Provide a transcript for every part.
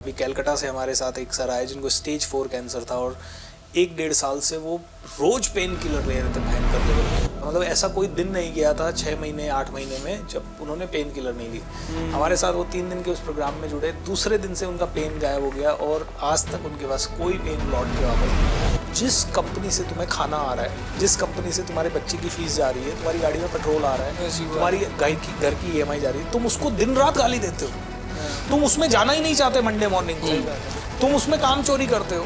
अभी कैलकाटा से हमारे साथ एक सर आए जिनको स्टेज 4 कैंसर था और 1-1.5 साल से वो रोज पेन किलर ले रहे थे भयंकर लेवल पे। मतलब ऐसा कोई दिन नहीं गया था 6 महीने 8 महीने में जब उन्होंने पेन किलर नहीं ली। हमारे साथ वो 3 दिन के उस प्रोग्राम में जुड़े, दूसरे दिन से उनका पेन गायब हो गया और आज तक उनके पास कोई पेन लौट के वापस नहीं आया। जिस कंपनी से तुम्हें खाना आ रहा है, जिस कंपनी से तुम्हारे बच्चे की फीस जा रही है, तुम्हारी गाड़ी में पेट्रोल आ रहा है, तुम्हारी घर की EMI जा रही है, तुम उसको दिन रात गाली देते हो। तुम उसमें जाना ही नहीं चाहते मंडे मॉर्निंग को, तुम उसमें काम चोरी करते हो।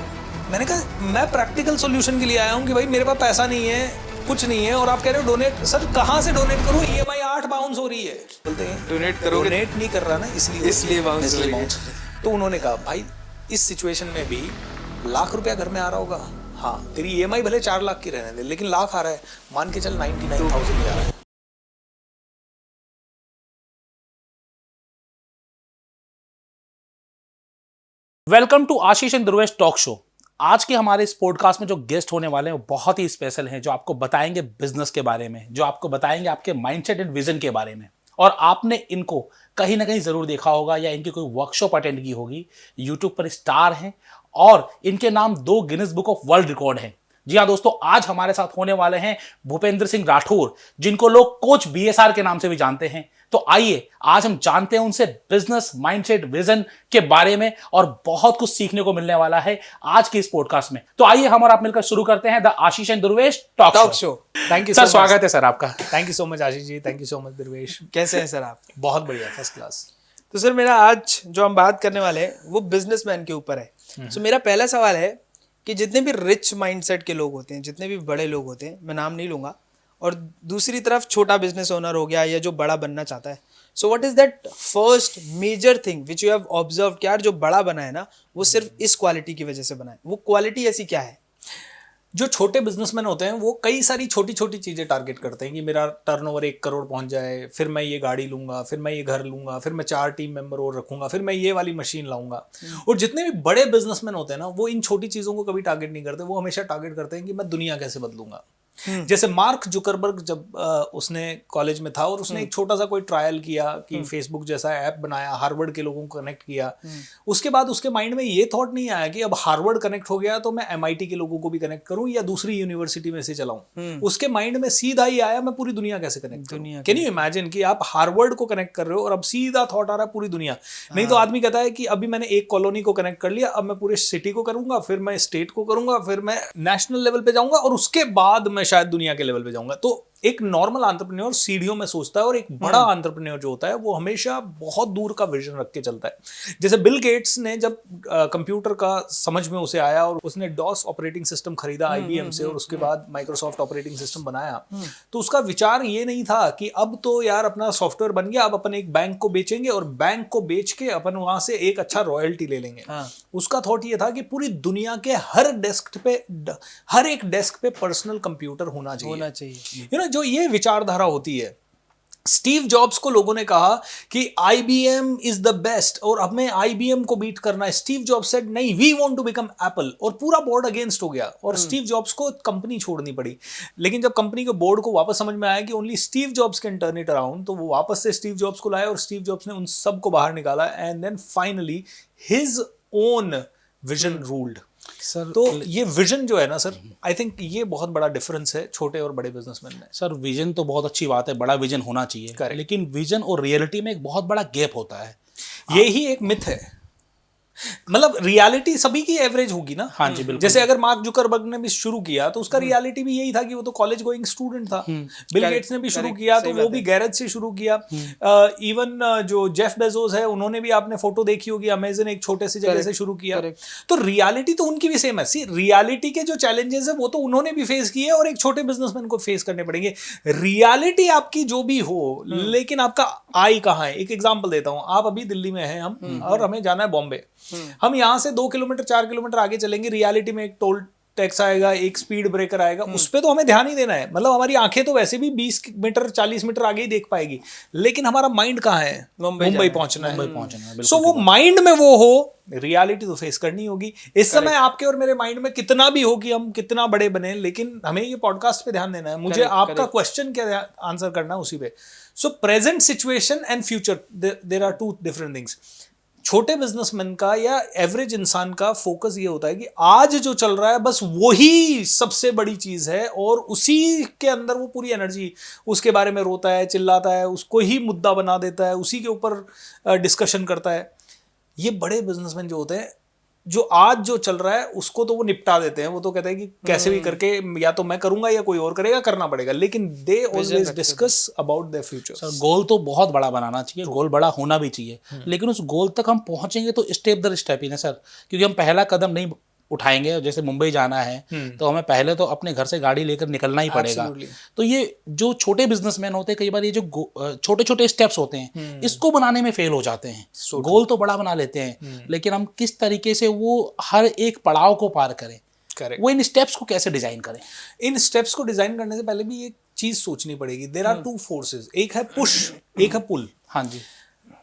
मैंने कहा मैं प्रैक्टिकल सॉल्यूशन के लिए आया हूँ कि भाई मेरे पास पैसा नहीं है, कुछ नहीं है और आप कह रहे हो डोनेट। सर कहाँ से डोनेट करूँ, EMI 8 बाउंस हो रही है। बोलते हैं डोनेट करोगे, डोनेट नहीं कर रहा ना इसलिए बाउंस हो रही है। तो उन्होंने कहा भाई इस सिचुएशन में भी लाख रुपया घर में आ रहा होगा, हाँ तेरी EMI भले 4 लाख की रहने दे लेकिन लाख आ रहा है, मान के चल 99,000 आ रहा है। Welcome to Ashish and Dhruvesh talk show. आज के हमारे इस पॉडकास्ट में जो गेस्ट होने वाले हैं वो बहुत ही स्पेशल हैं, जो आपको बताएंगे बिजनेस के बारे में, जो आपको बताएंगे आपके माइंडसेट एंड विजन के बारे में। और आपने इनको कहीं ना कहीं जरूर देखा होगा या इनकी कोई वर्कशॉप अटेंड की होगी। यूट्यूब पर स्टार हैं और इनके नाम 2 Guinness book of world record हैं। जी हाँ दोस्तों, आज हमारे साथ होने वाले हैं भूपेंद्र सिंह राठौर, जिनको लोग कोच BSR के नाम से भी जानते हैं। तो आइए आज हम जानते हैं उनसे बिजनेस माइंडसेट विजन के बारे में और बहुत कुछ सीखने को मिलने वाला है आज के इस पॉडकास्ट में। तो आइए हम और आप मिलकर शुरू करते हैं the Ashish and Dhruvesh talk show. Thank you sir, स्वागत है सर आपका। Thank you so much Ashish ji, thank you so much Dhruvesh. कैसे हैं सर आप? बहुत बढ़िया, फर्स्ट क्लास। तो सर मेरा आज जो हम बात करने वाले हैं वो बिजनेसमैन के ऊपर है। सो मेरा पहला सवाल है कि जितने भी रिच माइंडसेट के लोग होते हैं, जितने भी बड़े लोग होते हैं, मैं नाम नहीं लूंगा, और दूसरी तरफ छोटा बिजनेस ओनर हो गया या जो बड़ा बनना चाहता है, so what is that first major thing which you have observe कि यार जो बड़ा बना है ना वो सिर्फ इस क्वालिटी की वजह से बना है, वो क्वालिटी ऐसी क्या है? जो छोटे बिजनेसमैन होते हैं वो कई सारी छोटी छोटी चीज़ें टारगेट करते हैं कि मेरा टर्नओवर 1 करोड़ पहुंच जाए, फिर मैं ये गाड़ी लूंगा, फिर मैं ये घर लूंगा, फिर मैं 4 टीम मेंबर और रखूंगा, फिर मैं ये वाली मशीन लाऊंगा। और जितने भी बड़े बिजनेसमैन होते हैं ना वो इन छोटी चीज़ों को कभी टारगेट नहीं करते, वो हमेशा टारगेट करते हैं कि मैं दुनिया कैसे बदलूंगा। जैसे मार्क जुकरबर्ग जब उसने कॉलेज में था और उसने एक छोटा सा कोई ट्रायल किया कि फेसबुक जैसा ऐप बनाया, हार्वर्ड के लोगों को कनेक्ट किया। उसके बाद उसके माइंड में ये थॉट नहीं आया कि अब हार्वर्ड कनेक्ट हो गया तो मैं MIT के लोगों को भी कनेक्ट करूं या दूसरी यूनिवर्सिटी में से चलाऊं। उसके माइंड में सीधा ही आया मैं पूरी दुनिया कैसे कनेक्ट करूं। कैन यू इमेजिन कि आप हार्वर्ड को कनेक्ट कर रहे हो और अब सीधा थॉट आ रहा है पूरी दुनिया। नहीं तो आदमी कहता है कि अभी मैंने एक कॉलोनी को कनेक्ट कर लिया, अब मैं पूरे सिटी को करूंगा, फिर मैं स्टेट को करूंगा, फिर मैं नेशनल लेवल पे जाऊंगा और उसके बाद मैं शायद दुनिया के लेवल पे जाऊंगा। तो एक नॉर्मल एंटरप्रेन्योर सीढ़ियों में सोचता है और एक बड़ा एंटरप्रेन्योर जो होता है वो हमेशा बहुत दूर का विजन रख के चलता है। जैसे बिल गेट्स ने जब कंप्यूटर का समझ में उसे आया और उसने DOS ऑपरेटिंग सिस्टम खरीदा IBM से और उसके बाद माइक्रोसॉफ्ट ऑपरेटिंग सिस्टम बनाया, तो उसका विचार ये नहीं था कि अब तो यार अपना सॉफ्टवेयर बन गया, अब अपन एक बैंक को बेचेंगे और बैंक को बेच के अपन वहां से एक अच्छा रॉयल्टी ले लेंगे। उसका थॉट ये था कि पूरी दुनिया के हर एक डेस्क पे पर्सनल कंप्यूटर होना चाहिए। यू नो, जो ये विचारधारा होती है। स्टीव जॉब्स को लोगों ने कहा कि IBM इज द बेस्ट और अब मैं IBM को बीट करना है। स्टीव जॉब्स सेड नहीं, we want to become Apple, और पूरा बोर्ड अगेंस्ट हो गया और स्टीव जॉब्स को कंपनी छोड़नी पड़ी। लेकिन जब कंपनी के बोर्ड को वापस समझ में आया कि only Steve jobs can turn it around, तो वो वापस से स्टीव जॉब्स को लाए और स्टीव जॉब्स ने उन सब को बाहर निकाला and then finally his own vision ruled. Sir तो ये विजन जो है ना सर, आई थिंक ये बहुत बड़ा डिफरेंस है छोटे और बड़े बिजनेसमैन में। सर विजन तो बहुत अच्छी बात है, बड़ा विजन होना चाहिए, लेकिन विजन और रियलिटी में एक बहुत बड़ा गैप होता है। यही एक मिथ है। मतलब रियलिटी सभी की एवरेज होगी ना। हाँ जी बिल्कुल। जैसे अगर मार्क जुकरबर्ग ने भी शुरू किया तो उसका रियलिटी भी यही था कि वो तो कॉलेज गोइंग स्टूडेंट था। बिल गेट्स ने भी शुरू किया तो वो भी गैरेज से शुरू किया। इवन जो जेफ बेजोस है उन्होंने भी, आपने फोटो देखी होगी, अमेजन एक छोटे से जगह से शुरू किया। तो रियलिटी तो उनकी भी सेम है। सी रियलिटी के जो चैलेंजेस है वो तो उन्होंने भी फेस किए और एक छोटे बिजनेसमैन को फेस करने पड़ेंगे। रियलिटी आपकी जो भी हो लेकिन आपका आई कहाँ है। एक एग्जाम्पल देता हूँ, आप अभी दिल्ली में हैं हम और हमें जाना है बॉम्बे। हम यहां से 2 किलोमीटर 4 किलोमीटर आगे चलेंगे, रियलिटी में एक टोल टैक्स आएगा, एक स्पीड ब्रेकर आएगा, उस पे तो हमें ध्यान ही देना है। मतलब हमारी आंखें तो वैसे भी 20 मीटर 40 मीटर आगे ही देख पाएगी, लेकिन हमारा माइंड कहाँ है, मुंबई पहुंचना है। सो वो माइंड में वो हो, रियलिटी तो फेस करनी होगी। इस समय आपके और मेरे माइंड में कितना भी हो कि हम कितना बड़े बने, लेकिन हमें ये पॉडकास्ट पे ध्यान देना है। मुझे आपका क्वेश्चन क्या आंसर करना है उसी पे। So present situation and future, there are 2 different things. छोटे बिजनेसमैन का या एवरेज इंसान का फोकस ये होता है कि आज जो चल रहा है बस वही सबसे बड़ी चीज है, और उसी के अंदर वो पूरी एनर्जी उसके बारे में रोता है, चिल्लाता है, उसको ही मुद्दा बना देता है, उसी के ऊपर डिस्कशन करता है। ये बड़े बिजनेसमैन जो होते हैं, जो आज जो चल रहा है उसको तो वो निपटा देते हैं, वो तो कहते हैं कि कैसे भी करके या तो मैं करूंगा या कोई और करेगा, करना पड़ेगा, लेकिन they always discuss about their future. Sir goal तो बहुत बड़ा बनाना चाहिए, गोल बड़ा होना भी चाहिए, लेकिन उस गोल तक हम पहुंचेंगे तो स्टेप दर स्टेप ही ना सर, क्योंकि हम पहला कदम नहीं उठाएंगे। जैसे मुंबई जाना है तो हमें पहले तो अपने घर से गाड़ी लेकर निकलना ही पड़ेगा। तो ये जो छोटे बिजनेसमैन होते हैं, कई बार ये जो छोटे छोटे स्टेप्स होते हैं इसको बनाने में फेल हो जाते हैं। गोल तो बड़ा बना लेते हैं, लेकिन हम किस तरीके से वो हर एक पड़ाव को पार करें, करेक्ट, वो इन स्टेप्स को कैसे डिजाइन करें? इन स्टेप्स को डिजाइन करने से पहले भी एक चीज सोचनी पड़ेगी। देयर आर टू फोर्सेस, एक है पुश, एक है पुल। हाँ जी।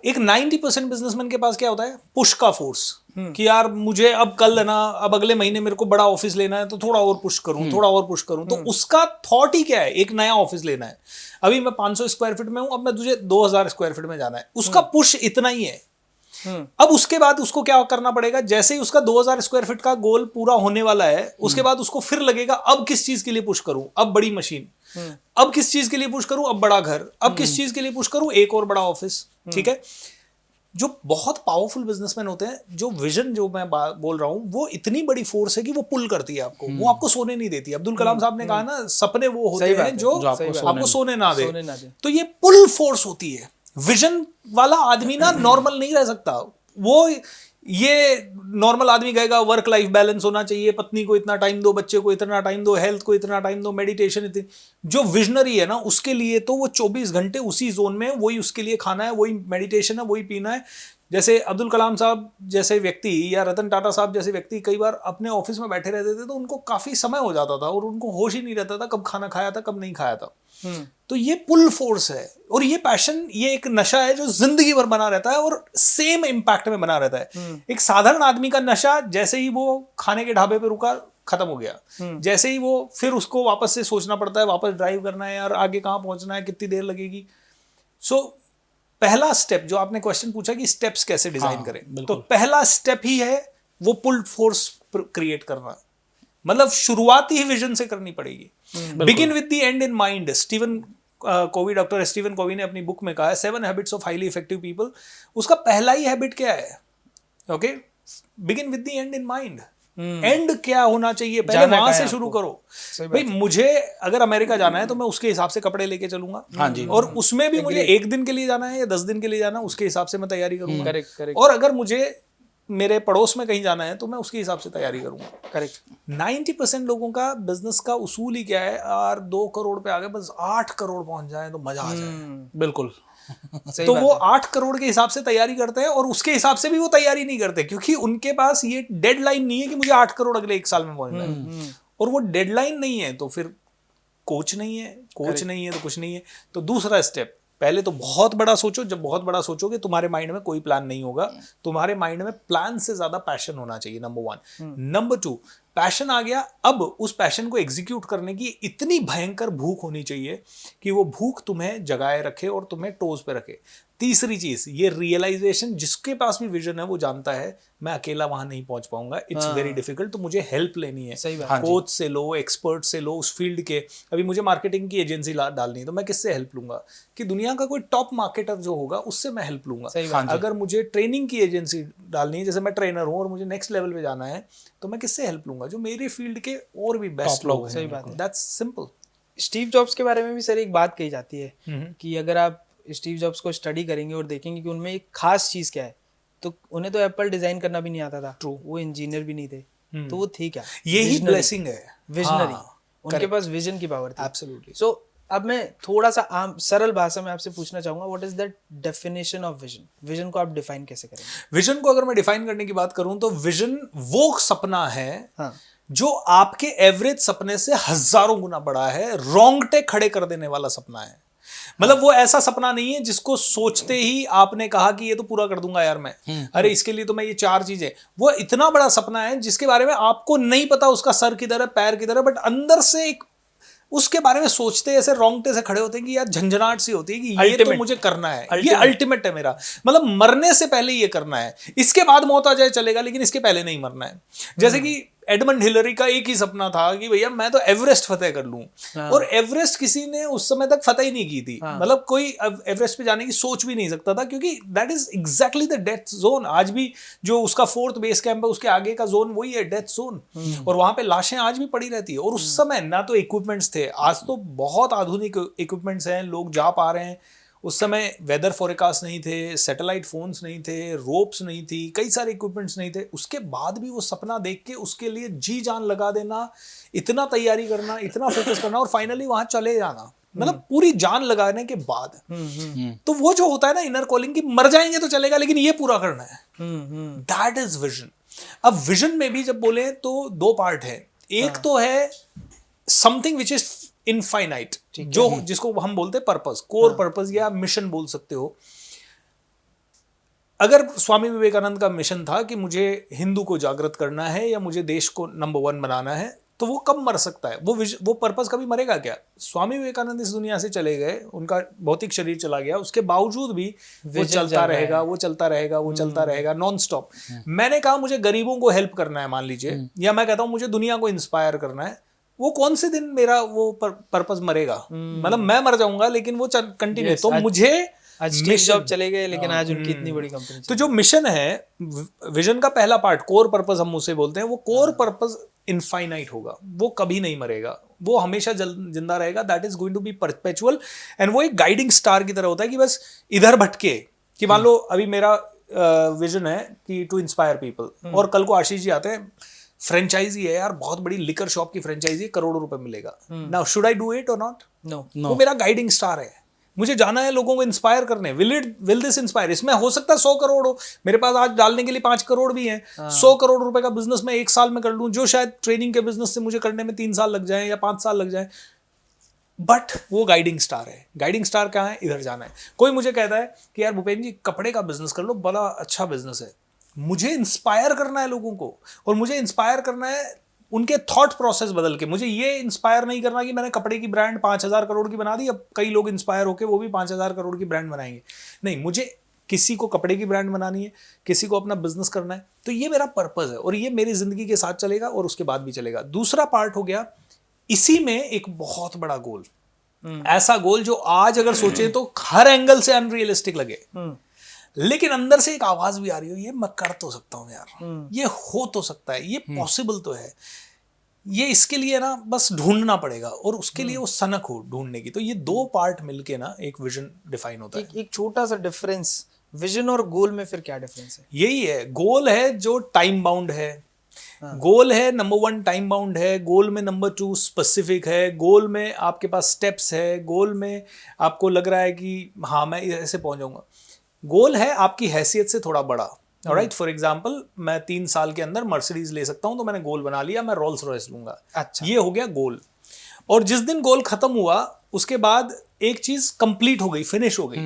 एक 90% बिजनेसमैन के पास क्या होता है? पुश का फोर्स, कि यार मुझे अब कल है ना, अब अगले महीने मेरे को बड़ा ऑफिस लेना है तो थोड़ा और पुश करूं, थोड़ा और पुश करूं। तो उसका थॉट ही क्या है? एक नया ऑफिस लेना है। अभी मैं 500 स्क्वायर फीट में हूं, अब मैं तुझे 2000 स्क्वायर फीट में जाना है। उसका पुश इतना ही है। अब उसके बाद उसको क्या करना पड़ेगा? जैसे ही उसका 2000 स्क्वायर फीट का गोल पूरा होने वाला है, उसके बाद उसको फिर लगेगा अब किस चीज के लिए पुश करूं? अब बड़ी मशीन। अब किस चीज के लिए पुश करूं? अब बड़ा घर। अब किस चीज के लिए पुश करूं? एक और बड़ा ऑफिस। ठीक है। जो बहुत पावरफुल बिजनेसमैन होते हैं, जो विजन जो मैं बोल रहा हूं, वो इतनी बड़ी फोर्स है कि वो पुल करती है आपको, वो आपको सोने नहीं देती। अब्दुल कलाम साहब ने कहा ना, सपने वो होते हैं जो आपको सोने ना दे। तो ये पुल फोर्स होती है। विजन वाला आदमी ना नॉर्मल नहीं रह सकता। वो ये नॉर्मल आदमी कहेगा वर्क लाइफ बैलेंस होना चाहिए, पत्नी को इतना टाइम दो, बच्चे को इतना टाइम दो, हेल्थ को इतना टाइम दो, मेडिटेशन इतनी। जो विजनरी है ना, उसके लिए तो वो 24 घंटे उसी जोन में, वही उसके लिए खाना है, वही मेडिटेशन है, वही पीना है। जैसे अब्दुल कलाम साहब जैसे व्यक्ति या रतन टाटा साहब जैसे व्यक्ति कई बार अपने ऑफिस में बैठे रहते थे तो उनको काफी समय हो जाता था और उनको होश ही नहीं रहता था कब खाना खाया था, कब नहीं खाया था। तो ये पुल फोर्स है, और ये पैशन, ये एक नशा है जो जिंदगी भर बना रहता है और सेम इम्पैक्ट में बना रहता है। एक साधारण आदमी का नशा, जैसे ही वो खाने के ढाबे पे रुका, खत्म हो गया। जैसे ही वो फिर उसको वापस से सोचना पड़ता है, वापस ड्राइव करना है यार, आगे कहाँ पहुंचना है, कितनी देर लगेगी। सो पहला स्टेप जो आपने क्वेश्चन पूछा कि स्टेप्स कैसे डिजाइन करें, तो पहला स्टेप ही है वो पुल फोर्स क्रिएट करना। मतलब शुरुआत ही विजन से करनी पड़ेगी। Begin with the end in mind. Stephen Covey, doctor Stephen Covey ने अपनी बुक में कहा है 7 habits of highly effective people. उसका पहला ही हैबिट क्या है? Okay, begin with the end in mind. End क्या होना चाहिए, पहले वहां से शुरू करो। भाई मुझे अगर अमेरिका जाना है तो मैं उसके हिसाब से कपड़े लेके चलूंगा। हाँ जी। और उसमें भी मुझे 1 दिन के लिए जाना है या 10 दिन के लिए जाना है, उसके हिसाब से मैं तैयारी करूंगा। करेक्ट। और अगर मुझे मेरे पड़ोस में कहीं जाना है तो मैं उसके हिसाब से तैयारी करूंगा। करेक्ट। 90% लोगों का बिजनेस का उसूल ही क्या है? यार 2 करोड़ पे आ गए, बस 8 करोड़ पहुंच जाए तो मजा आ जाए। बिल्कुल। तो वो 8 करोड़ के हिसाब से तैयारी करते हैं, और उसके हिसाब से भी वो तैयारी नहीं करते, क्योंकि उनके पास ये डेडलाइन नहीं है कि मुझे 8 करोड़ अगले 1 साल में पहुंचना है। और वो डेडलाइन नहीं है तो फिर कोच नहीं है, कोच नहीं है तो कुछ नहीं है। तो दूसरा स्टेप, पहले तो बहुत बड़ा सोचो। जब बहुत बड़ा सोचोगे तुम्हारे माइंड में कोई प्लान नहीं होगा, तुम्हारे माइंड में प्लान से ज्यादा पैशन होना चाहिए, नंबर 1। नंबर 2, पैशन आ गया, अब उस पैशन को एग्जीक्यूट करने की इतनी भयंकर भूख होनी चाहिए कि वो भूख तुम्हें जगाए रखे और तुम्हें टोज पे रखे। तीसरी चीज, ये रियलाइजेशन, जिसके पास भी विजन है वो जानता है मैं अकेला वहां नहीं पहुंच पाऊंगा, इट्स वेरी डिफिकल्ट, तो मुझे हेल्प लेनी है। कोच से लो, एक्सपर्ट से लो, उस फील्ड के। अभी मुझे मार्केटिंग की एजेंसी डालनी है तो मैं किससे हेल्प लूंगा? कि दुनिया का कोई टॉप मार्केटर जो होगा उससे मैं हेल्प लूंगा। अगर मुझे ट्रेनिंग की एजेंसी डालनी है, जैसे मैं ट्रेनर हूं और मुझे नेक्स्ट लेवल पे जाना है, तो मैं किससे हेल्प लूंगा? जो मेरे फील्ड के और भी बेस्ट लोग हैं। सही बात है। That's simple. स्टीव जॉब्स के बारे में भी सर एक बात कही जाती है कि अगर आप स्टीव जॉब्स को स्टडी करेंगे और देखेंगे कि उनमें एक खास चीज क्या है, तो उन्हें तो एप्पल डिजाइन करना भी नहीं आता था। ट्रू। वो इंजीनियर भी नहीं थे, तो वो थी क्या? यही ब्लेसिंग है, विजनरी। उनके पास विजन की पावर थी। एब्सोल्युटली। सो अब मैं थोड़ा सा आम सरल भाषा में आपसे पूछना चाहूंगा, what is the definition of vision? Vision को आप डिफाइन कैसे करेंगे? विजन को अगर मैं डिफाइन करने की बात करूं तो विजन वो सपना है जो आपके एवरेज सपने से हजारों गुना बड़ा है, रोंगटे खड़े कर देने वाला सपना है। मतलब वो ऐसा सपना नहीं है जिसको सोचते ही आपने कहा कि ये तो पूरा कर दूंगा यार मैं, अरे इसके लिए तो मैं ये 4 चीजें। वो इतना बड़ा सपना है जिसके बारे में आपको नहीं पता उसका सर किधर है, पैर किधर है, बट अंदर से एक उसके बारे में सोचते ऐसे रोंगटे से खड़े होते हैं कि यार झंझनाहट सी होती है कि ये तो Ultimate. मुझे करना है, ये अल्टीमेट है मेरा, मतलब मरने से पहले ये करना है, इसके बाद मौत आ जाए चलेगा लेकिन इसके पहले नहीं मरना है। जैसे कि एडमंड हिलरी का एक ही सपना था कि भैया मैं तो एवरेस्ट फतेह कर लूं, और एवरेस्ट किसी ने उस समय तक फतेह ही नहीं की थी, मतलब कोई एवरेस्ट पे जाने की सोच भी नहीं सकता था, क्योंकि that is exactly the death zone. आज भी जो उसका 4th बेस कैंप है उसके आगे का जोन वही है, डेथ जोन, और वहां पे लाशें आज भी पड़ी रहती है। और उस समय ना तो इक्विपमेंट्स थे, आज तो बहुत आधुनिक इक्विपमेंट्स हैं, लोग जा पा रहे हैं। उस समय वेदर फोरकास्ट नहीं थे, सैटेलाइट फोन्स नहीं थे, रोप्स नहीं थी, कई सारे इक्विपमेंट्स नहीं थे, उसके बाद भी वो सपना देख के उसके लिए जी जान लगा देना, इतना तैयारी करना, इतना फोकस करना, और फाइनली वहां चले जाना, मतलब पूरी जान लगाने के बाद। तो वो जो होता है ना इनर कॉलिंग की, मर जाएंगे तो चलेगा लेकिन ये पूरा करना है, दैट इज विजन। अब विजन में भी जब बोले तो 2 पार्ट है। एक तो है समथिंग विच इज इनफाइनाइट, जो जिसको हम बोलते हैं पर्पस, कोर पर्पस या मिशन बोल सकते हो। अगर स्वामी विवेकानंद का मिशन था कि मुझे हिंदू को जागृत करना है या मुझे देश को नंबर 1 बनाना है, तो वो कब मर सकता है? वो पर्पस कभी मरेगा क्या? स्वामी विवेकानंद इस दुनिया से चले गए, उनका भौतिक शरीर चला गया, उसके बावजूद भी वो चलता रहेगा, वो चलता रहेगा, वो चलता रहेगा नॉन स्टॉप। मैंने कहा मुझे गरीबों को हेल्प करना है, मान लीजिए, या मैं कहता हूं मुझे दुनिया को इंस्पायर करना है, वो कौन से दिन मेरा वो पर्पस मरेगा? मतलब मैं मर जाऊंगा लेकिन वो कंटिन्यू। तो मुझे आज स्टीव जॉब चले गए लेकिन आज उनकी इतनी बड़ी कंपनी। तो जो मिशन है, विजन का पहला पार्ट, कोर पर्पस हम उसे बोलते हैं, वो कोर पर्पस इनफाइनाइट होगा, वो कभी नहीं मरेगा, वो हमेशा जिंदा रहेगा, that is going to be perpetual. And वो एक गाइडिंग स्टार की तरह होता है कि बस इधर भटके, कि मान लो अभी मेरा विजन है कि टू इंस्पायर पीपल, और कल को आशीष जी आते हैं, फ्रेंचाइजी है यार, बहुत बड़ी लिकर शॉप की फ्रेंचाइजी, करोड़ों रुपए मिलेगा, now should I do it और नॉट? नो। वो मेरा गाइडिंग स्टार है, मुझे जाना है लोगों को इंस्पायर करने। Will this inspire? इसमें हो सकता है 100 करोड़ हो, मेरे पास आज डालने के लिए 5 करोड़ भी हैं। 100 करोड़ रुपए का बिजनेस मैं 1 साल में कर लूं, जो शायद ट्रेनिंग के बिजनेस से मुझे करने में 3 साल लग जाए या 5 साल लग जाए, बट वो गाइडिंग स्टार है। गाइडिंग स्टार कहाँ है? इधर जाना है। कोई मुझे कहता है कि यार भूपेन जी कपड़े का बिजनेस कर लो, बड़ा अच्छा बिजनेस है, मुझे इंस्पायर करना है लोगों को, और मुझे इंस्पायर करना है उनके थॉट प्रोसेस बदल के। मुझे ये इंस्पायर नहीं करना कि मैंने कपड़े की ब्रांड 5000 करोड़ की बना दी, अब कई लोग इंस्पायर होके वो भी 5000 करोड़ की ब्रांड बनाएंगे। नहीं, मुझे किसी को कपड़े की ब्रांड बनानी है, किसी को अपना बिजनेस करना है, तो ये मेरा पर्पस है, और ये मेरी जिंदगी के साथ चलेगा और उसके बाद भी चलेगा। दूसरा पार्ट हो गया, इसी में एक बहुत बड़ा गोल, ऐसा गोल जो आज अगर सोचे तो हर एंगल से अनरियलिस्टिक लगे, लेकिन अंदर से एक आवाज भी आ रही हो, ये मैं कर तो सकता हूं यार, ये हो तो सकता है, ये पॉसिबल तो है, ये इसके लिए ना बस ढूंढना पड़ेगा, और उसके लिए वो सनक हो ढूंढने की। तो ये 2 पार्ट मिलके ना एक विजन डिफाइन होता है। एक छोटा सा डिफरेंस, विजन और गोल में फिर क्या डिफरेंस है? यही है, गोल है जो टाइम बाउंड है, गोल है नंबर 1 टाइम बाउंड है, गोल में नंबर 2 स्पेसिफिक है, गोल में आपके पास स्टेप्स है, गोल में आपको लग रहा है कि हाँ मैं ऐसे पहुंच जाऊंगा। गोल है आपकी हैसियत से थोड़ा बड़ा, राइट? फॉर एग्जाम्पल मैं 3 साल के अंदर मर्सिडीज ले सकता हूं, तो मैंने गोल बना लिया, मैं रोल्स रॉयस लूंगा। अच्छा, ये हो गया गोल। और जिस दिन गोल खत्म हुआ उसके बाद एक चीज कंप्लीट हो गई, फिनिश हो गई।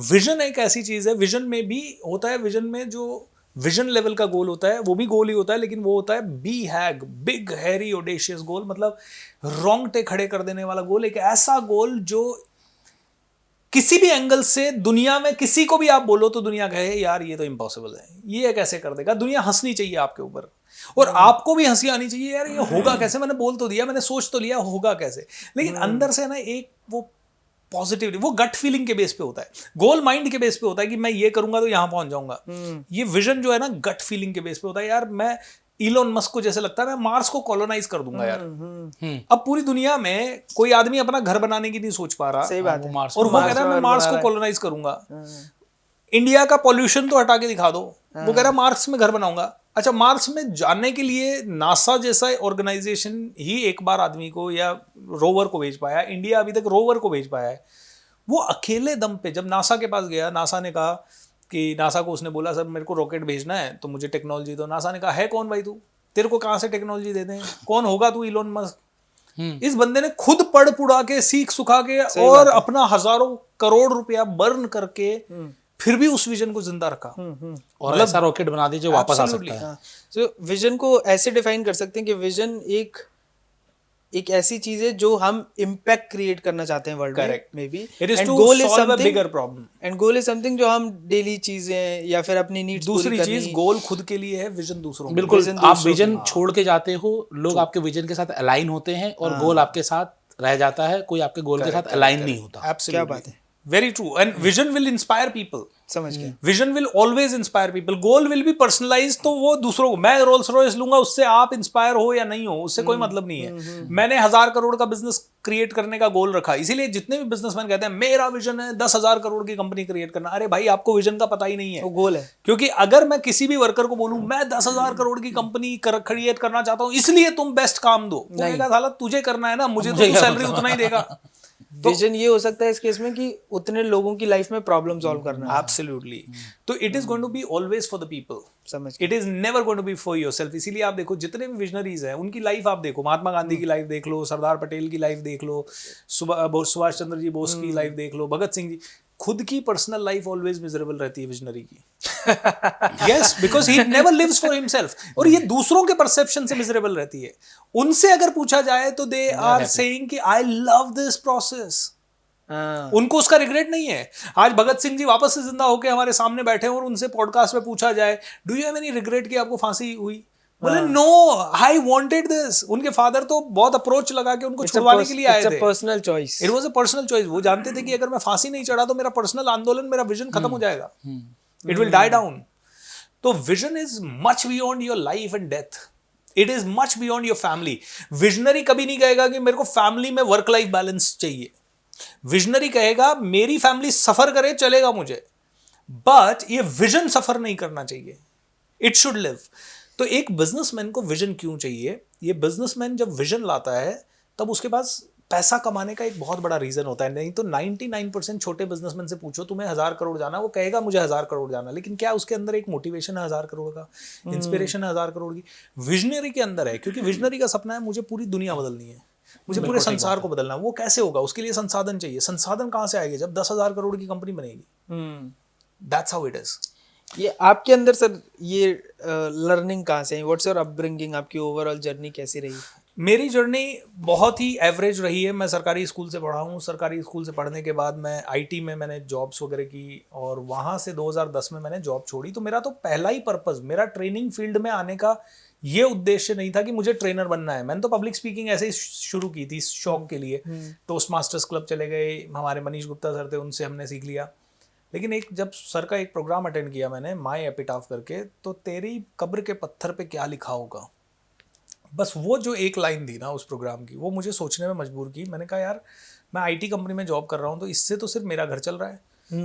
विजन एक ऐसी चीज है, विजन में भी होता है, विजन में जो विजन लेवल का गोल होता है वो भी गोल ही होता है, लेकिन वो होता है बी हैग, बिग हैरी ओडेशियस गोल, मतलब रोंगटे खड़े कर देने वाला गोल। एक ऐसा गोल जो किसी भी एंगल से दुनिया में किसी को भी आप बोलो तो दुनिया कहे यार ये तो इम्पॉसिबल है, ये कैसे कर देगा। दुनिया हंसनी चाहिए आपके ऊपर, और आपको भी हंसी आनी चाहिए, यार ये होगा कैसे, मैंने बोल तो दिया, मैंने सोच तो लिया, होगा कैसे। लेकिन अंदर से ना एक वो पॉजिटिवली, वो गट फीलिंग के बेस पे होता है। गोल माइंड के बेस पे होता है कि मैं ये करूंगा तो यहां पहुंच जाऊंगा। ये विजन जो है ना गट फीलिंग के बेस पे होता है, यार मैं इलोन मस्क को जैसे लगता है मैं मार्स को कॉलोनाइज कर दूंगा यार। अब पूरी दुनिया में कोई आदमी अपना घर बनाने की नहीं सोच पा रहा, सही बात है, और वो कह रहा है मैं मार्स को कॉलोनाइज करूंगा। इंडिया का पॉल्यूशन तो हटा के दिखा दो, वो कह रहा है मार्स में घर बनाऊंगा। अच्छा, मार्स में जाने के लिए नासा जैसा ऑर्गेनाइजेशन ही एक बार आदमी को या रोवर को भेज पाया, इंडिया अभी तक रोवर को भेज पाया है। वो अकेले दम पे जब नासा के पास गया, नासा ने कहा कि नासा को उसने बोला सर मेरे को रॉकेट भेजना है तो मुझे टेक्नोलॉजी दो। नासा ने कहा है कौन भाई तू, तेरे को कहाँ से टेक्नोलॉजी दे दें, कौन होगा तू इलोन मस्क। इस बंदे ने खुद पढ़ पुढ़ा के सीख सुखा के और अपना हजारों करोड़ रुपया बर्न करके फिर भी उस विजन को जिंदा रखा, और ऐसा रॉकेट बना दीजिए वापस आ सकता है। तो विजन को ऐसे डिफाइन कर सकते हैं कि विजन एक एक ऐसी चीज है जो हम इम्पैक्ट क्रिएट करना चाहते हैं वर्ल्ड में, Correct. May be, It is and to goal is solve a something, bigger problem. And goal is something जो हम डेली चीजें या फिर अपनी नीड्स पूरी दूसरी करनी। चीज, गोल खुद के लिए है, विजन दूसरों के लिए। बिल्कुल, विजन आप दूसरों विजन छोड़ के जाते हो, लोग आपके विजन के साथ अलाइन होते हैं और गोल आपके साथ रह जाता है, कोई आपके गोल के साथ अलाइन नहीं होता। Absolutely. क्या बात है। Very true. And vision will inspire people. समझ गया। Vision will always inspire people, goal will be personalize. तो वो दूसरों को, मैं रोल्स रॉयस लूंगा, उससे आप इंस्पायर हो या नहीं हो उससे कोई मतलब नहीं है। मैंने 1000 करोड़ का बिजनेस क्रिएट करने का गोल रखा, इसीलिए जितने भी बिजनेसमैन कहते हैं मेरा विजन है 10,000 करोड़ की कंपनी क्रिएट करना, अरे भाई आपको विजन का पता ही नहीं है, वो गोल है। क्योंकि अगर मैं किसी भी वर्कर को बोलूं मैं 10,000 करोड़ की कंपनी क्रिएट करना चाहता हूं इसलिए तुम बेस्ट काम दो, वो कहेगा साला तुझे करना है ना, मुझे तो सैलरी उतना ही देगा। विजन ये हो सकता है इस केस में कि उतने लोगों की लाइफ में प्रॉब्लम सॉल्व करना है। एब्सोल्युटली। तो it is going to be always for the people, समझ it is never going to be for yourself. इसीलिए आप देखो जितने भी विजनरीज हैं उनकी लाइफ आप देखो, महात्मा गांधी की लाइफ देख लो, सरदार पटेल की लाइफ देख लो, सुभाष चंद्र जी बोस की लाइफ देख लो, भगत सिंह जी, खुद की पर्सनल लाइफ ऑलवेज मिजरेबल रहती है विजनरी की। Yes, because he never lives for himself, और ये दूसरों के परसेप्शन से मिजरेबल रहती है। उनसे अगर पूछा जाए तो दे आर सेइंग कि आई लव दिस प्रोसेस, उनको उसका रिग्रेट नहीं है। आज भगत सिंह जी वापस से जिंदा होकर हमारे सामने बैठे हैं और उनसे पॉडकास्ट में पूछा जाए do you have any regret कि आपको फांसी हुई, बोले नो आई वांटेड दिस। उनके फादर तो बहुत अप्रोच लगा के उनको छुड़वाने के लिए आए थे। Personal choice, it was a personal choice. वो जानते थे कि अगर मैं फांसी नहीं चढ़ा तो मेरा पर्सनल आंदोलन, मेरा विजन खत्म हो जाएगा, इट विल डाई डाउन। तो vision is much beyond your life and death, it is much beyond your family. Visionary कभी नहीं कहेगा कि मेरे को फैमिली में वर्क लाइफ बैलेंस चाहिए, विजनरी कहेगा मेरी फैमिली सफर करे चलेगा मुझे, बट ये विजन सफर नहीं करना चाहिए, इट शुड लिव। तो एक बिजनेसमैन को विजन क्यों चाहिए? ये बिजनेसमैन जब विजन लाता है तब उसके पास पैसा कमाने का एक बहुत बड़ा रीजन होता है। नहीं तो 99% छोटे बिजनेसमैन से पूछो तुम्हें 1000 करोड़ जाना, वो कहेगा मुझे 1000 करोड़ जाना, लेकिन क्या उसके अंदर एक मोटिवेशन है 1000 करोड़ का, इंस्पिरेशन है 1000 करोड़ की? विजनरी के अंदर है, क्योंकि विजनरी का सपना है मुझे पूरी दुनिया बदलनी है, मुझे पूरे संसार को बदलना है। वो कैसे होगा? उसके लिए संसाधन चाहिए। संसाधन कहाँ से आएंगे? जब 10,000 करोड़ की कंपनी बनेगी। That's how it is. ये आपके अंदर सर ये लर्निंग कहाँ से है? व्हाट्स योर अपब्रिंगिंग, आपकी ओवरऑल जर्नी कैसी रही? मेरी जर्नी बहुत ही एवरेज रही है। मैं सरकारी स्कूल से पढ़ा हूँ, सरकारी स्कूल से पढ़ने के बाद मैं आईटी में मैंने जॉब्स वगैरह की, और वहाँ से 2010 में मैंने जॉब छोड़ी। तो मेरा तो पहला ही पर्पस, मेरा ट्रेनिंग फील्ड में आने का ये उद्देश्य नहीं था कि मुझे ट्रेनर बनना है। मैंने तो पब्लिक स्पीकिंग ऐसे ही शुरू की थी शौक के लिए। टोस्ट मास्टर्स क्लब चले गए, हमारे मनीष गुप्ता सर थे, उनसे हमने सीख लिया। लेकिन एक जब सर का एक प्रोग्राम अटेंड किया मैंने, माय एपिटाफ करके, तो तेरी कब्र के पत्थर पे क्या लिखा होगा, बस वो जो एक लाइन थी ना उस प्रोग्राम की, वो मुझे सोचने में मजबूर की। मैंने कहा यार मैं आईटी कंपनी में जॉब कर रहा हूँ तो इससे तो सिर्फ मेरा घर चल रहा है,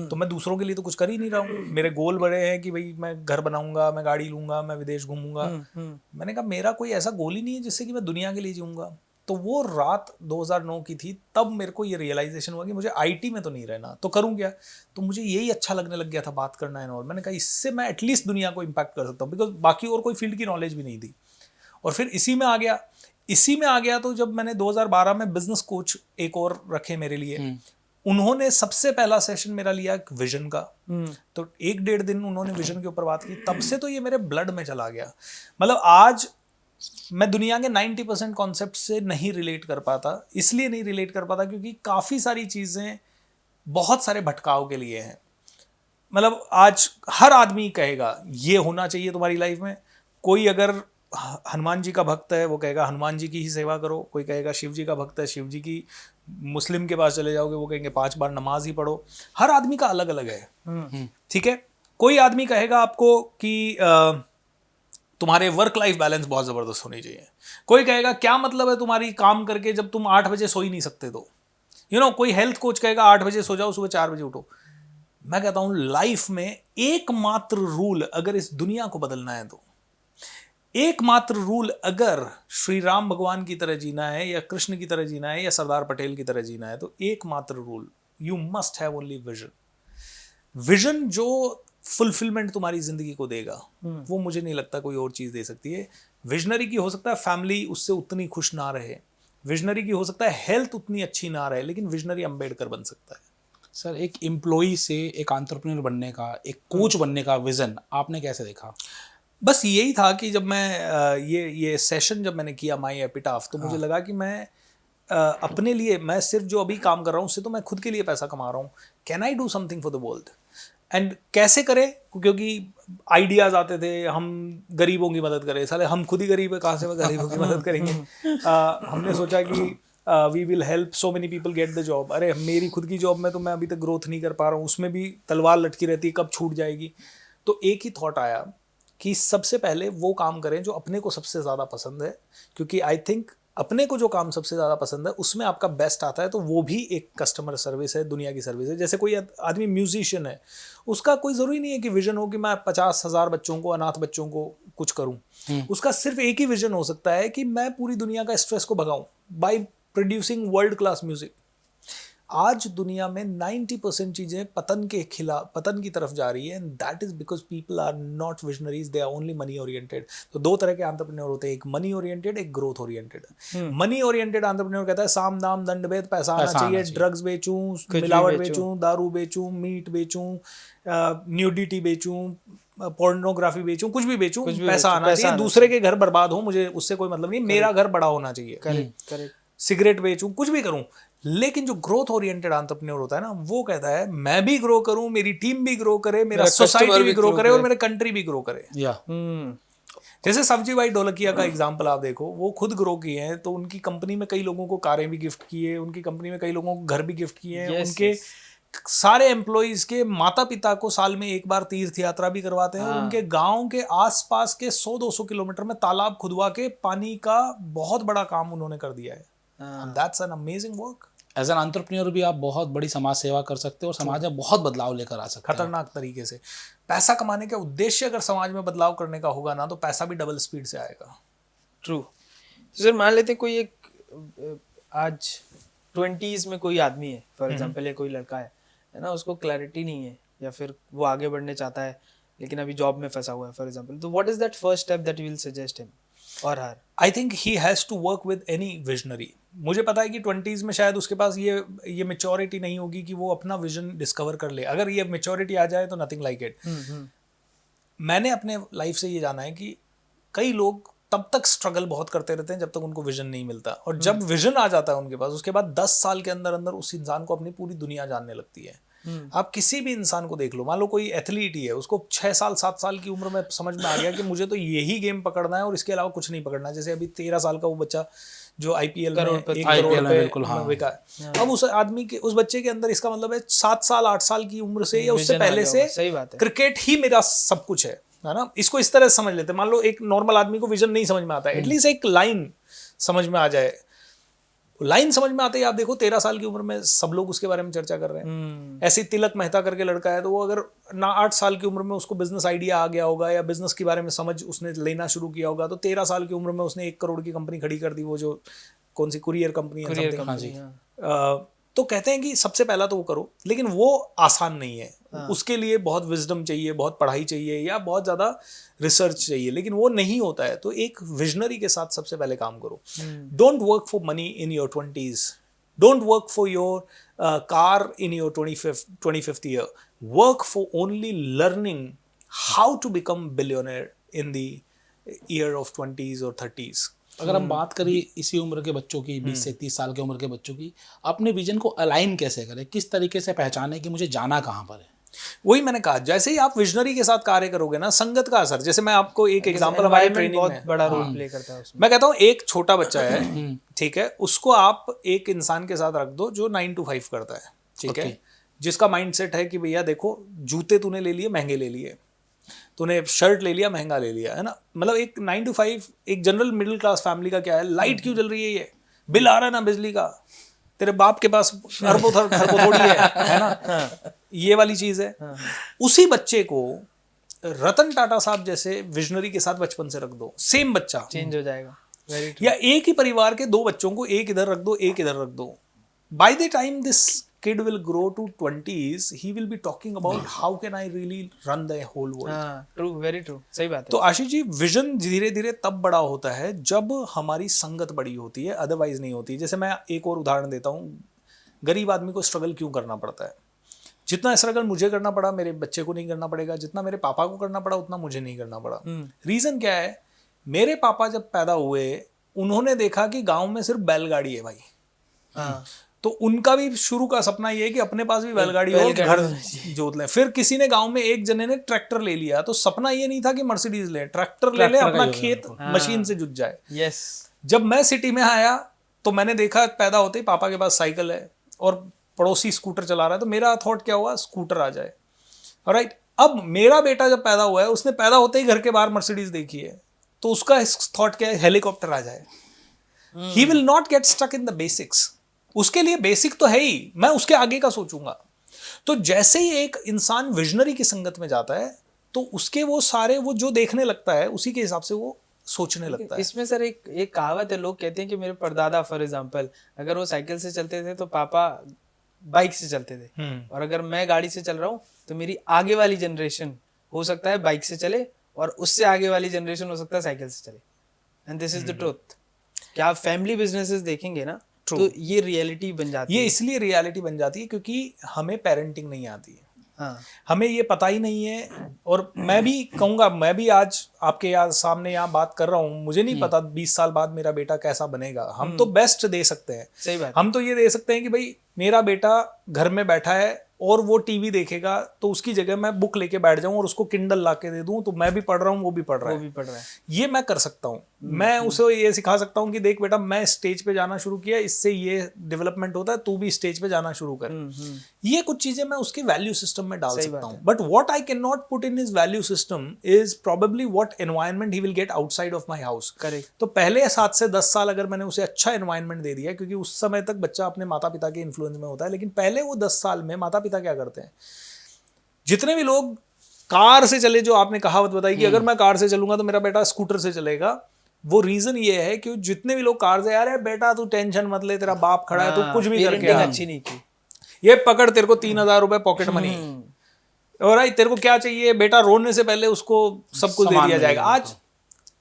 तो मैं दूसरों के लिए तो कुछ कर ही नहीं रहा हूँ। मेरे गोल बड़े हैं कि भाई मैं घर बनाऊंगा, मैं गाड़ी लूंगा, मैं विदेश घूमूंगा। मैंने कहा मेरा कोई ऐसा गोल ही नहीं है जिससे कि मैं दुनिया के लिए जीऊंगा। तो वो रात 2009 की थी, तब मेरे को ये रियलाइजेशन हुआ कि मुझे आईटी में तो नहीं रहना, तो करूँ क्या? तो मुझे यही अच्छा लगने लग गया था बात करना है। और मैंने कहा इससे मैं एटलीस्ट दुनिया को इम्पैक्ट कर सकता हूँ, बिकॉज बाकी और कोई फील्ड की नॉलेज भी नहीं थी। और फिर इसी में आ गया। तो जब मैंने 2012 में बिजनेस कोच एक और रखे मेरे लिए, उन्होंने सबसे पहला सेशन मेरा लिया विजन का। तो 1-1.5 दिन उन्होंने विजन के ऊपर बात की। तब से तो ये मेरे ब्लड में चला गया। मतलब आज मैं दुनिया के 90% कॉन्सेप्ट से नहीं रिलेट कर पाता। इसलिए नहीं रिलेट कर पाता क्योंकि काफ़ी सारी चीज़ें बहुत सारे भटकाव के लिए हैं। मतलब आज हर आदमी कहेगा ये होना चाहिए तुम्हारी लाइफ में। कोई अगर हनुमान जी का भक्त है वो कहेगा हनुमान जी की ही सेवा करो, कोई कहेगा शिव जी का भक्त है शिव जी की, मुस्लिम के पास चले जाओगे वो कहेंगे 5 बार नमाज ही पढ़ो। हर आदमी का अलग अलग है, ठीक है। कोई आदमी कहेगा आपको कि तुम्हारे वर्क लाइफ बैलेंस बहुत ज़बरदस्त होनी चाहिए। कोई कहेगा क्या मतलब है तुम्हारी काम करके जब तुम 8 बजे सो ही नहीं सकते तो कोई हेल्थ कोच कहेगा 8 बजे सो जाओ, सुबह 4 बजे उठो। मैं कहता हूँ लाइफ में एकमात्र रूल अगर इस दुनिया को बदलना है, तो एकमात्र रूल अगर श्री राम भगवान की तरह जीना है या कृष्ण की तरह जीना है या सरदार पटेल की तरह जीना है, तो एकमात्र rule, you must have only vision. Vision जो फुलफिलमेंट तुम्हारी जिंदगी को देगा वो मुझे नहीं लगता कोई और चीज दे सकती है। विजनरी की हो सकता है फैमिली उससे उतनी खुश ना रहे, विजनरी की हो सकता है हेल्थ उतनी अच्छी ना रहे, लेकिन विजनरी अम्बेडकर बन सकता है। सर एक एम्प्लॉई से एक एंटरप्रेन्योर बनने का, एक कोच बनने का विजन आपने कैसे देखा? बस यही था कि जब मैं ये सेशन जब मैंने किया माई एपिटाफ, तो मुझे लगा कि मैं अपने लिए, मैं सिर्फ जो अभी काम कर रहा हूँ उससे तो मैं खुद के लिए पैसा कमा रहा हूँ, can I do something for the world, and कैसे करें, क्योंकि आइडियाज़ आते थे, हम गरीबों की मदद करें, साले हम खुद ही गरीब है, कहाँ से गरीबों की मदद करेंगे। हमने सोचा कि we will help so many people get the job. अरे मेरी खुद की जॉब में तो मैं अभी तक ग्रोथ नहीं कर पा रहा हूँ, उसमें भी तलवार लटकी रहती है, कब छूट जाएगी। तो एक ही थॉट आया कि सबसे पहले वो काम करें जो अपने को सबसे ज़्यादा पसंद है, क्योंकि आई थिंक अपने को जो काम सबसे ज़्यादा पसंद है उसमें आपका बेस्ट आता है, तो वो भी एक कस्टमर सर्विस है, दुनिया की सर्विस है। जैसे कोई आदमी म्यूजिशियन है, उसका कोई ज़रूरी नहीं है कि विजन हो कि मैं 50,000 बच्चों को, अनाथ बच्चों को कुछ करूं। उसका सिर्फ एक ही विजन हो सकता है कि मैं पूरी दुनिया का स्ट्रेस को भगाऊं by producing world class music. आज दुनिया में 90% चीज़ें पतन की तरफ जा रही है, and that is because people are not visionaries, they are only money oriented. तो दो तरह के एंटरप्रेन्योर होते हैं, एक मनी ओरिएंटेड, एक growth oriented. Money oriented entrepreneur कहता है साम दाम दंड भेद, पैसा आना चाहिए, ड्रग्स बेचूं, मिलावट बेचूं, दारू बेचूं, मीट बेचूं, न्यूडिटी बेचूं, पोर्नोग्राफी बेचूं, कुछ भी बेचूं, पैसा आना चाहिए, दूसरे के घर बर्बाद हो, मुझे उससे कोई मतलब नहीं, मेरा घर बड़ा होना चाहिए। करेक्ट। सिगरेट बेचूं, कुछ भी करूं। लेकिन जो ग्रोथ ओरिएंटेड एंटरप्रेन्योर होता है ना, वो कहता है मैं भी ग्रो करूं, मेरी टीम भी ग्रो करे, मेरा सोसाइटी भी ग्रो करे, और मेरा कंट्री भी ग्रो करे। जैसे सब्जी भाई ढोलकिया का एग्जांपल आप देखो, वो खुद ग्रो किए हैं, तो उनकी कंपनी में कई लोगों को कारें भी गिफ्ट की है, उनकी कंपनी में कई लोगों को घर भी गिफ्ट किए हैं, उनके सारे एम्प्लॉइज के माता पिता को साल में एक बार तीर्थ यात्रा भी करवाते हैं, उनके गांव के आसपास के 100-200 किलोमीटर में तालाब खुदवा के पानी का बहुत बड़ा काम उन्होंने कर दिया है। That's an amazing work. As an entrepreneur भी आप बहुत बड़ी समाज सेवा कर सकते हो और समाज में बहुत बदलाव लेकर आ सकते हो खतरनाक तरीके से। पैसा कमाने का उद्देश्य अगर समाज में बदलाव करने का होगा ना, तो पैसा भी डबल स्पीड से आएगा। ट्रू। सर मान लेते कोई एक आज 20s में कोई आदमी है फॉर एग्जांपल, या कोई लड़का है ना, उसको क्लैरिटी नहीं है, या फिर वो आगे बढ़ने चाहता है लेकिन अभी जॉब में फंसा हुआ है फॉर एग्जांपल, तो what is that first step that you will suggest him और her? I think he has to work with any visionary. मुझे पता है कि 20s में शायद उसके पास ये मेच्योरिटी नहीं होगी कि वो अपना विजन डिस्कवर कर ले। अगर ये मेच्योरिटी आ जाए तो नथिंग लाइक इट। मैंने अपने लाइफ से ये जाना है कि कई लोग तब तक स्ट्रगल बहुत करते रहते हैं जब तक उनको विजन नहीं मिलता, और जब विजन आ जाता है उनके पास, उसके बाद 10 साल के अंदर अंदर उस इंसान को अपनी पूरी दुनिया जानने लगती है। आप किसी भी इंसान को देख लो, मान लो कोई एथलीट ही है, उसको 6 साल 7 साल की उम्र में समझ में आ गया कि मुझे तो यही गेम पकड़ना है और इसके अलावा कुछ नहीं पकड़ना है। जैसे अभी 13 साल का वो बच्चा जो IPL में 1 करोड़ पे बिका है, अब उस आदमी के, उस बच्चे के अंदर, इसका मतलब है 7 साल 8 साल की उम्र से या उससे पहले से क्रिकेट ही मेरा सब कुछ है ना। इसको इस तरह से समझ लेते हैं। मान लो एक नॉर्मल आदमी को विजन नहीं समझ में आता है, एटलीस्ट एक लाइन समझ में आ जाए। लाइन समझ में आते ही आप देखो 13 साल की उम्र में सब लोग उसके बारे में चर्चा कर रहे हैं। ऐसे तिलक मेहता करके लड़का है, तो वो अगर ना 8 साल की उम्र में उसको बिजनेस आइडिया आ गया होगा या बिजनेस के बारे में समझ उसने लेना शुरू किया होगा, तो 13 साल की उम्र में उसने 1 करोड़ की कंपनी खड़ी कर दी, वो जो कौन सी कुरियर कंपनी है। तो कहते हैं कि सबसे पहला तो वो करो, लेकिन वो आसान नहीं है। उसके लिए बहुत विजडम चाहिए, बहुत पढ़ाई चाहिए, या बहुत ज़्यादा रिसर्च चाहिए, लेकिन वो नहीं होता है। तो एक विजनरी के साथ सबसे पहले काम करो। Don't work for money in your 20s, don't work for your car in your 25th year, work for only learning how to become billionaire in the year of 20s और 30s। अगर हम बात करें इसी उम्र के बच्चों की, 20 से 30 साल के उम्र के बच्चों की, अपने विजन को अलाइन कैसे करें, किस तरीके से पहचानें कि मुझे जाना कहाँ पर है? वही मैंने कहा, जैसे ही आप विजनरी के साथ कार्य करोगे ना, संगत का असर, जैसे मैं आपको एक एग्जांपल हमारे ट्रेनिंग में, बहुत बड़ा रोल प्ले करता है उसमें। मैं कहता हूँ एक छोटा बच्चा है, ठीक है, उसको आप एक इंसान के साथ रख दो जो 9 to 5 करता है, ठीक है, जिसका माइंडसेट है कि भैया देखो, जूते तूने ले लिए, महंगे ले लिए, तूने शर्ट ले लिया, महंगा ले लिया, है ना। मतलब एक 9 to 5 एक जनरल मिडिल क्लास फैमिली का क्या है, लाइट क्यों जल रही है, ये बिल आ रहा है ना बिजली का, तेरे बाप के पास अरबों थोड़ी है ना, ये वाली चीज है। उसी बच्चे को रतन टाटा साहब जैसे विजनरी के साथ बचपन से रख दो, सेम बच्चा चेंज हो जाएगा। या एक ही परिवार के 2 बच्चों को एक इधर रख दो, एक इधर रख दो, by the time this kid will grow to 20s, he will be talking about how can I really run the whole world. True, very true, सही बात है। तो आशीष जी, विजन धीरे धीरे तब बड़ा होता है जब हमारी संगत बड़ी होती है, अदरवाइज नहीं होती। जैसे मैं एक और उदाहरण देता हूँ, गरीब आदमी को स्ट्रगल क्यों करना पड़ता है। जितना स्ट्रगल मुझे करना पड़ा मेरे बच्चे को नहीं करना पड़ेगा, जितना मेरे पापा को करना पड़ा उतना मुझे नहीं करना पड़ा। रीजन क्या है, मेरे पापा जब पैदा हुए उन्होंने देखा कि गांव में सिर्फ बैलगाड़ी है भाई। हाँ, तो उनका भी शुरू का सपना ये है कि अपने पास भी बैलगाड़ी हो, घर जोत लें। फिर किसी ने गांव में एक जने ने ट्रैक्टर ले लिया, तो सपना ये नहीं था कि मर्सिडीज ले, ट्रैक्टर ले ले, अपना खेत मशीन से जुट जाए। यस। जब मैं सिटी में आया तो मैंने देखा पैदा होते ही पापा के पास साइकिल है और पड़ोसी स्कूटर चला रहा है, तो मेरा थॉट क्या हुआ, स्कूटर आ जाए। राइट, अब मेरा बेटा जब पैदा हुआ है उसने पैदा होते ही घर के बाहर मर्सिडीज देखी है, तो उसका थॉट क्या है, हेलीकॉप्टर आ जाए। He will not get stuck in the basics. उसके लिए बेसिक तो है ही, मैं उसके आगे का सोचूंगा। तो जैसे ही एक इंसान विजनरी की संगत में जाता है तो उसके वो सारे वो जो देखने लगता है उसी के हिसाब से वो सोचने लगता है। इसमें सर एक कहावत है, लोग कहते हैं कि मेरे परदादा फॉर एग्जांपल अगर वो साइकिल से चलते थे तो पापा बाइक से चलते थे, और अगर मैं गाड़ी से चल रहा हूँ तो मेरी आगे वाली जनरेशन हो सकता है बाइक से चले और उससे आगे वाली जनरेशन हो सकता है साइकिल से चले। And this is the truth. क्या आप फैमिली बिजनेसेस देखेंगे ना तो ये रियलिटी बन जाती है। ये इसलिए रियलिटी बन जाती है क्योंकि हमें पेरेंटिंग नहीं आती है। हाँ, हमें ये पता ही नहीं है। और मैं भी कहूँगा, मैं भी आज आपके सामने यहाँ बात कर रहा हूँ, मुझे नहीं पता 20 साल बाद मेरा बेटा कैसा बनेगा। हम तो बेस्ट दे सकते हैं। सही बात। हम तो ये दे सकते हैं कि भाई मेरा बेटा घर में बैठा है और वो टीवी देखेगा, तो उसकी जगह मैं बुक लेके बैठ जाऊं और उसको किंडल ला के दे दूं, तो मैं भी पढ़ रहा हूं वो भी पढ़ रहा है। ये मैं कर सकता हूं। मैं उसे ये सिखा सकता हूं कि देख बेटा, मैं स्टेज पे जाना शुरू किया, इससे ये डेवलपमेंट होता है, तू भी स्टेज पे जाना शुरू कर। ये कुछ चीजें मैं उसके वैल्यू सिस्टम में डाल सकता हूं। But what I can not put in his value system is probably what environment he will get outside of my house. Correct. तो पहले 7 से 10 साल अगर मैंने उसे अच्छा एनवायरनमेंट दे दिया, क्योंकि उस समय तक बच्चा अपने माता पिता के इन्फ्लुएंस में होता है, लेकिन पहले वो 10 साल में माता पिता क्या करते हैं, जितने भी लोग कार से चले, जो आपने कहावत बताई कि अगर मैं कार से चलूंगा तो मेरा बेटा स्कूटर से चलेगा, वो रीजन ये है कि जितने भी लोग कार से, यार बेटा तू टेंशन मत ले, तेरा बाप खड़ा है, तू कुछ भी करके आ, अच्छी नहीं की, ये पकड़ तेरे को 3000 रुपए पॉकेट मनी, और आई तेरे को क्या चाहिए बेटा, रोने से पहले उसको सब कुछ दे दिया जाएगा। आज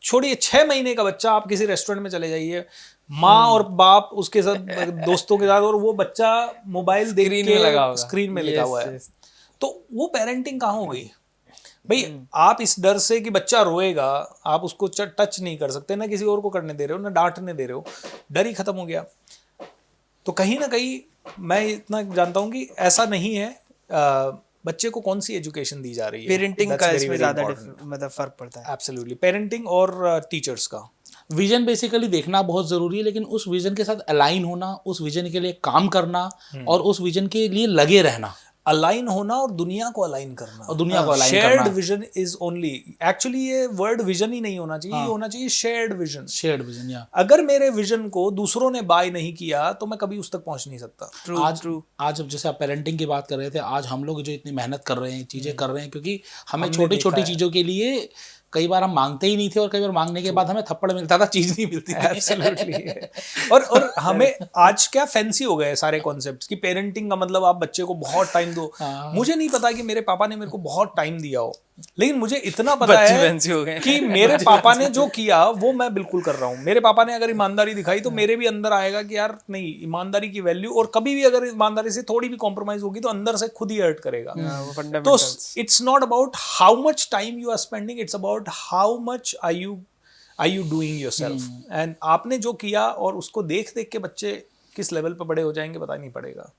छोड़िए 6 महीने का बच्चा, आप किसी रेस्टोरेंट में चले जाइए, माँ और बाप उसके साथ दोस्तों के साथ, और वो बच्चा मोबाइल देख के स्क्रीन में लगा हुआ है। तो वो पेरेंटिंग कहाँ हो गई भाई? आप इस डर से कि बच्चा रोएगा आप उसको टच नहीं कर सकते, ना किसी और को करने दे रहे हो, ना डांटने दे रहे हो, डर ही खत्म हो गया। तो कहीं ना कहीं मैं इतना जानता हूँ कि ऐसा नहीं है। बच्चे को कौन सी एजुकेशन दी जा रही है, पेरेंटिंग का इसमें ज्यादा मतलब फर्क पड़ता है। एब्सोल्युटली, पेरेंटिंग और टीचर्स का विजन बेसिकली देखना बहुत जरूरी है, लेकिन उस विजन के साथ अलाइन होना, उस विजन के लिए काम करना और उस विजन के लिए लगे रहना, अलाइन होना और दुनिया को अलाइन करना, और दुनिया को अलाइन शेयर्ड करना। विजन इज ओनली, एक्चुअली ये वर्ड विजन ही नहीं होना चाहिए, ये होना चाहिए शेयर्ड विजन। शेयर्ड विजन, या अगर मेरे विजन को दूसरों ने बाय नहीं किया तो मैं कभी उस तक पहुंच नहीं सकता। आज जैसे आप पेरेंटिंग की बात कर रहे थे, आज हम लोग जो इतनी मेहनत कर रहे हैं, चीजें कर रहे हैं, क्योंकि हमें छोटी छोटी चीजों के लिए कई बार हम मांगते ही नहीं थे, और कई बार मांगने के बाद हमें थप्पड़ मिलता था, चीज नहीं मिलती थी। एब्सोल्युटली। और हमें आज क्या फैंसी हो गए सारे कॉन्सेप्ट्स कि पेरेंटिंग का मतलब आप बच्चे को बहुत टाइम दो। मुझे नहीं पता कि मेरे पापा ने मेरे को बहुत टाइम दिया हो, लेकिन मुझे इतना पता है कि मेरे पापा ने जो किया वो मैं बिल्कुल कर रहा हूँ। मेरे पापा ने अगर ईमानदारी दिखाई तो मेरे भी अंदर आएगा कि यार नहीं, ईमानदारी की वैल्यू, और कभी भी अगर ईमानदारी से थोड़ी भी कॉम्प्रोमाइज होगी तो अंदर से खुद ही हर्ट करेगा। तो it's not about how much time you are spending, it's about how much are you doing yourself. And आपने जो किया और उसको देख देख के बच्चे किस लेवल पे बड़े हो जाएंगे पता नहीं पड़ेगा।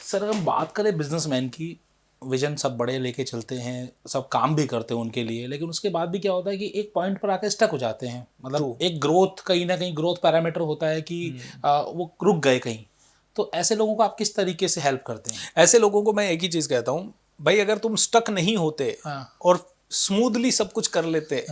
सर अगर हम बात करें बिजनेसमैन की, विजन सब बड़े लेके चलते हैं, सब काम भी करते हैं उनके लिए, लेकिन उसके बाद भी क्या होता है कि एक पॉइंट पर आकर स्टक हो जाते हैं। मतलब एक ग्रोथ, कहीं ना कहीं ग्रोथ पैरामीटर होता है कि वो रुक गए कहीं। तो ऐसे लोगों को आप किस तरीके से हेल्प करते हैं? ऐसे लोगों को मैं एक ही चीज कहता हूँ, भाई अगर तुम स्टक नहीं होते और स्मूथली सब कुछ कर लेते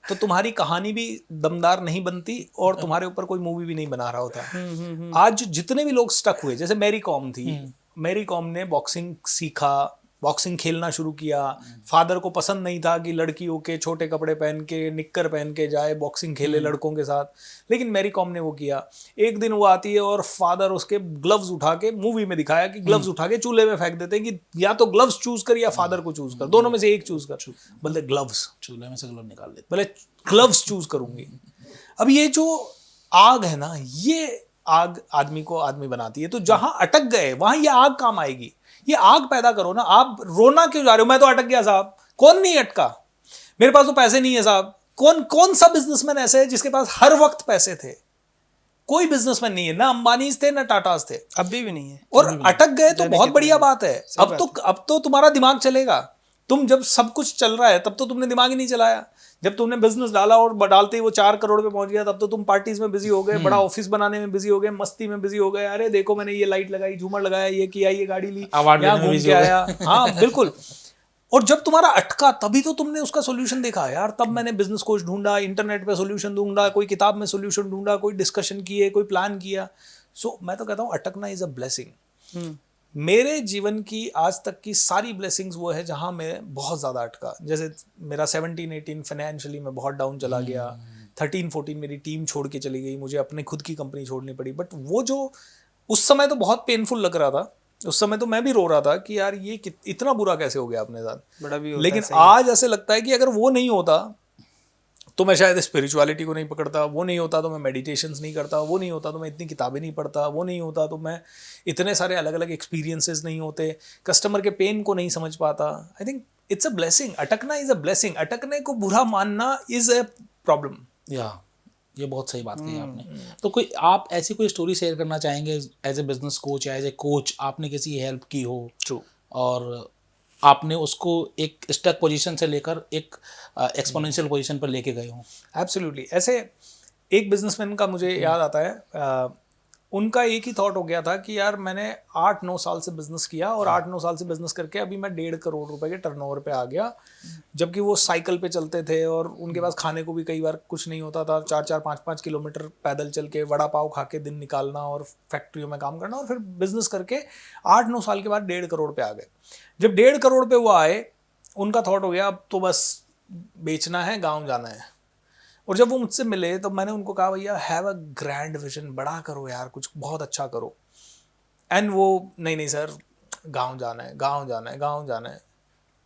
तो तुम्हारी कहानी भी दमदार नहीं बनती और तुम्हारे ऊपर कोई मूवी भी नहीं बना रहा होता। आज जितने भी लोग स्टक हुए, जैसे मैरी कॉम थी, मैरी कॉम ने बॉक्सिंग सीखा, बॉक्सिंग खेलना शुरू किया। फादर को पसंद नहीं था कि लड़की होके छोटे कपड़े पहन के, निक्कर पहन के जाए बॉक्सिंग खेले लड़कों के साथ, लेकिन मैरी कॉम ने वो किया। एक दिन वो आती है और फादर उसके ग्लव्स उठा के, मूवी में दिखाया कि ग्लव्स उठा के चूल्हे में फेंक देते हैं कि या तो ग्लव्स चूज कर या फादर को चूज कर, दोनों में से एक चूज कर। बोलते ग्लव्स, चूल्हे में से ग्लव निकाल लेते, बोले ग्लव्स चूज करूंगी। अब ये जो आग है ना, ये आग आदमी को आदमी बनाती है। तो जहां अटक गए वहां ये आग काम आएगी ये आग पैदा करो ना। आप रोना क्यों जा रहे हो, मैं तो अटक गया साहब, कौन नहीं अटका, मेरे पास तो पैसे नहीं है साहब। कौन सा बिजनेसमैन ऐसे है जिसके पास हर वक्त पैसे थे? कोई बिजनेसमैन नहीं है, ना अंबानीज थे ना टाटाज थे, अभी भी नहीं है। और अटक गए तो बहुत बढ़िया बात है। अब तो तुम्हारा दिमाग चलेगा। तुम जब सब कुछ चल रहा है तब तो तुमने दिमाग ही नहीं चलाया। जब तुमने बिजनेस डाला और डालते ही वो 4 करोड़ पे पहुंच गया, तब तो तुम पार्टीज में बिजी हो गए, बड़ा ऑफिस बनाने में बिजी हो गए, मस्ती में बिजी हो गए। अरे देखो मैंने ये लाइट लगाई, झूमर लगाया, ये किया, ये गाड़ी ली, यहाँ घूम के आया। हाँ बिल्कुल। और जब तुम्हारा अटका तभी तो तुमने उसका सोल्यूशन देखा यार। तब मैंने बिजनेस कोच ढूंढा, इंटरनेट पे सोल्यूशन ढूंढा, कोई किताब में सोल्यूशन ढूंढा, कोई डिस्कशन किए, कोई प्लान किया। सो मैं तो कहता हूँ अटकना इज अ ब्लेसिंग। मेरे जीवन की आज तक की सारी ब्लेसिंग्स वो है जहां मैं बहुत ज़्यादा अटका। जैसे मेरा 17-18 फाइनेंशियली मैं बहुत डाउन चला गया, 13-14 मेरी टीम छोड़ के चली गई, मुझे अपने खुद की कंपनी छोड़नी पड़ी। बट वो जो उस समय तो बहुत पेनफुल लग रहा था, उस समय तो मैं भी रो रहा था कि यार ये इतना बुरा कैसे हो गया अपने साथ। बड़ा भी होता लेकिन है, आज ऐसे लगता है कि अगर वो नहीं होता तो मैं शायद स्पिरिचुअलिटी को नहीं पकड़ता, वो नहीं होता तो मैं मेडिटेशंस नहीं करता, वो नहीं होता तो मैं इतनी किताबें नहीं पढ़ता, वो नहीं होता तो मैं इतने सारे अलग अलग एक्सपीरियंसेस नहीं होते, कस्टमर के पेन को नहीं समझ पाता। I think it's a blessing. अटकना इज अ ब्लेसिंग। अटकने को बुरा मानना इज अ प्रॉब्लम। या ये बहुत सही बात कही आपने। तो कोई आप ऐसी कोई स्टोरी शेयर करना चाहेंगे एज ए बिजनेस कोच या एज ए कोच, आपने किसी की हेल्प की हो ट्रू, और आपने उसको एक स्टक पोजीशन से लेकर एक एक्सपोनेंशियल पोजीशन पर लेके गए हो? एब्सोल्युटली। ऐसे एक बिजनेसमैन का मुझे याद आता है, उनका एक ही थॉट हो गया था कि यार मैंने 8-9 साल से बिजनेस किया और 8-9 साल से बिजनेस करके अभी मैं 1.5 करोड़ रुपए के टर्नओवर पे आ गया। जबकि वो साइकिल पे चलते थे और उनके पास खाने को भी कई बार कुछ नहीं होता था। 4-4, 5-5 किलोमीटर पैदल चल के वड़ा पाव खा के दिन निकालना और फैक्ट्रियों में काम करना, और फिर बिजनेस करके 8-9 साल के बाद 1.5 करोड़ पे आ गए। जब 1.5 करोड़ पे वो आए, उनका थॉट हो गया अब तो बस बेचना है, गाँव जाना है। और जब वो मुझसे मिले तो मैंने उनको कहा भैया हैव अ ग्रैंड विजन, बड़ा करो यार, कुछ बहुत अच्छा करो। एंड वो नहीं सर, गांव जाना है, गांव जाना है, गांव जाना है।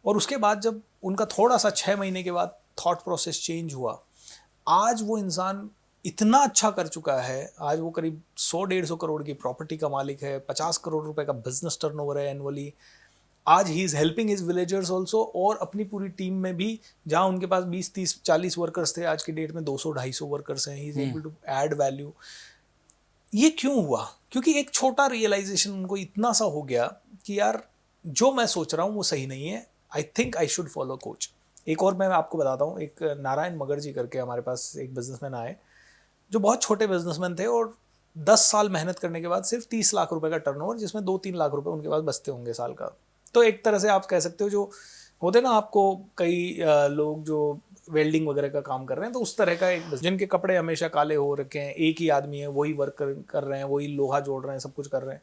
और उसके बाद जब उनका थोड़ा सा 6 महीने के बाद थॉट प्रोसेस चेंज हुआ, आज वो इंसान इतना अच्छा कर चुका है। आज वो करीब 100-150 करोड़ की प्रॉपर्टी का मालिक है, 50 करोड़ रुपए का बिजनेस टर्नओवर है एनुअली। आज he is helping his villagers also, और अपनी पूरी टीम में भी जहां उनके पास 20-30-40 वर्कर्स थे, आज की डेट में 200-250 वर्कर्स हैं। He is able to add value. ये क्यों हुआ? क्योंकि एक छोटा रियलाइजेशन उनको इतना सा हो गया कि यार जो मैं सोच रहा हूँ वो सही नहीं है, I think I should follow coach. एक और मैं आपको बताता हूँ, एक नारायण मगर जी करके हमारे पास एक बिजनेसमैन आए जो बहुत छोटे बिजनेसमैन थे, और 10 साल मेहनत करने के बाद सिर्फ 30 लाख रुपए का टर्नओवर, जिसमें 2-3 लाख रुपए उनके पास बचते होंगे साल का। तो एक तरह से आप कह सकते हो जो होते ना, आपको कई लोग जो वेल्डिंग वगैरह का काम कर रहे हैं, तो उस तरह का एक जिनके कपड़े हमेशा काले हो रखे हैं, एक ही आदमी है, वही वर्क कर रहे हैं, वही लोहा जोड़ रहे हैं, सब कुछ कर रहे हैं।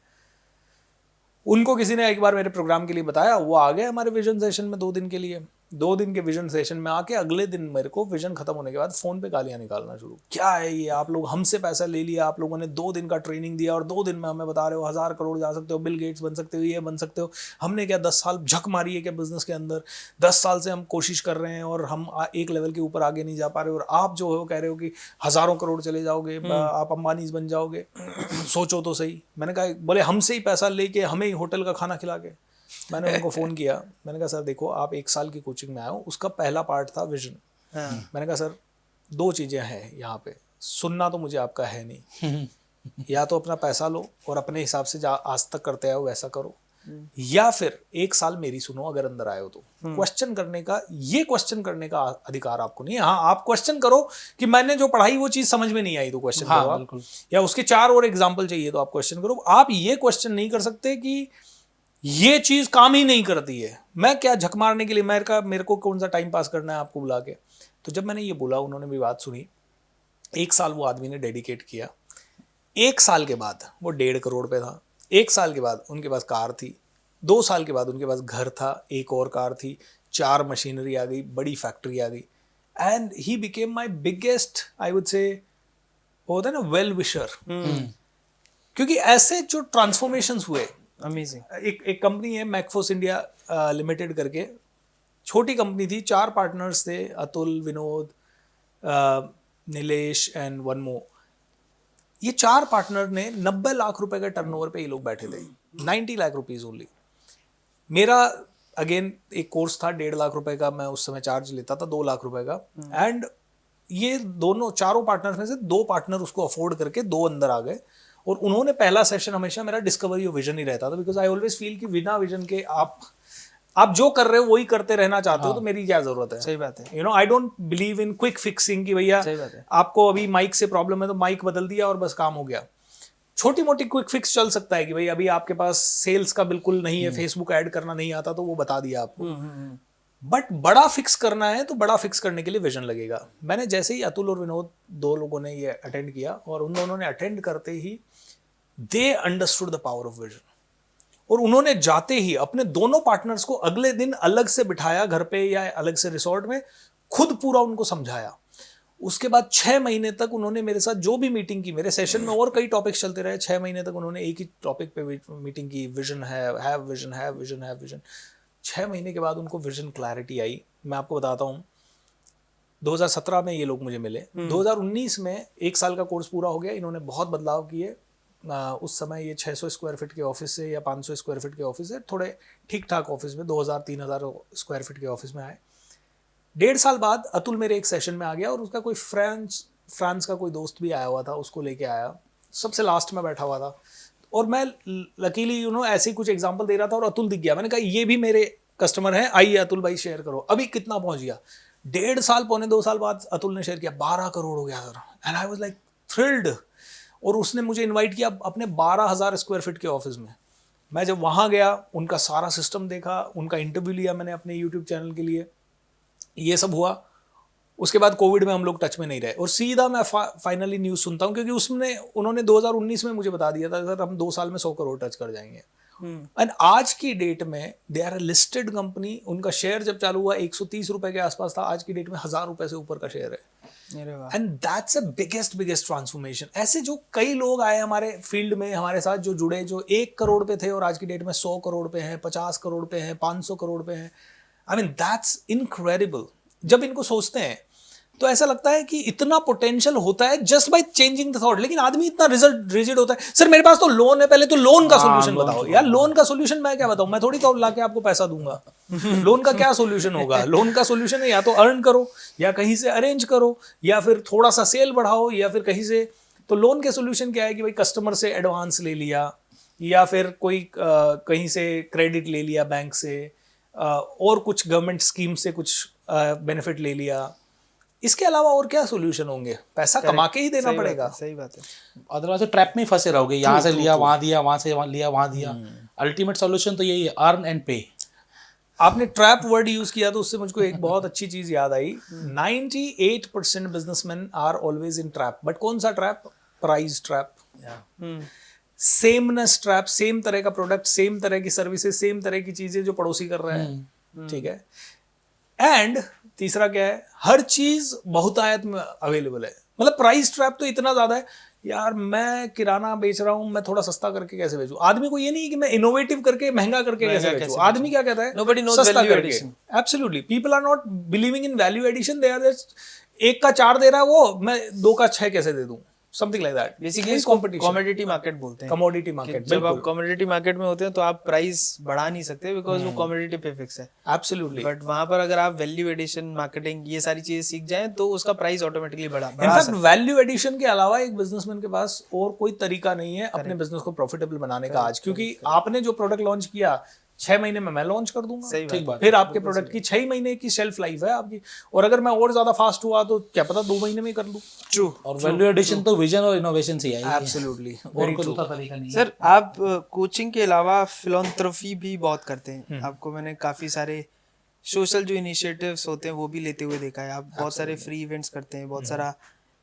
उनको किसी ने एक बार मेरे प्रोग्राम के लिए बताया, वो आ गए हमारे विजन सेशन में 2 दिन के लिए। 2 दिन के विजन सेशन में आके अगले दिन मेरे को विजन खत्म होने के बाद फ़ोन पे गालियाँ निकालना शुरू। क्या है ये, आप लोग हमसे पैसा ले लिया, आप लोगों ने 2 दिन का ट्रेनिंग दिया और 2 दिन में हमें बता रहे हो 1000 करोड़ जा सकते हो, बिल गेट्स बन सकते हो, ये बन सकते हो। हमने क्या 10 साल झक मारी है क्या बिजनेस के अंदर? 10 साल से हम कोशिश कर रहे हैं और हम एक लेवल के ऊपर आगे नहीं जा पा रहे, और आप जो हो कह रहे हो कि हज़ारों करोड़ चले जाओगे, आप अंबानीज बन जाओगे। सोचो तो सही। मैंने कहा, बोले हमसे ही पैसा लेके हमें ही होटल का खाना खिला के। मैंने उनको फ़ोन किया, मैंने कहा सर देखो, आप 1 साल की कोचिंग में आए हो, उसका पहला पार्ट था विजन। मैंने कहा सर 2 चीज़ें हैं यहाँ पे, सुनना तो मुझे आपका है नहीं। या तो अपना पैसा लो और अपने हिसाब से आज तक करते आए हो वैसा करो, या फिर 1 साल मेरी सुनो अगर अंदर आए हो तो। क्वेश्चन करने का अधिकार आपको नहीं है। हाँ, आप क्वेश्चन करो कि मैंने जो पढ़ाई वो चीज़ समझ में नहीं आई तो क्वेश्चन करो आप, या उसके 4 और एग्जाम्पल चाहिए तो आप क्वेश्चन करो। आप ये क्वेश्चन नहीं कर सकते कि ये चीज काम ही नहीं करती है, मैं क्या झक मारने के लिए, मेरे को कौन सा टाइम पास करना है आपको बुला के। तो जब मैंने ये बोला, उन्होंने भी बात सुनी। 1 साल वो आदमी ने डेडिकेट किया। 1 साल के बाद वो 1.5 करोड़ पे था। 1 साल के बाद उनके पास कार थी। 2 साल के बाद उनके पास घर था, एक और कार थी, 4 मशीनरी आ गई, बड़ी फैक्ट्री आ गई। And he became my biggest, I would say, होता है ना, वेल विशर। क्योंकि ऐसे जो ट्रांसफॉर्मेशंस हुए, अमेजिंग। एक कंपनी है मैकफोर्स इंडिया लिमिटेड करके, छोटी कंपनी थी, 4 पार्टनर्स थे, Atul, Vinod, Nilesh and one more. ये 4 पार्टनर ने 90 लाख रुपए के टर्नओवर पे ये लोग बैठे थे, 90 लाख रुपीज ओनली। मेरा अगेन एक कोर्स था 1.5 लाख रुपए का, मैं उस समय चार्ज लेता था 2 लाख रुपए का। एंड ये दोनों चारों पार्टनर्स में से 2 पार्टनर उसको अफोर्ड करके 2 अंदर आ गए, और उन्होंने पहला सेशन हमेशा मेरा डिस्कवरी ऑफ विजन ही रहता था, बिकॉज आई ऑलवेज फील कि बिना विजन के आप जो कर रहे हो वही करते रहना चाहते हो, तो मेरी क्या जरूरत है। सही बात है। You know, I don't believe in quick fixing कि भैया सही बात है। आपको अभी माइक से प्रॉब्लम है तो माइक बदल दिया और बस काम हो गया। छोटी मोटी क्विक फिक्स चल सकता है कि भाई अभी आपके पास सेल्स का बिल्कुल नहीं है, फेसबुक ऐड करना नहीं आता, तो वो बता दिया आपको। बट बड़ा फिक्स करना है तो बड़ा फिक्स करने के लिए विजन लगेगा। मैंने जैसे ही अतुल और विनोद 2 लोगों ने ये अटेंड किया, और उन दोनों ने अटेंड करते ही they understood the power of vision, और उन्होंने जाते ही अपने दोनों पार्टनर्स को अगले दिन अलग से बिठाया घर पे या अलग से रिसोर्ट में, खुद पूरा उनको समझाया। उसके बाद 6 महीने तक उन्होंने मेरे साथ जो भी मीटिंग की, मेरे सेशन में और कई टॉपिक्स चलते रहे, 6 महीने तक उन्होंने एक ही टॉपिक पे मीटिंग की, विजन है विजन है विजन है विजन। 6 महीने के बाद उनको विजन क्लैरिटी आई। मैं आपको बताता हूँ, 2017 में ये लोग मुझे मिले, 2019 में 1 साल का कोर्स पूरा हो गया, इन्होंने बहुत बदलाव किए। उस समय ये 600 स्क्वायर फीट के ऑफिस से या 500 स्क्वायर फीट के ऑफिस से थोड़े ठीक ठाक ऑफिस में 2000-3000 स्क्वायर फीट के ऑफिस में आए। 1.5 साल बाद अतुल मेरे एक सेशन में आ गया, और उसका कोई फ्रांस का कोई दोस्त भी आया हुआ था, उसको लेके आया, सबसे लास्ट में बैठा हुआ था। और मैं लकीली ऐसे ही कुछ एग्जांपल दे रहा था और अतुल दिख गया। मैंने कहा ये भी मेरे कस्टमर हैं, आइए अतुल भाई शेयर करो। अभी कितना पहुंच गया? 1.5 साल, पौने 2 साल बाद अतुल ने शेयर किया 12 करोड़ हो गया sir. And I was like thrilled. और उसने मुझे इन्वाइट किया अपने 12,000 स्क्वायर फीट के ऑफिस में। मैं जब वहाँ गया, उनका सारा सिस्टम देखा, उनका इंटरव्यू लिया मैंने अपने यूट्यूब चैनल के लिए, ये सब हुआ। उसके बाद कोविड में हम लोग टच में नहीं रहे, और सीधा मैं फाइनली न्यूज़ सुनता हूँ, क्योंकि उन्होंने 2019 में मुझे बता दिया था सर हम 2 साल में 100 करोड़ टच कर जाएंगे। एंड आज की डेट में they are a listed company. उनका शेयर जब चालू हुआ 130 रुपए के आसपास था, आज की डेट में 1000 रुपए से ऊपर का शेयर है। And that's a biggest transformation. ऐसे जो कई लोग आए हमारे फील्ड में हमारे साथ जो जुड़े, जो 1 करोड़ पे थे और आज की डेट में 100 करोड़ पे हैं, 50 करोड़ पे हैं, 500 करोड़ पे हैं। I mean that's incredible. जब इनको सोचते हैं तो ऐसा लगता है कि इतना पोटेंशियल होता है just by changing the thought. लेकिन आदमी इतना रिजिड होता है, सर मेरे पास तो लोन है, पहले तो लोन का सोल्यूशन बताओ। यार लोन का सोल्यूशन मैं क्या बताऊं? मैं थोड़ी तो लाके आपको पैसा दूंगा। लोन का क्या सोल्यूशन होगा? लोन का सोल्यूशन है या तो अर्न करो, या कहीं से अरेंज करो, या फिर थोड़ा सा सेल बढ़ाओ, या फिर कहीं से। तो लोन के सोल्यूशन क्या है कि भाई कस्टमर से एडवांस ले लिया, या फिर कोई कहीं से क्रेडिट ले लिया बैंक से, और कुछ गवर्नमेंट स्कीम से कुछ बेनिफिट ले लिया। इसके अलावा और क्या सोल्यूशन होंगे? पैसा कमा के ही देना पड़ेगा। सही बात है। अदरवाइज ट्रैप में ही फंसे रहोगे, यहाँ से लिया वहां दिया, वहां से लिया वहां दिया। अल्टीमेट सॉल्यूशन तो यही है, अर्न एंड पे। आपने ट्रैप वर्ड यूज किया तो उससे मुझको एक बहुत अच्छी चीज याद आई। 98% businessman are always in trap. But कौन सा trap? Price trap, sameness trap. Same तरह का प्रोडक्ट, सेम तरह की सर्विसेज, सेम तरह की चीजें जो पड़ोसी कर रहा है, ठीक है। एंड तीसरा क्या है? हर चीज बहुतायत में अवेलेबल है। मतलब प्राइस ट्रैप तो इतना ज्यादा है, यार मैं किराना बेच रहा हूं, मैं थोड़ा सस्ता करके कैसे बेचूं? आदमी को ये नहीं कि मैं इनोवेटिव करके महंगा करके कैसे बेचूं। आदमी क्या कहता है? Nobody knows सस्ता value करके। addition. Absolutely, people are not believing in value addition. They are just 1 का 4 दे रहा है वो, मैं 2 का 6 कैसे दे दूं? Something like that. बेसिकली इसको कमोडिटी मार्केट बोलते हैं। Commodity market. जब आप कमोडिटी मार्केट में होते हैं तो आप प्राइस बढ़ा नहीं सकते, बिकॉज वो कमोडिटी पे फिक्स है। एब्सोल्युटली। बट वहां पर अगर आप वैल्यू एडिशन, मार्केटिंग, ये सारी चीजें सीख जाएं तो उसका प्राइस ऑटोमेटिकली बढ़ा इनफैक्ट वैल्यू एडिशन के अलावा एक बिजनेसमैन के पास और कोई तरीका नहीं है अपने बिजनेस को प्रॉफिटेबल बनाने का आज। क्योंकि आपने जो प्रोडक्ट लॉन्च किया 6 महीने में मैं लॉन्च कर दूंगा। सही बात। फिर आपके प्रोडक्ट की 6 महीने की शेल्फ लाइफ है आपकी, और अगर मैं और ज्यादा फास्ट हुआ तो क्या पता 2 महीने में कर लूं। ट्रू। और वैल्यू एडिशन तो विजन और इनोवेशन से ही है। एब्सोल्युटली, और कोई दूसरा तरीका नहीं है। सर आप कोचिंग के अलावा फिलॉन्थ्रफी भी बहुत करते हैं। आपको मैंने काफी सारे सोशल जो इनिशिएटिव्स होते हैं वो भी लेते हुए देखा है। आप बहुत सारे फ्री इवेंट्स करते हैं, बहुत सारा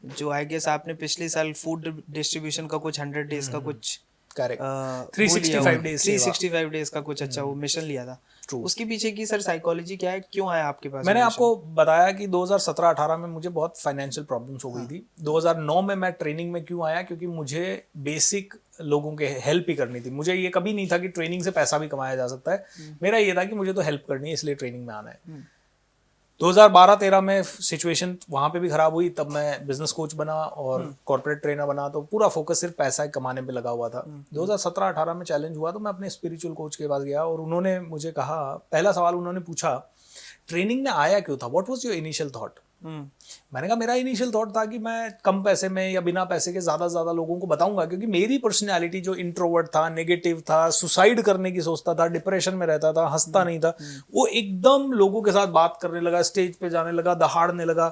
जो आई गेस आपने पिछले साल फूड डिस्ट्रीब्यूशन का कुछ 100 डेज का कुछ करेक्ट, 365 डेज का कुछ अच्छा वो मिशन लिया था। उसके पीछे की सर साइकोलॉजी क्या है, क्यों आया आपके पास? मैंने आपको बताया कि 2017-18 में मुझे बहुत फाइनेंशियल प्रॉब्लम्स हो गई थी। 2009 में मैं ट्रेनिंग में क्यों आया? क्योंकि मुझे बेसिक लोगों के हेल्प ही करनी थी। मुझे ये कभी नहीं था कि ट्रेनिंग से पैसा भी कमाया जा सकता है। मेरा ये था कि मुझे तो हेल्प करनी है, इसलिए ट्रेनिंग में आना है। 2012-13 में सिचुएशन वहाँ पे भी खराब हुई, तब मैं बिजनेस कोच बना और कॉर्पोरेट ट्रेनर बना, तो पूरा फोकस सिर्फ पैसा कमाने पे लगा हुआ था। 2017-18 में चैलेंज हुआ तो मैं अपने स्पिरिचुअल कोच के पास गया और उन्होंने मुझे कहा, पहला सवाल उन्होंने पूछा, ट्रेनिंग में आया क्यों था, what was your initial thought. मैंने कहा मेरा इनिशियल थॉट था कि मैं कम पैसे में या बिना पैसे के ज़्यादा से ज़्यादा लोगों को बताऊंगा, क्योंकि मेरी पर्सनैलिटी जो इंट्रोवर्ट था, नेगेटिव था, सुसाइड करने की सोचता था, डिप्रेशन में रहता था, हंसता नहीं था, वो एकदम लोगों के साथ बात करने लगा, स्टेज पे जाने लगा, दहाड़ने लगा,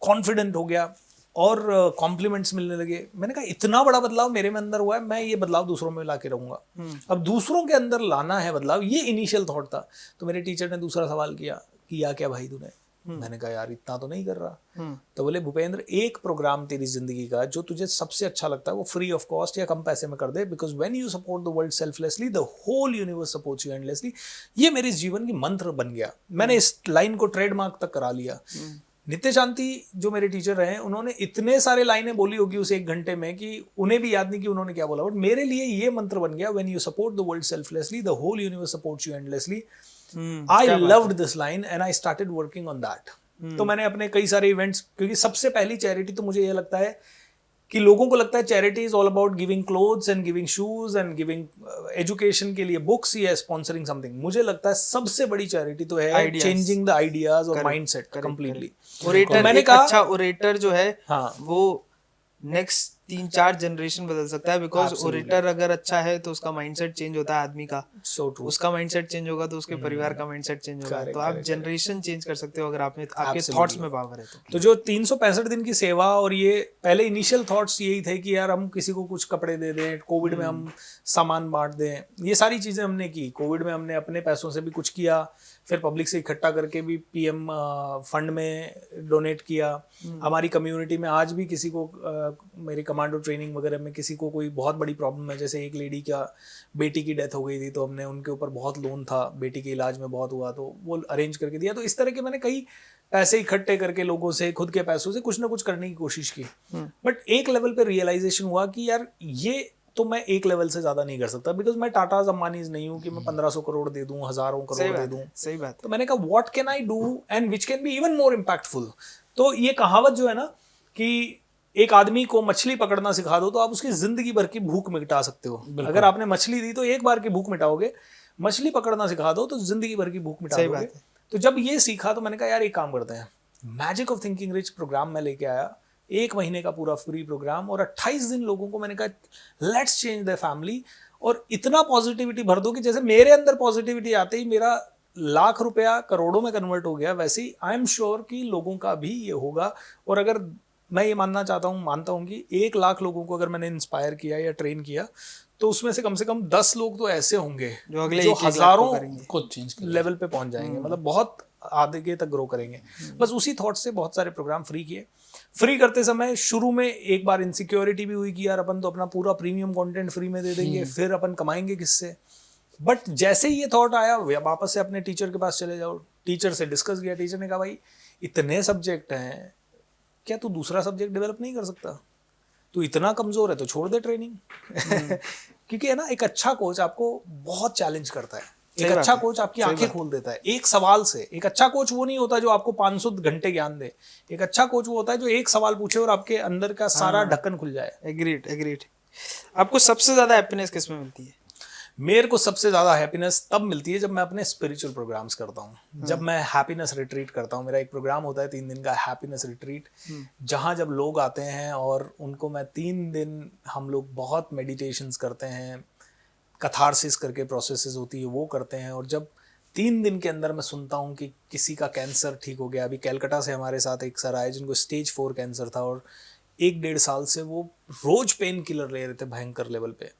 कॉन्फिडेंट हो गया और कॉम्प्लीमेंट्स मिलने लगे। मैंने कहा इतना बड़ा बदलाव मेरे में अंदर हुआ है, मैं ये बदलाव दूसरों में ला के रहूँगा। अब दूसरों के अंदर लाना है बदलाव, ये इनिशियल थॉट था। तो मेरे टीचर ने दूसरा सवाल किया क्या भाई तूने। मैंने कहा यार इतना तो नहीं कर रहा। तो बोले भूपेंद्र, एक प्रोग्राम तेरी जिंदगी का जो तुझे सबसे अच्छा लगता है वो फ्री ऑफ कॉस्ट या कम पैसे में कर दे, because when you support the world selflessly the whole universe supports you endlessly. ये मेरे जीवन की मंत्र बन गया, मैंने इस लाइन को ट्रेडमार्क तक करा लिया। नित्य शांति जो मेरे टीचर रहे, उन्होंने इतने सारे लाइनें बोली होगी उस 1 घंटे में कि उन्हें भी याद नहीं कि उन्होंने क्या बोला, बट मेरे लिए ये मंत्र बन गया, when you support the world selflessly the whole universe supports you endlessly. I loved this line and I started working on that. तो मैंने अपने कई सारे इवेंट्स, क्योंकि सबसे पहली चैरिटी तो मुझे ये लगता है कि लोगों को लगता है charity is all about giving clothes and giving shoes and giving education के लिए बुक्स या स्पॉन्सरिंग समथिंग। मुझे लगता है सबसे बड़ी चैरिटी तो है चेंजिंग द आइडियाज और माइंडसेट कंप्लीटली। ओरेटर, मैंने एक कहा अच्छा ओरेटर जो है हाँ, वो नेक्स्ट 3-4 जनरेशन बदल सकता है, बिकॉज ओरेटर अगर अच्छा है तो उसका माइंडसेट चेंज होता है आदमी का, सो ट्रू। उसका माइंडसेट चेंज होगा तो उसके परिवार का माइंडसेट चेंज होगा। Correct, तो आप correct, जनरेशन चेंज कर सकते हो अगर आप में आपके थॉट्स में पावर है तो। जो 365 दिन की सेवा और ये पहले इनिशियल थॉट्स यही थे कि यार हम किसी को कुछ कपड़े दे दें, कोविड में हम सामान बांट दें, ये सारी चीज़ें हमने की। कोविड में हमने अपने पैसों से भी कुछ किया, फिर पब्लिक से इकट्ठा करके भी पीएम फंड में डोनेट किया। हमारी कम्युनिटी में आज भी किसी को मेरी कमांडो ट्रेनिंग वगैरह में किसी को कोई बहुत बड़ी प्रॉब्लम है, जैसे एक लेडी का बेटी की डेथ हो गई थी तो हमने उनके ऊपर बहुत लोन था, बेटी के इलाज में बहुत हुआ तो वो अरेंज करके दिया। तो इस तरह के मैंने कई पैसे इकट्ठे करके लोगों से, खुद के पैसों से कुछ ना कुछ करने की कोशिश की। बट एक लेवल पे रियलाइजेशन हुआ कि यार ये तो मैं एक लेवल से ज्यादा नहीं कर सकता, बिकॉज मैं टाटा अंबानीज नहीं हूँ कि मैं 1500 करोड़ दे दूं, हजारों करोड़ दे दूं। सही बात। तो मैंने कहा what can I do and which can be even more impactful. तो ये कहावत जो है ना कि एक आदमी को मछली पकड़ना सिखा दो तो आप उसकी जिंदगी भर की भूख मिटा सकते हो। अगर आपने मछली दी तो एक बार की भूख मिटाओगे, मछली पकड़ना सिखा दो तो जिंदगी भर की भूख मिटा दोगे। तो जब ये सीखा तो मैंने कहा यार एक काम करते हैं, magic of thinking rich program में लेके आया, 1 महीने का पूरा फ्री प्रोग्राम, और 28 दिन लोगों को मैंने कहा लेट्स चेंज द फैमिली, और इतना पॉजिटिविटी भर दो कि जैसे मेरे अंदर पॉजिटिविटी आते ही मेरा लाख रुपया करोड़ों में कन्वर्ट हो गया, वैसे ही आई एम श्योर कि लोगों का भी ये होगा। और अगर मैं ये मानता हूँ कि 1 लाख लोगों को अगर मैंने इंस्पायर किया या ट्रेन किया तो उसमें से कम 10 लोग तो ऐसे होंगे जो हजारों कुछ चेंज लेवल पे पहुंच जाएंगे, मतलब बहुत आगे तक ग्रो करेंगे। बस उसी थॉट से बहुत सारे प्रोग्राम फ्री किए। फ्री करते समय शुरू में एक बार इनसिक्योरिटी भी हुई कि यार अपन तो अपना पूरा प्रीमियम कंटेंट फ्री में दे देंगे, फिर अपन कमाएंगे किससे। बट जैसे ही ये थॉट आया वापस से अपने टीचर के पास चले जाओ, टीचर से डिस्कस किया, टीचर ने कहा भाई इतने सब्जेक्ट हैं, क्या तू दूसरा सब्जेक्ट डेवलप नहीं कर सकता, तू इतना कमजोर है तो छोड़ दे ट्रेनिंग। क्योंकि है ना, एक अच्छा कोच आपको बहुत चैलेंज करता है, एक अच्छा कोच आपकी आंखें खोल देता है एक सवाल से। एक अच्छा कोच वो नहीं होता जो आपको 500 घंटे ज्ञान दे, एक अच्छा कोच वो होता है जो एक सवाल पूछे और आपके अंदर का सारा ढक्कन खुल जाए। एग्रीड। आपको सबसे ज्यादा हैप्पीनेस किस में मिलती है? मेरे को सबसे ज़्यादा हैप्पीनेस तब मिलती है जब मैं अपने स्पिरिचुअल प्रोग्राम्स करता हूँ, जब मैं हैप्पीनेस रिट्रीट करता हूँ। मेरा एक प्रोग्राम होता है 3 दिन का हैप्पीनेस रिट्रीट, जहाँ जब लोग आते हैं और उनको मैं 3 दिन हम लोग बहुत मेडिटेशंस करते हैं, कथारसिस करके प्रोसेसेस होती है वो करते हैं, और जब 3 दिन के अंदर मैं सुनता हूँ कि किसी का कैंसर ठीक हो गया। अभी कैलकाटा से हमारे साथ एक सर आए जिनको स्टेज 4 कैंसर था और 1-1.5 साल से वो रोज पेन किलर ले रहे थे भयंकर लेवल पे,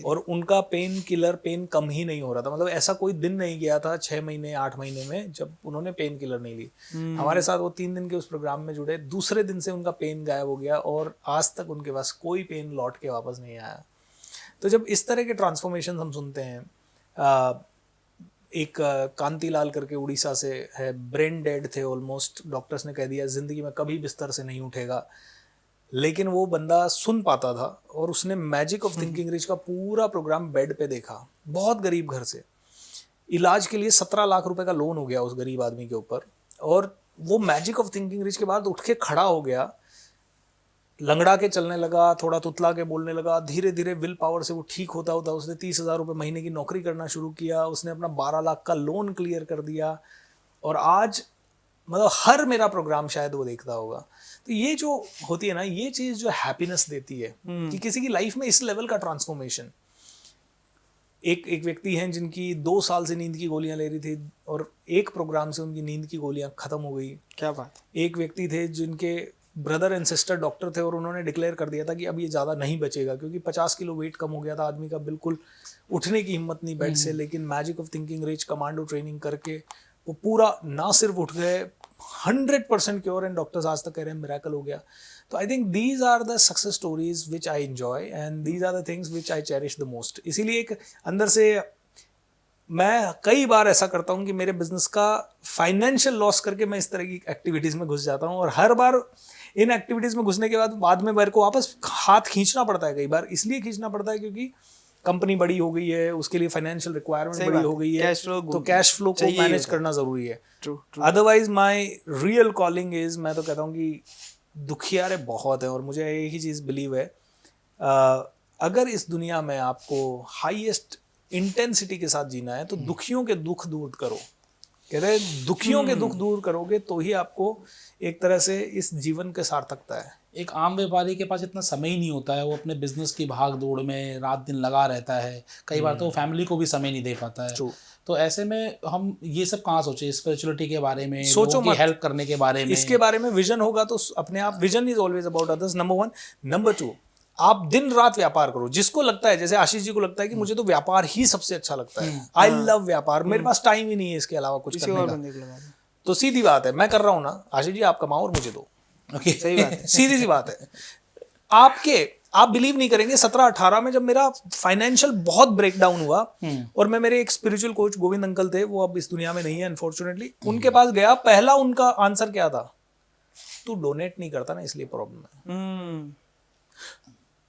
और उनका पेन कम ही नहीं हो रहा था। मतलब ऐसा कोई दिन नहीं गया था 6 महीने 8 महीने में जब उन्होंने पेन किलर नहीं ली। हमारे साथ वो 3 दिन के उस प्रोग्राम में जुड़े, दूसरे दिन से उनका पेन गायब हो गया और आज तक उनके पास कोई पेन लौट के वापस नहीं आया। तो जब इस तरह के ट्रांसफॉर्मेशन हम सुनते हैं, एक कांतिलाल करके उड़ीसा से है, ब्रेन डेड थे ऑलमोस्ट, डॉक्टर्स ने कह दिया जिंदगी में कभी बिस्तर से नहीं उठेगा, लेकिन वो बंदा सुन पाता था और उसने मैजिक ऑफ थिंकिंग रिच का पूरा प्रोग्राम बेड पे देखा। बहुत गरीब घर से, इलाज के लिए 17 लाख रुपए का लोन हो गया उस गरीब आदमी के ऊपर, और वो मैजिक ऑफ थिंकिंग रिच के बाद उठ के खड़ा हो गया, लंगड़ा के चलने लगा, थोड़ा तुतला के बोलने लगा, धीरे धीरे विल पावर से वो ठीक होता होता उसने 30,000 रुपये महीने की नौकरी करना शुरू किया, उसने अपना 12 लाख का लोन क्लियर कर दिया, और आज मतलब हर मेरा प्रोग्राम शायद वो देखता होगा। तो ये जो होती है ना, ये चीज़ जो हैप्पीनेस देती है कि किसी की लाइफ में इस लेवल का ट्रांसफॉर्मेशन। एक व्यक्ति हैं जिनकी 2 साल से नींद की गोलियां ले रही थी और एक प्रोग्राम से उनकी नींद की गोलियां खत्म हो गई। क्या बात। एक व्यक्ति थे जिनके ब्रदर एंड सिस्टर डॉक्टर थे और उन्होंने डिक्लेयर कर दिया था कि अब ये ज़्यादा नहीं बचेगा, क्योंकि 50 किलो वेट कम हो गया था आदमी का, बिल्कुल उठने की हिम्मत नहीं बेड से। लेकिन magic of thinking rich commando training करके वो पूरा ना सिर्फ उठ गए, 100% क्योर, एंड डॉक्टर्स आज तक कह रहे हैं मिरेकल हो गया। तो I think these are the success stories which I enjoy and these are the things which I cherish the most. इसीलिए एक अंदर से मैं कई बार ऐसा करता हूँ कि मेरे बिजनेस का फाइनेंशियल लॉस करके मैं इस तरह की एक्टिविटीज़ में घुस जाता हूँ, और हर बार इन एक्टिविटीज़ में घुसने के बाद में मेरे को वापस हाथ खींचना पड़ता है। कई बार इसलिए खींचना पड़ता है क्योंकि कंपनी बड़ी हो गई है, उसके लिए फाइनेंशियल रिक्वायरमेंट बड़ी हो गई है, तो कैश फ्लो को मैनेज करना ज़रूरी है। Otherwise my real calling is, मैं तो कहता हूँ कि दुखियारे बहुत हैं, और मुझे एक ही चीज़ बिलीव है, अगर इस दुनिया में आपको हाईएस्ट इंटेंसिटी के साथ जीना है तो दुखियों के दुख दूर करो। कहते हैं दुखियों के दुख दूर करोगे तो ही आपको एक तरह से इस जीवन के सार्थकता है। एक आम व्यापारी के पास इतना समय ही नहीं होता है, वो अपने बिजनेस की भाग दौड़ में रात दिन लगा रहता है, कई बार तो वो फैमिली को भी समय नहीं दे पाता है। तो ऐसे में हम ये सब कहाँ सोचे, स्पिरिचुअलिटी के बारे में, सोचो मत, हेल्प करने के बारे में। इसके बारे में विजन होगा तो अपने आप, vision is always about others, number 1। Number 2, आप दिन रात व्यापार करो। जिसको लगता है, जैसे आशीष जी को लगता है कि मुझे तो व्यापार ही सबसे अच्छा लगता है, आई लव व्यापार, मेरे पास टाइम ही नहीं है इसके अलावा कुछ करने का, तो सीधी बात है, मैं कर रहा हूँ ना, आशीष जी आप कमाओ और मुझे दो। ओके, सही बात है। सीधी सी बात है। आप बिलीव नहीं करेंगे, 17-18 में जब मेरा फाइनेंशियल बहुत ब्रेकडाउन हुआ और मैं, मेरे एक स्पिरिचुअल कोच गोविंद अंकल थे, वो अब इस दुनिया में नहीं है अनफॉर्चुनेटली, उनके पास गया, पहला उनका आंसर क्या था, तू डोनेट नहीं करता ना इसलिए प्रॉब्लम है।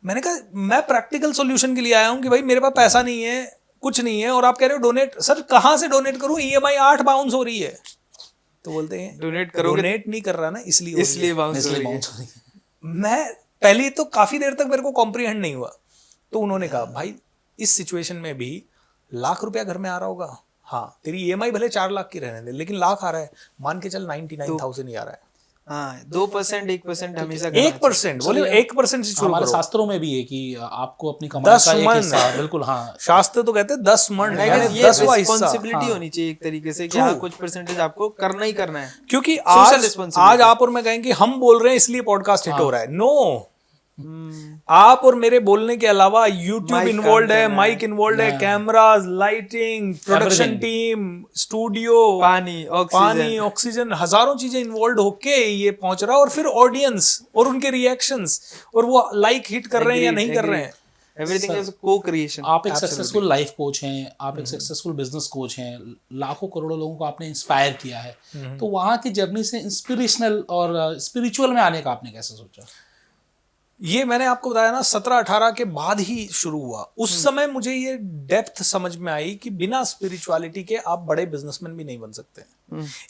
मैंने कहा मैं प्रैक्टिकल सॉल्यूशन के लिए आया हूं कि भाई मेरे पास पैसा नहीं है, कुछ नहीं है, और आप कह रहे हो डोनेट। सर कहां से डोनेट करूं, EMI 8 बाउंस हो रही है। तो बोलते हैं डोनेट करोगे, डोनेट नहीं कर रहा ना इसलिए बाउंस हो रही है। मैं पहले तो काफी देर तक मेरे को कॉम्प्रीहेंड नहीं हुआ, तो उन्होंने कहा भाई इस सिचुएशन में भी लाख रुपया घर में आ रहा होगा, हाँ तेरी EMI भले 4 लाख की रहने दे, लेकिन लाख आ रहा है, मान के चल 99,000 ही आ रहा है। हाँ, 2%, 1% हमेशा 1%, बोले 1% से शुरू हमारे करो। शास्त्रों में भी है कि आपको अपनी कमाई का एक हिस्सा, बिल्कुल हाँ, शास्त्र तो कहते हैं 10 मन, ये रिस्पॉन्सिबिलिटी होनी चाहिए एक तरीके से कि हाँ कुछ परसेंटेज आपको करना ही करना है, क्योंकि आज आप और मैं कहेंगे हम बोल रहे हैं इसलिए पॉडकास्ट हिट हो रहा है। नो, आप और मेरे बोलने के अलावा यूट्यूब इन्वॉल्व है, माइक इन्वॉल्व है, cameras, lighting, production team, studio, पानी, ऑक्सीजन, हजारों चीजें इन्वॉल्व होके ये पहुंच रहा है, और फिर ऑडियंस और उनके रिएक्शंस, और वो लाइक हिट कर रहे हैं या नहीं कर रहे हैं। Everything is co-creation. आप एक सक्सेसफुल लाइफ कोच हैं, आप एक सक्सेसफुल बिजनेस कोच हैं, लाखों करोड़ों लोगों को आपने इंस्पायर किया है, तो वहाँ की जर्नी से इंस्पिरेशनल और स्पिरिचुअल में आने का आपने कैसे सोचा? ये मैंने आपको बताया ना, 17-18 के बाद ही शुरू हुआ। उस समय मुझे ये डेप्थ समझ में आई कि बिना स्पिरिचुअलिटी के आप बड़े बिजनेसमैन भी नहीं बन सकते।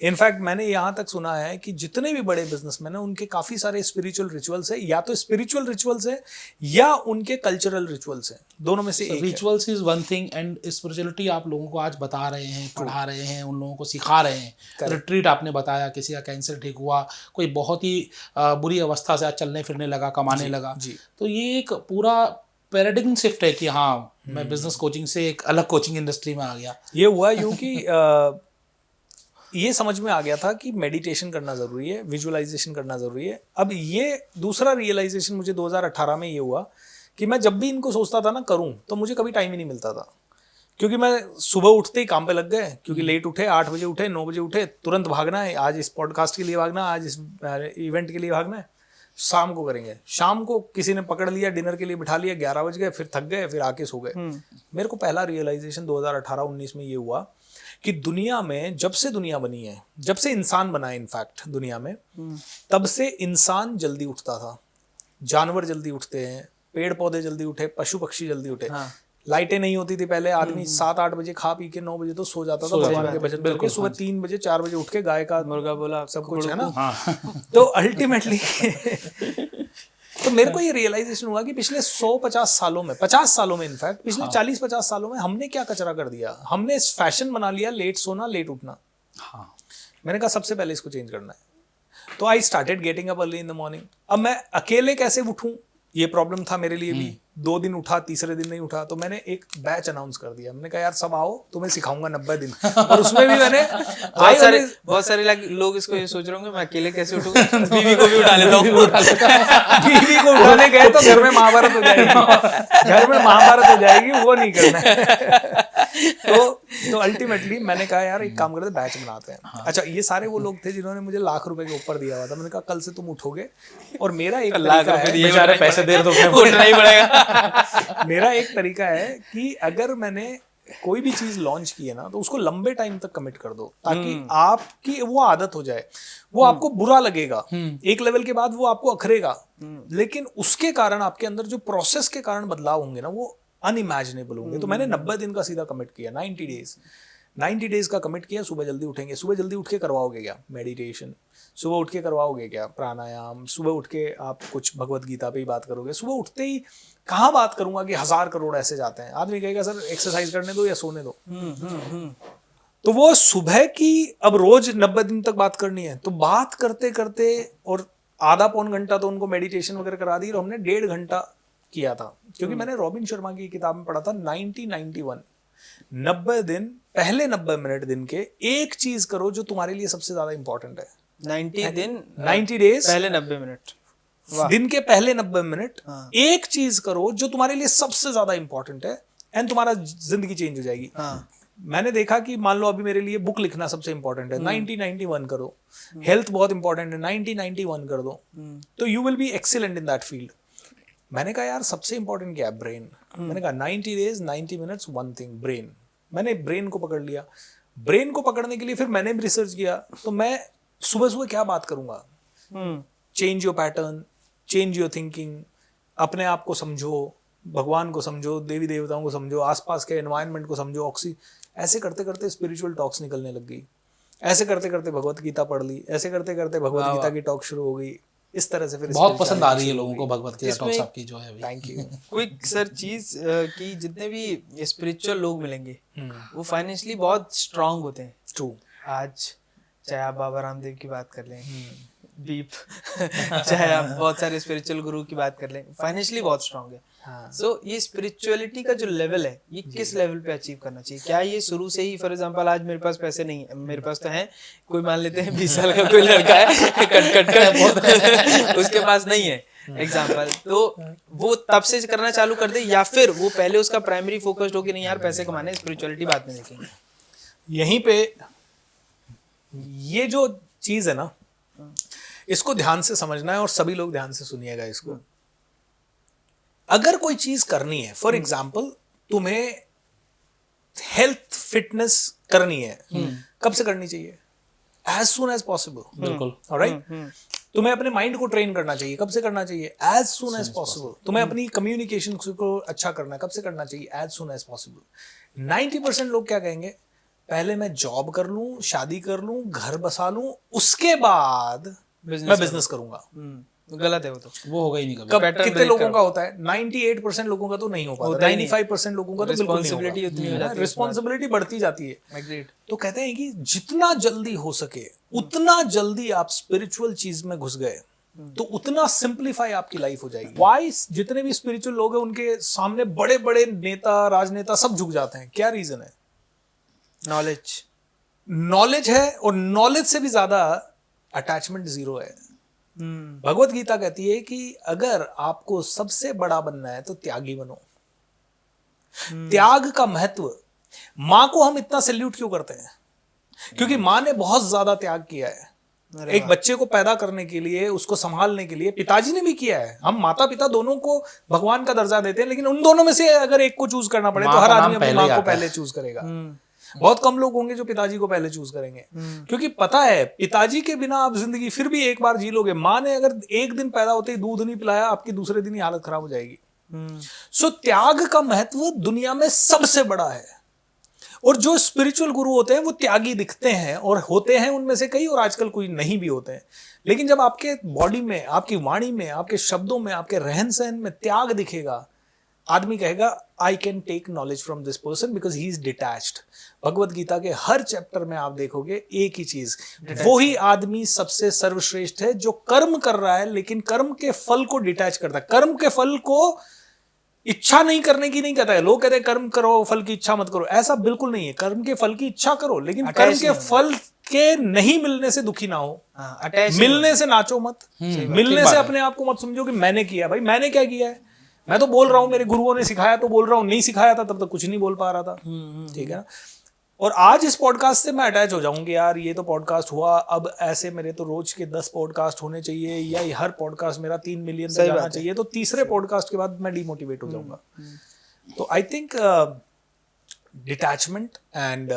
इनफैक्ट मैंने यहाँ तक सुना है कि जितने भी बड़े बिजनेसमैन हैं उनके काफी सारे स्पिरिचुअल रिचुअल्स है, या तो स्पिरिचुअल रिचुअल्स है या उनके कल्चरल रिचुअल्स हैं, दोनों में से एक है। Rituals is one thing and spirituality आप लोगों को आज बता रहे हैं, पढ़ा रहे हैं, उन लोगों को सिखा रहे हैं। रिट्रीट आपने बताया, किसी का कैंसर ठीक हुआ, कोई बहुत ही बुरी अवस्था से आज चलने फिरने लगा, कमाने लगा, तो ये एक पूरा पैराडिग्म शिफ्ट है कि हाँ मैं बिजनेस कोचिंग से एक अलग कोचिंग इंडस्ट्री में आ गया। ये हुआ यूं कि ये समझ में आ गया था कि मेडिटेशन करना ज़रूरी है, विजुअलाइजेशन करना ज़रूरी है। अब ये दूसरा रियलाइजेशन मुझे 2018 में ये हुआ कि मैं जब भी इनको सोचता था ना करूं, तो मुझे कभी टाइम ही नहीं मिलता था, क्योंकि मैं सुबह उठते ही काम पे लग गए, क्योंकि लेट उठे, 8 बजे उठे, 9 बजे उठे, तुरंत भागना है, आज इस पॉडकास्ट के लिए भागना, आज इस इवेंट के लिए भागना है, शाम को करेंगे। शाम को किसी ने पकड़ लिया, डिनर के लिए बिठा लिया, 11 बज गए, फिर थक गए, फिर आके सो गए। मेरे को पहला रियलाइजेशन 2018-19 में ये हुआ कि दुनिया में जब से दुनिया बनी है, जब से इंसान बना है इनफैक्ट दुनिया में, तब से इंसान जल्दी उठता था, जानवर जल्दी उठते हैं, पेड़ पौधे जल्दी उठे, पशु पक्षी जल्दी उठे, लाइटें नहीं होती थी पहले, आदमी 7-8 बजे खा पी के 9 बजे तो सो जाता था भगवान के भजन करके, सुबह 3 बजे 4 बजे उठ के गाय का मुर्गा बोला सब कुछ है ना। हाँ तो अल्टीमेटली तो मेरे को ये रियलाइजेशन हुआ कि पिछले 100-50 सालों में, 50 सालों में इनफैक्ट पिछले 40-50 सालों में हमने क्या कचरा कर दिया। हमने फैशन बना लिया लेट सोना लेट उठना। हाँ मैंने कहा सबसे पहले इसको चेंज करना है। तो I started getting up early in the morning. अब मैं अकेले कैसे उठूं, ये प्रॉब्लम था मेरे लिए भी। 2 दिन उठा, तीसरे दिन नहीं उठा, तो मैंने एक बैच अनाउंस कर दिया। मैंने कहा यार सब आओ, तुम्हें सिखाऊंगा 90 दिन। और उसमें भी मैंने बहुत सारे लोग इसको ये सोच रहे होंगे मैं अकेले कैसे उठूंगा, बीवी को भी उठा लेता हूँ। बीवी को उठाने गए तो घर में महाभारत हो जाएगी, घर में महाभारत हो जाएगी, वो नहीं करना है। तो अल्टीमेटली मैंने कहा यार एक काम करते बैच बनाते हैं। अच्छा ये सारे वो लोग थे जिन्होंने मुझे लाख रुपए के ऊपर दिया हुआ था। मैंने कहा कल से तुम उठोगे, और मेरा एक तरीका है, बेचारे पैसे दे रहे तो उठना ही पड़ेगा। मेरा एक तरीका है कि अगर मैंने कोई भी चीज लॉन्च की है ना तो उसको लंबे टाइम तक कमिट कर दो, ताकि आपकी वो आदत हो जाए। वो आपको बुरा लगेगा, एक लेवल के बाद वो आपको अखरेगा, लेकिन उसके कारण आपके अंदर जो प्रोसेस के कारण बदलाव होंगे ना वो अनइमेजिनेबल होंगे। तो मैंने 90 दिन का सीधा कमिट किया, 90 डेज का कमिट किया। सुबह जल्दी उठेंगे, सुबह जल्दी उठ के करवाओगे क्या मेडिटेशन, सुबह उठ के करवाओगे क्या प्राणायाम, सुबह उठ के आप कुछ भगवत गीता पे ही बात करोगे। सुबह उठते ही कहाँ बात करूंगा कि 1000 करोड़ ऐसे जाते हैं। आदमी कहेगा सर एक्सरसाइज करने दो या सोने दो। तो वो सुबह की अब रोज 90 दिन तक बात करनी है, तो बात करते करते, और आधा पौन घंटा तो उनको मेडिटेशन वगैरह करा दी, और हमने 1.5 घंटा किया था। क्योंकि मैंने रॉबिन शर्मा की किताब में पढ़ा था 90-91, 90 दिन, पहले 90 मिनट दिन के एक चीज करो जो तुम्हारे लिए सबसे ज्यादा इंपॉर्टेंट है। 90 डेज, पहले 90 मिनट, दिन के पहले 90 मिनट एक चीज करो जो तुम्हारे लिए सबसे ज्यादा इंपॉर्टेंट है, एंड तुम्हारा जिंदगी चेंज हो जाएगी। मैंने देखा कि मान लो अभी मेरे लिए बुक लिखना सबसे इंपॉर्टेंट है, 90-91 करो। हेल्थ बहुत इंपॉर्टेंट है, 90-91 कर दो, तो you will be excellent in that field. मैंने कहा यार सबसे इंपॉर्टेंट क्या है, ब्रेन। मैंने कहा 90 days 90 minutes one thing, brain. मैंने ब्रेन को पकड़ लिया। ब्रेन को पकड़ने के लिए फिर मैंने भी रिसर्च किया, तो मैं सुबह सुबह क्या बात करूंगा, change your pattern, change your thinking, अपने आप को समझो, भगवान को समझो, देवी देवताओं को समझो, आसपास के एनवायरनमेंट को समझो, ऐसे करते करते स्पिरिचुअल टॉक्स निकलने लग गई। ऐसे करते करते भगवत गीता पढ़ ली, ऐसे करते करते भगवत गीता की टॉक शुरू हो गई। इस तरह से फिर बहुत पसंद आ रही है लोगों को भगवत गीता टॉक्स आपकी जो है। Thank you. क्विक सर चीज कि जितने भी स्पिरिचुअल लोग मिलेंगे वो फाइनेंशियली बहुत स्ट्रांग होते हैं। ट्रू। आज चाहे आप बाबा रामदेव की बात कर लें, बीप चाहे आप बहुत सारे स्पिरिचुअल गुरु की बात कर लें, फाइनेंशियली बहुत स्ट्रांग है। सो ये स्पिरिचुअलिटी का जो लेवल है ये किस लेवल पे अचीव करना चाहिए? क्या ये शुरू से ही, फॉर एग्जांपल आज मेरे पास पैसे नहीं है, मेरे पास तो है, कोई मान लेते हैं 20 साल का कोई लड़का है कट उसके पास नहीं है एग्जांपल, तो वो तब से करना चालू कर दे, या फिर वो पहले उसका प्राइमरी फोकस्ड हो कि नहीं यार पैसे कमाने, स्पिरिचुअलिटी बाद में देखेंगे? यहीं पे ये जो चीज है ना, इसको ध्यान से समझना है, और सभी लोग ध्यान से सुनिएगा इसको। अगर कोई चीज करनी है, फॉर एग्जाम्पल तुम्हें हेल्थ फिटनेस करनी है, कब से करनी चाहिए? As soon as possible. बिल्कुल। ऑलराइट। तुम्हें अपने माइंड को ट्रेन करना चाहिए, कब से करना चाहिए? As soon as possible. तुम्हें अपनी कम्युनिकेशन को अच्छा करना है, कब से करना चाहिए? As soon as possible. 90% लोग क्या कहेंगे, पहले मैं जॉब कर लूं, शादी कर लूं, घर बसा लूं, उसके बाद मैं बिजनेस करूंगा। गलत है वो तो, वो होगा ही नहीं कभी। कितने लोगों का होता है? 98% लोगों का तो नहीं हो पाता, 95% लोगों का तो बिल्कुल नहीं होगा। रिस्पॉन्सिबिलिटी बढ़ती जाती है। तो कहते हैं कि जितना जल्दी हो सके उतना जल्दी आप स्पिरिचुअल चीज में घुस गए तो उतना सिंप्लीफाई आपकी लाइफ हो जाएगी। वाई जितने भी स्पिरिचुअल लोग हैं उनके सामने बड़े बड़े नेता, राजनेता सब झुक जाते हैं। क्या रीजन है? नॉलेज है, और नॉलेज से भी ज्यादा अटैचमेंट जीरो है। भगवत गीता कहती है कि अगर आपको सबसे बड़ा बनना है तो त्यागी बनो। त्याग का महत्व, मां को हम इतना सैल्यूट क्यों करते हैं? क्योंकि मां ने बहुत ज्यादा त्याग किया है। एक बच्चे को पैदा करने के लिए, उसको संभालने के लिए पिताजी ने भी किया है। हम माता पिता दोनों को भगवान का दर्जा देते हैं, लेकिन उन दोनों में से अगर एक को चूज करना पड़े तो हर आदमी अपनी मां को पहले चूज करेगा। बहुत कम लोग होंगे जो पिताजी को पहले चूज करेंगे, क्योंकि पता है पिताजी के बिना आप जिंदगी फिर भी एक बार जी लोगे। माँ ने अगर एक दिन पैदा होते ही दूध नहीं पिलाया, आपकी दूसरे दिन ही हालत खराब हो जाएगी। सो त्याग का महत्व दुनिया में सबसे बड़ा है। और जो स्पिरिचुअल गुरु होते हैं वो त्यागी दिखते हैं और होते हैं उनमें से कई, और आजकल कोई नहीं भी होते हैं, लेकिन जब आपके बॉडी में, आपकी वाणी में, आपके शब्दों में, आपके रहन सहन में त्याग दिखेगा, आदमी कहेगा I can take knowledge from this person because he is detached. Bhagavad Gita के हर चैप्टर में आप देखोगे एक ही चीज, वो ही आदमी सबसे सर्वश्रेष्ठ है जो कर्म कर रहा है लेकिन कर्म के फल को डिटैच करता है। कर्म के फल को इच्छा नहीं करने की नहीं कहता है। लोग कहते हैं कर्म करो, फल की इच्छा मत करो, ऐसा बिल्कुल नहीं है। कर्म के फल की इच्छा करो, लेकिन कर्म के फल के नहीं मिलने से दुखी ना हो। मिलने से नाचो मत, मिलने से अपने आप को मत समझो कि मैंने किया। भाई मैंने क्या किया है? मैं तो बोल रहा हूं, मेरे गुरुओं ने सिखाया तो बोल रहा हूं, नहीं सिखाया था तब तक कुछ नहीं बोल पा रहा था। ठीक है ना। और आज इस पॉडकास्ट से मैं अटैच हो जाऊंगी यार, ये तो पॉडकास्ट हुआ, अब ऐसे मेरे तो रोज के 10 पॉडकास्ट होने चाहिए, या हर पॉडकास्ट मेरा 3 मिलियन तक जाना चाहिए, तो तीसरे पॉडकास्ट के बाद मैं डिमोटिवेट हो जाऊंगा। तो I think detachment and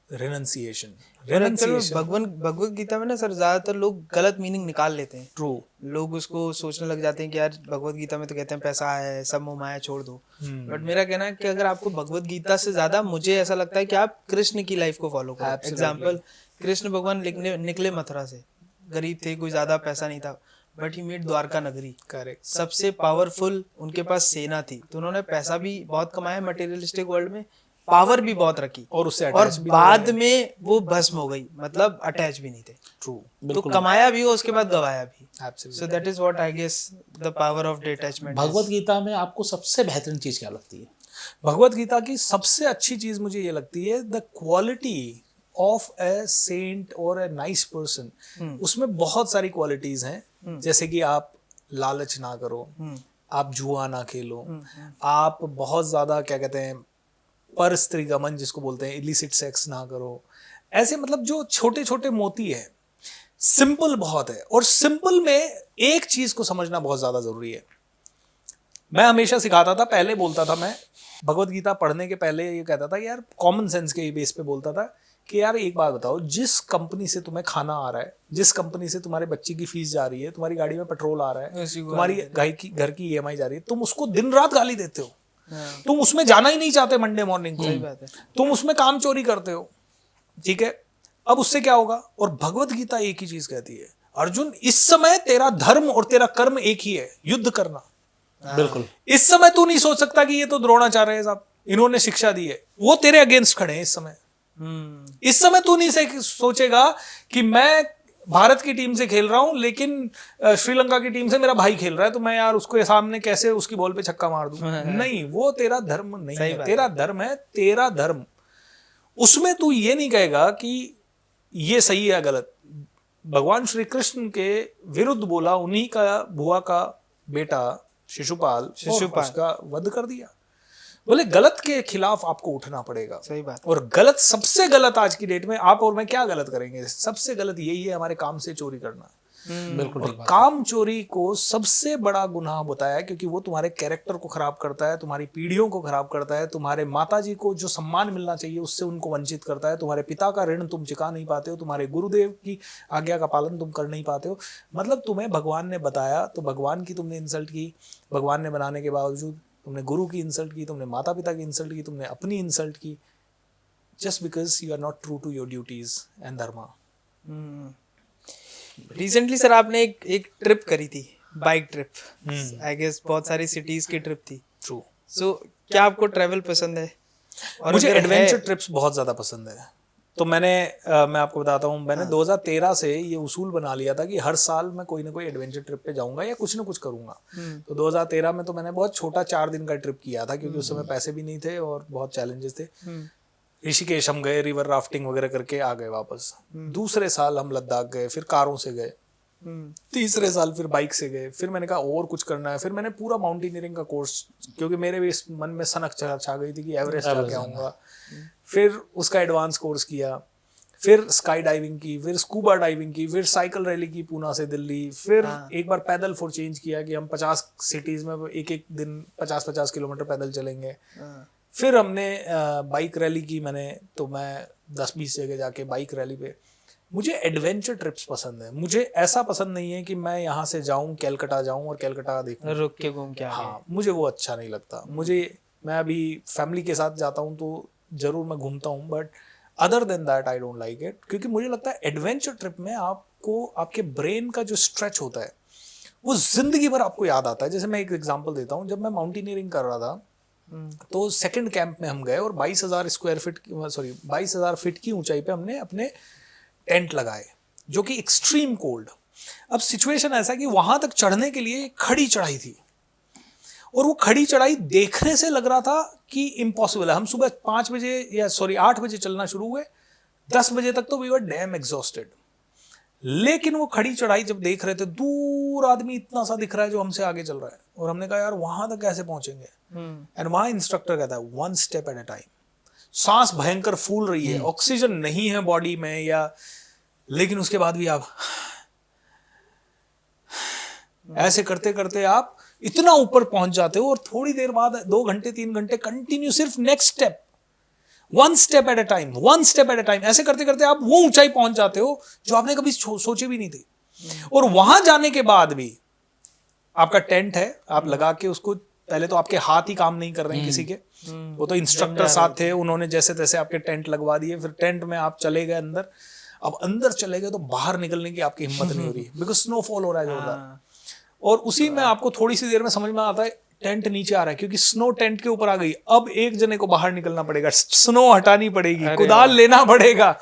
renunciation. Bhagavad Gita में ना सर ज्यादातर लोग गलत मीनिंग निकाल लेते हैं। ट्रू। लोग उसको सोचने लग जाते हैं कि यार भगवत गीता में तो कहते हैं पैसा है, सब मोह माया छोड़ दो। बट मेरा कहना है कि अगर आपको भगवत गीता से ज्यादा, मुझे ऐसा लगता है कि आप कृष्ण की लाइफ को फॉलो करो। एग्जाम्पल, कृष्ण भगवान निकले मथुरा से, गरीब थे, कोई ज्यादा पैसा नहीं था, बट ही मेड द्वारका नगरी। करेक्ट। सबसे पावरफुल उनके पास सेना थी, तो उन्होंने पैसा भी बहुत कमाया, मटेरियलिस्टिक वर्ल्ड में पावर भी बहुत रखी, और उससे और बाद में वो भस्म हो गई, मतलब अटैच भी नहीं थे। ट्रू। तो कमाया भी, उसके बाद गवाया भी। Absolutely. So that is what I guess the power of detachment. Bhagavad Gita में आपको सबसे बेहतरीन चीज क्या लगती है? भगवत गीता की सबसे अच्छी चीज मुझे ये लगती है the quality of a saint और ए नाइस पर्सन। उसमें बहुत सारी क्वालिटीज हैं, जैसे कि आप लालच ना करो, आप जुआ ना खेलो, आप बहुत ज्यादा क्या कहते हैं पर स्त्री गमन जिसको बोलते हैं, इलिसिट सेक्स ना करो। ऐसे मतलब जो छोटे छोटे मोती है, सिंपल बहुत है। और सिंपल में एक चीज को समझना बहुत ज्यादा जरूरी है। मैं हमेशा सिखाता था, पहले बोलता था, मैं भगवत गीता पढ़ने के पहले ये कहता था यार, कॉमन सेंस के बेस पे बोलता था कि यार एक बात बताओ, जिस कंपनी से तुम्हें खाना आ रहा है, जिस कंपनी से तुम्हारे बच्चे की फीस जा रही है, तुम्हारी गाड़ी में पेट्रोल आ रहा है, तुम्हारी घर की EMI जा रही है, तुम उसको दिन रात गाली देते हो। तुम उसमें जाना ही नहीं चाहते मंडे मॉर्निंग को, तुम उसमें काम चोरी करते हो। ठीक है, अब उससे क्या होगा? और भगवत गीता एक ही चीज कहती है, अर्जुन इस समय तेरा धर्म और तेरा कर्म एक ही है, युद्ध करना। बिल्कुल। इस समय तू नहीं सोच सकता कि ये तो द्रोणाचार्य साहब, इन्होंने शिक्षा दी है, वो तेरे अगेंस्ट खड़े हैं इस समय। इस समय तू नहीं सोचेगा कि मैं भारत की टीम से खेल रहा हूं, लेकिन श्रीलंका की टीम से मेरा भाई खेल रहा है, तो मैं यार उसको सामने कैसे उसकी बॉल पे छक्का मार दूं। नहीं, वो तेरा धर्म नहीं है। तेरा धर्म है तेरा धर्म। उसमें तू ये नहीं कहेगा कि ये सही है गलत। भगवान श्री कृष्ण के विरुद्ध बोला, उन्हीं का बुआ का बेटा शिशुपाल उसका वध कर दिया। बोले गलत के खिलाफ आपको उठना पड़ेगा। सही बात। और गलत, सबसे गलत आज की डेट में आप और मैं क्या गलत करेंगे? सबसे गलत यही है, हमारे काम से चोरी करना। बिल्कुल। और काम चोरी को सबसे बड़ा गुनाह बताया, क्योंकि वो तुम्हारे कैरेक्टर को खराब करता है, तुम्हारी पीढ़ियों को खराब करता है, तुम्हारे माताजी को जो सम्मान मिलना चाहिए उससे उनको वंचित करता है, तुम्हारे पिता का ऋण तुम चुका नहीं पाते हो, तुम्हारे गुरुदेव की आज्ञा का पालन तुम कर नहीं पाते हो। मतलब तुम्हें भगवान ने बताया तो भगवान की तुमने इंसल्ट की, भगवान ने बनाने के बावजूद तुमने गुरु की इंसल्ट की, तुमने माता पिता की इंसल्ट की, तुमने अपनी इंसल्ट की, just because you are not true to your duties and dharma. Recently sir आपने एक ट्रिप करी थी, बाइक ट्रिप। आई गेस बहुत सारी सिटीज की ट्रिप थी। ट्रू। सो क्या आपको ट्रैवल पसंद है? और मुझे एडवेंचर ट्रिप्स बहुत ज्यादा पसंद है। तो मैं आपको बताता हूँ, मैंने 2013 से ये उसूल बना लिया था कि हर साल मैं कोई ना कोई एडवेंचर ट्रिप पे जाऊंगा या कुछ ना कुछ करूंगा। तो 2013 में तो मैंने बहुत छोटा 4 दिन का ट्रिप किया था, क्योंकि उस समय पैसे भी नहीं थे और बहुत चैलेंजेस थे। ऋषिकेश हम गए, रिवर राफ्टिंग वगैरह करके आ गए वापस। दूसरे साल हम लद्दाख गए, फिर कारों से गए। तीसरे साल फिर बाइक से गए। फिर मैंने कहा और कुछ करना है, फिर मैंने पूरा माउंटेनियरिंग का कोर्स, क्योंकि मेरे भी मन में सनक छा गई थी कि एवरेस्ट जाके आऊंगा। फिर उसका एडवांस कोर्स किया, फिर स्काई डाइविंग की, फिर स्कूबा डाइविंग की, फिर साइकिल रैली की पूना से दिल्ली, फिर एक बार पैदल फॉर चेंज किया कि हम 50 सिटीज में एक दिन 50-50 किलोमीटर पैदल चलेंगे। फिर हमने बाइक रैली की, मैं 10-20 जगह जाके बाइक रैली पे। मुझे एडवेंचर ट्रिप्स पसंद है। मुझे ऐसा पसंद नहीं है कि मैं यहाँ से जाऊँ कैलकटा जाऊँ और कैलकटा देखूँ, रुक के घूम के आ गए। हाँ मुझे वो अच्छा नहीं लगता। मुझे, मैं अभी फैमिली के साथ जाता हूँ तो ज़रूर मैं घूमता हूँ, but other than that I don't like it, क्योंकि मुझे लगता है एडवेंचर ट्रिप में आपको आपके ब्रेन का जो स्ट्रेच होता है वो जिंदगी भर आपको याद आता है। जैसे मैं एक एग्जांपल देता हूँ, जब मैं माउंटेनियरिंग कर रहा था तो सेकंड कैंप में हम गए और 22,000 फीट की ऊंचाई पे हमने अपने टेंट लगाए, जो कि एक्सट्रीम कोल्ड। अब सिचुएशन ऐसा कि वहां तक चढ़ने के लिए खड़ी चढ़ाई थी, और वो खड़ी चढ़ाई देखने से लग रहा था कि इम्पॉसिबल है। हम सुबह 8 बजे चलना शुरू हुए, 10 बजे तक तो वी वर डैम एग्जॉस्टेड। लेकिन वो खड़ी चढ़ाई जब देख रहे थे, दूर आदमी इतना सा दिख रहा है जो हमसे आगे चल रहा है, और हमने कहा यार वहां तक कैसे पहुंचेंगे। एंड वहां इंस्ट्रक्टर कहता है 1 स्टेप एट अ टाइम। सांस भयंकर फूल रही है, ऑक्सीजन नहीं है बॉडी में, या लेकिन उसके बाद भी आप ऐसे करते करते आप इतना ऊपर पहुंच जाते हो, और थोड़ी देर बाद 2 घंटे 3 घंटे कंटिन्यू सिर्फ next step, 1 step at a time, 1 step at a time, ऐसे करते करते आप वो ऊंचाई पहुंच जाते हो जो आपने कभी सोची भी नहीं थी। और वहां जाने के बाद भी आपका टेंट है, आप लगा के उसको, पहले तो आपके हाथ ही काम नहीं कर रहे हैं किसी के, वो तो इंस्ट्रक्टर साथ थे, उन्होंने जैसे तैसे आपके टेंट लगवा दिए। फिर टेंट में आप चले गए अंदर। अब अंदर चले गए तो बाहर निकलने की आपकी हिम्मत नहीं हो रही, बिकॉज स्नोफॉल हो रहा है जोरदार। और उसी में आपको थोड़ी सी देर में समझ में आता है टेंट नीचे आ रहा है, क्योंकि स्नो टेंट के ऊपर आ गई। अब एक जने को बाहर निकलना पड़ेगा, स्नो हटानी पड़ेगी, कुदाल लेना पड़ेगा।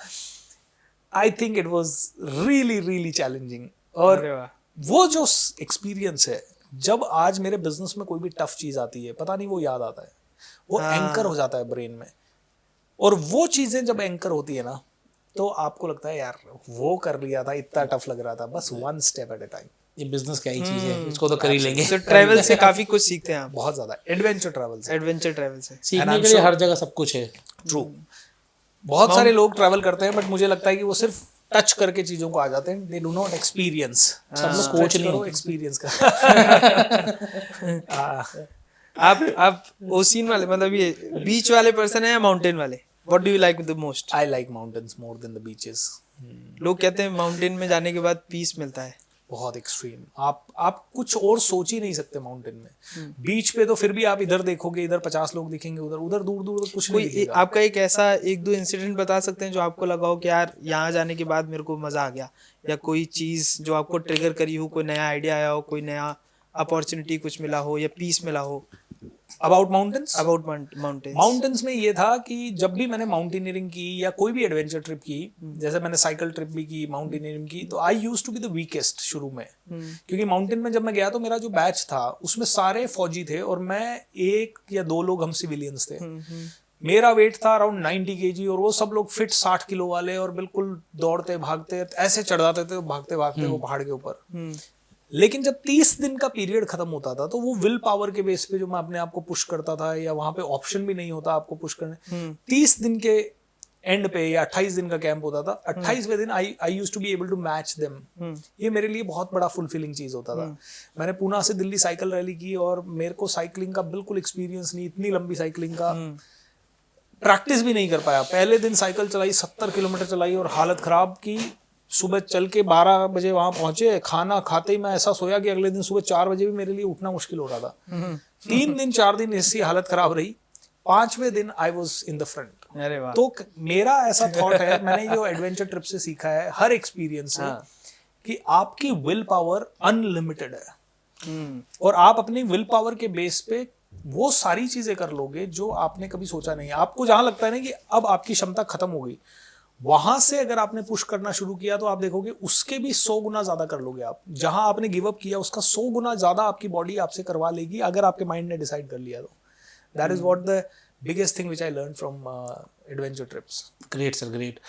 I think it was really really challenging. और वो जो एक्सपीरियंस है, जब आज मेरे बिजनेस में कोई भी टफ चीज आती है, पता नहीं वो याद आता है, वो एंकर हो जाता है ब्रेन में। और वो चीजें जब एंकर होती है ना, तो आपको लगता है यार वो कर लिया था, इतना टफ लग रहा था, बस 1 स्टेप एट अ टाइम। ये बिजनेस क्या ही चीज है, इसको तो कर ही लेंगे। तो ट्रैवल से काफी कुछ सीखते हैं आप। बहुत ज्यादा एडवेंचर ट्रैवल से, एडवेंचर ट्रैवल से सीखने के लिए हर जगह सब कुछ है। ट्रू। बहुत सारे लोग ट्रैवल करते हैं, बट मुझे लगता है कि वो सिर्फ टच करके चीजों को आ जाते हैं, दे डू नॉट एक्सपीरियंस। सब लोग कोच नहीं हो, एक्सपीरियंस का। आप ओशियन वाले, मतलब ये बीच वाले पर्सन है या माउंटेन वाले? What do you like the most? I like mountains more than the beaches. लोग कहते हैं माउंटेन में जाने के बाद पीस मिलता है। बहुत एक्सट्रीम, आप कुछ और सोच ही नहीं सकते माउंटेन में। बीच पे तो फिर भी आप इधर देखोगे, इधर 50 लोग दिखेंगे, उधर दूर दूर कुछ नहीं दिखेगा। आपका एक ऐसा 1-2 इंसिडेंट बता सकते हैं जो आपको लगा हो कि यार यहाँ जाने के बाद मेरे को मजा आ गया, या कोई चीज जो आपको ट्रिगर करी हो, कोई नया आइडिया आया हो, कोई नया अपॉर्चुनिटी कुछ मिला हो, या पीस मिला हो? अबाउट माउंटेन्स, माउंटेन्स में ये था कि जब भी मैंने माउंटेनियरिंग की या कोई भी एडवेंचर ट्रिप की, जैसे मैंने साइकिल ट्रिप भी की, माउंटेनियरिंग की, तो I used to be the weakest शुरू में। क्योंकि माउंटेन में जब मैं गया तो मेरा जो बैच था उसमें सारे फौजी थे, और मैं 1 या 2 लोग हम सिविलियंस थे। मेरा वेट था अराउंड 90 kg, और वो सब लोग फिट 60 किलो वाले, और बिल्कुल दौड़ते भागते ऐसे चढ़ जाते थे, भागते भागते वो पहाड़ के ऊपर। लेकिन जब 30 दिन का पीरियड खत्म होता था, तो वो विल पावर के बेस पे जो मैं अपने आप को पुश करता था, या वहां पे ऑप्शन भी नहीं होता आपको पुश करने, 30 दिन के एंड पे या 28 दिन का कैंप होता था, 28वें दिन I used to be able to match them. ये मेरे लिए बहुत बड़ा फुलफिलिंग चीज होता था। मैंने पूना से दिल्ली साइकिल रैली की, और मेरे को साइकिलिंग का बिल्कुल एक्सपीरियंस नहीं, इतनी लंबी साइकिलिंग का प्रैक्टिस भी नहीं कर पाया। पहले दिन साइकिल चलाई, 70 किलोमीटर चलाई, और हालत खराब की। सुबह चल के 12 बजे वहां पहुंचे, खाना खाते ही मैं ऐसा सोया कि अगले दिन सुबह 4 बजे भी मेरे लिए उठना मुश्किल हो रहा था। 3 दिन 4 दिन ऐसी हालत खराब रही। 5वें दिन I was in the front. अरे वाह। तो मेरा ऐसा थॉट है, मैंने जो एडवेंचर ट्रिप से सीखा है, हर एक्सपीरियंस से, कि आपकी विल पावर अनलिमिटेड है, और आप अपनी विल पावर के बेस पे वो सारी चीजें कर लोगे जो आपने कभी सोचा नहीं। आपको जहां लगता है ना कि अब आपकी क्षमता खत्म हो गई, वहां से अगर आपने पुश करना शुरू किया तो आप देखोगे उसके भी 100 गुना ज्यादा कर लोगे आप। जहां आपने गिव अप किया उसका 100 गुना ज्यादा आपकी बॉडी आपसे करवा लेगी, अगर आपके माइंड ने डिसाइड कर लिया तो। That is what the biggest thing which I learn from adventure trips. Great sir, great.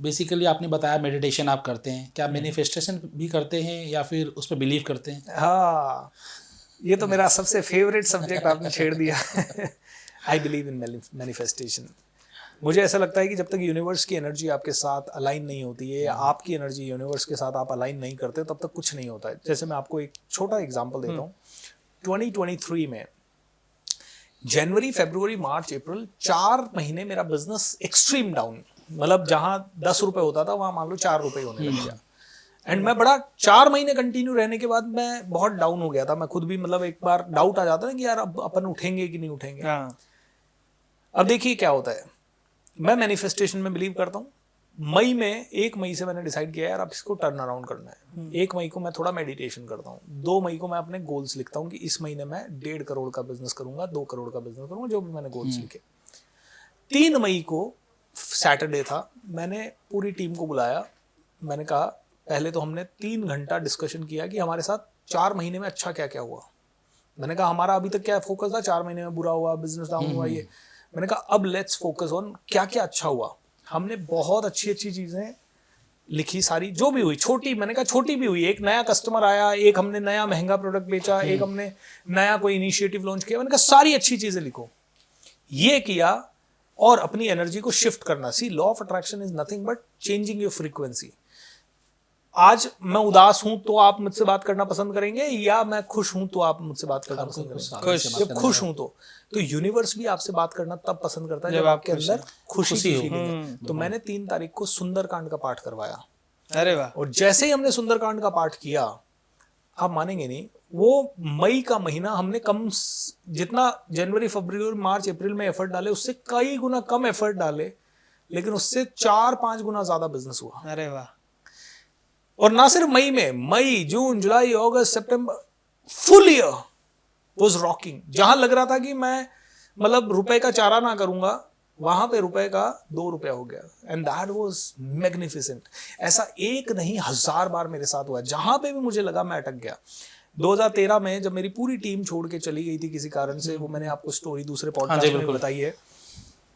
Basically आपने बताया मेडिटेशन आप करते हैं, क्या मैनिफेस्टेशन भी करते हैं या फिर उस पर बिलीव करते हैं? हाँ, ये तो मेरा सबसे फेवरेट सब्जेक्ट आपने छेड़ दिया। I believe in manifestation. मुझे ऐसा लगता है कि जब तक यूनिवर्स की एनर्जी आपके साथ अलाइन नहीं होती है, या आपकी एनर्जी यूनिवर्स के साथ आप अलाइन नहीं करते, तब तक कुछ नहीं होता है। जैसे मैं आपको एक छोटा एग्जांपल देता हूँ। 2023 में जनवरी, फरवरी, मार्च, अप्रैल 4 महीने मेरा बिजनेस एक्सट्रीम डाउन, मतलब जहाँ 10 रुपए होता था वहाँ मान लो 4 रुपए होने लग गया। एंड मैं बड़ा 4 महीने कंटिन्यू रहने के बाद मैं बहुत डाउन हो गया था। मैं खुद भी मतलब एक बार डाउट आ जाता है कि यार अब अपन उठेंगे कि नहीं उठेंगे। हाँ अब देखिए क्या होता है, मैं मैनिफेस्टेशन में बिलीव करता हूँ। मई में 1 मई से मैंने डिसाइड किया यार अब इसको टर्न अराउंड करना है। 1 मई को मैं थोड़ा मेडिटेशन करता हूँ। 2 मई को मैं अपने गोल्स लिखता हूँ कि इस महीने मैं 1.5 करोड़ का बिजनेस करूंगा, 2 करोड़ का बिजनेस करूंगा, जो भी मैंने गोल्स लिखे। 3 मई को सैटरडे था, मैंने पूरी टीम को बुलाया। मैंने कहा पहले तो हमने 3 घंटा डिस्कशन किया कि हमारे साथ 4 महीने में अच्छा क्या क्या हुआ। मैंने कहा हमारा अभी तक क्या फोकस था, 4 महीने में बुरा हुआ, बिजनेस डाउन हुआ, ये। मैंने कहा अब लेट्स फोकस ऑन क्या क्या अच्छा हुआ। हमने बहुत अच्छी अच्छी चीजें लिखी, सारी जो भी हुई, छोटी, मैंने कहा छोटी भी हुई, एक नया कस्टमर आया, एक हमने नया महंगा प्रोडक्ट बेचा, एक हमने नया कोई इनिशिएटिव लॉन्च किया। मैंने कहा सारी अच्छी चीजें लिखो। ये किया और अपनी एनर्जी को शिफ्ट करना। See, law of attraction is nothing but changing your frequency. आज मैं उदास हूं तो आप मुझसे बात करना पसंद करेंगे, या मैं खुश हूं तो आप मुझसे बात करना पसंद करेंगे। जब खुश हूं तो यूनिवर्स भी आपसे बात करना तब पसंद करता है जब आपके अंदर खुशी की फीलिंग है। तो मैंने 3 तारीख को सुंदरकांड का पाठ करवाया। अरे वाह। और जैसे ही हमने सुंदरकांड का पाठ किया, आप मानेंगे नहीं, वो मई का महीना हमने जितना जनवरी फरवरी मार्च अप्रैल में एफर्ट डाले उससे कई गुना कम एफर्ट डाले, लेकिन उससे 4-5 गुना ज्यादा बिजनेस हुआ। अरे वाह। और ना सिर्फ मई में, मई, जून, जुलाई, अगस्त, सितंबर, फुल ईयर वाज रॉकिंग। जहां लग रहा था कि मैं मतलब रुपए का चारा ना करूंगा, वहां पे रुपए का 2 रुपया हो गया। And that was magnificent. ऐसा एक नहीं 1000 बार मेरे साथ हुआ। जहां पे भी मुझे लगा मैं अटक गया। 2013 में जब मेरी पूरी टीम छोड़ के चली गई थी किसी कारण से, वो मैंने आपको स्टोरी दूसरे पॉडकास्ट में बताई है।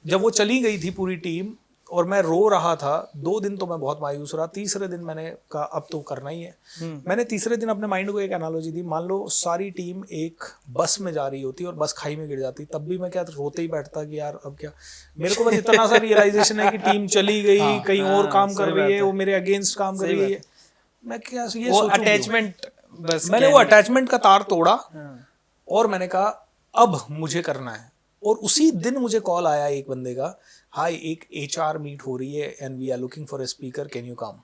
जब वो चली गई थी पूरी टीम और मैं रो रहा था, 2 दिन तो मैं बहुत मायूस रहा। तीसरे दिन मैंने कहा अब तो करना ही है। मैंने तीसरे दिन अपने माइंड को एक एनालॉजी दी, मान लो सारी टीम एक बस में जा रही होती और बस खाई में गिर जाती, तब भी मैं क्या रोते ही बैठता कि यार अब क्या। मेरे को बस इतना सा रियलाइजेशन है कि टीम चली गई, कहीं और काम कर रही है, वो मेरे अगेंस्ट काम कर रही है। मैं क्या ये वो अटैचमेंट, बस मैंने वो अटैचमेंट का तार तोड़ा और मैंने कहा अब मुझे करना है। और उसी दिन मुझे कॉल आया एक बंदे का, हाय एक HR मीट हो रही है and we are looking for a speaker, can you come.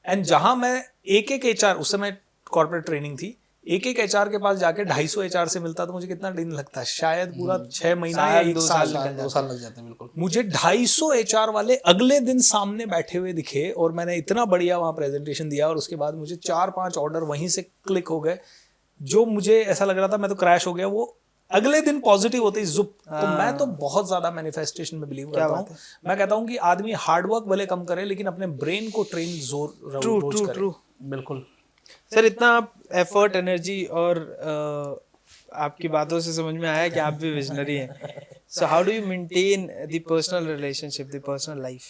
And जहां मैं एक HR, उस समय कॉर्पोरेट ट्रेनिंग थी, एक HR के पास जाके 250 HR से मिलता तो मुझे कितना दिन लगता, शायद पूरा 6 महीना या 1 साल, 2 साल लग जाते हैं। बिल्कुल। मुझे 250 HR वाले अगले दिन सामने बैठे हुए दिखे और मैंने इतना बढ़िया वहां प्रेजेंटेशन दिया और उसके बाद मुझे 4-5 ऑर्डर वहीं से क्लिक हो गए। जो मुझे ऐसा लग रहा था मैं तो क्रैश हो गया, वो अगले दिन पॉजिटिव होते ही जुप। तो मैं तो बहुत ज्यादा मैनिफेस्टेशन में बिलीव करता हूँ। मैं कहता हूँ कि आदमी हार्डवर्क भले कम करे लेकिन अपने ब्रेन को ट्रेन रोज करे। बिल्कुल सर, इतना एफर्ट, एनर्जी और आपकी बातों से समझ में आया कि आप भी विजनरी हैं। So how do you maintain the personal relationship, the personal life?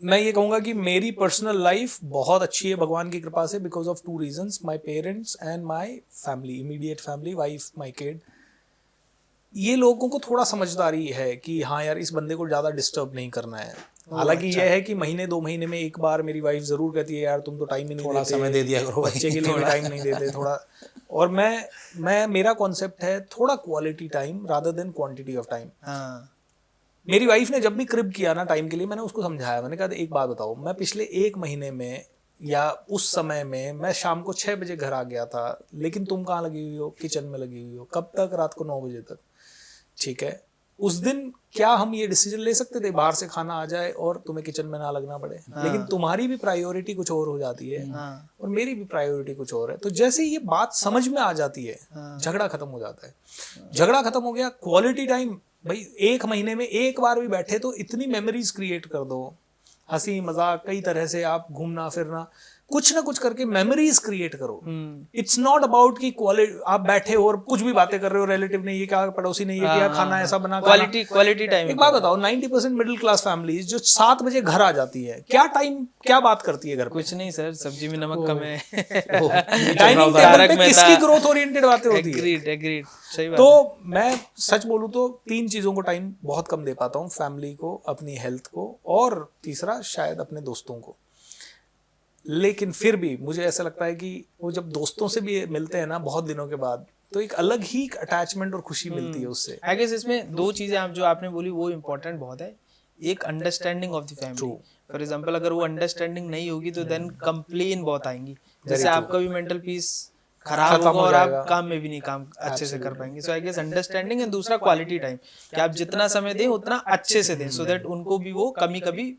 मैं ये कहूँगा कि मेरी पर्सनल लाइफ बहुत अच्छी है भगवान की कृपा से, because of 2 reasons, my parents and my family, immediate family, wife, my kid. ये लोगों को थोड़ा समझदारी है कि हाँ यार इस बंदे को ज़्यादा डिस्टर्ब नहीं करना है। हालांकि ये है कि महीने 2 महीने में एक बार मेरी वाइफ ज़रूर कहती है यार तुम तो टाइम ही नहीं देते, समय दे दिया करो, बच्चे के लिए भी टाइम नहीं देते थोड़ा। और मैं मेरा कॉन्सेप्ट है थोड़ा quality time rather than quantity of time. मेरी वाइफ ने जब भी क्रिब किया ना टाइम के लिए, मैंने उसको समझाया, मैंने कहा एक बात बताओ, मैं पिछले 1 महीने में या उस समय में मैं शाम को 6 बजे घर आ गया था, लेकिन तुम कहाँ लगी हुई हो? किचन में लगी हुई हो। कब तक? रात को 9 बजे तक। ठीक है, उस दिन क्या हम ये डिसीजन ले सकते थे बाहर से खाना आ जाए और तुम्हें किचन में ना लगना पड़े? लेकिन तुम्हारी भी प्रायोरिटी कुछ और हो जाती है और मेरी भी प्रायोरिटी कुछ और है। तो जैसे ये बात समझ में आ जाती है, झगड़ा खत्म हो जाता है। झगड़ा खत्म हो गया, क्वालिटी टाइम भाई 1 महीने में एक बार भी बैठे तो इतनी मेमोरीज क्रिएट कर दो, हंसी मजाक, कई तरह से आप घूमना फिरना, कुछ ना कुछ करके मेमोरीज क्रिएट करो। इट्स नॉट अबाउट कि क्वालिटी आप बैठे हो और कुछ भी बातें कर रहे हो, रिलेटिव ने ये कहा, पड़ोसी ने ये किया, खाना ऐसा बना, क्वालिटी टाइम। एक बात बताओ, 90% मिडिल क्लास फैमिलीज जो 7 बजे घर आ जाती है, क्या बात करती है घर पे? कुछ नहीं सर, सब्जी में नमक कम है। डाइनिंग टेबल पे किसकी ग्रोथ ओरिएंटेड बातें होती है? एग्रीड, सही बात। तो मैं सच बोलूं तो 3 चीजों को टाइम बहुत कम दे पाता हूँ, फैमिली को, अपनी हेल्थ को, और तीसरा शायद अपने दोस्तों को। लेकिन फिर भी मुझे ऐसा लगता है कि वो जब दोस्तों से भी मिलते हैं ना बहुत दिनों के बाद, तो एक अलग ही अटैचमेंट और खुशी मिलती है उससे। आई गेस इसमें 2 चीजें आप जो आपने बोली वो इम्पोर्टेंट बहुत है। एक understanding of the family. For example अगर वो अंडरस्टैंडिंग नहीं होगी तो देन कंप्लेन बहुत आएंगी, जैसे आपका भी मेंटल पीस खराब होगा और आप काम में भी नहीं काम अच्छे से कर पाएंगे। सो आई गेस अंडरस्टैंडिंग एंड दूसरा क्वालिटी टाइम, कि आप जितना समय दें उतना अच्छे से दें, सो दैट उनको भी वो कभी कभी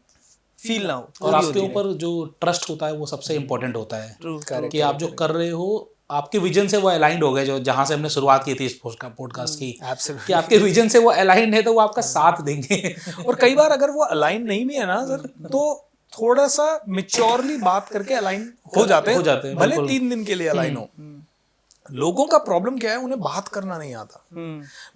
फील ना हो। और आपके ऊपर जो ट्रस्ट होता है वो सबसे इम्पोर्टेंट होता है, कि आप जो कर रहे हो आपके विजन से वो अलाइंड हो गए, जो जहां से हमने शुरुआत की थी इस पॉडकास्ट की, कि आपके विजन से वो अलाइंड है तो वो आपका साथ देंगे। और कई बार अगर वो अलाइन नहीं भी है ना सर, तो थोड़ा सा मिच्योरली बात करके अलाइन हो जाते हैं, भले 3 दिन के लिए अलाइन हो। लोगों का प्रॉब्लम क्या है, उन्हें बात करना नहीं आता।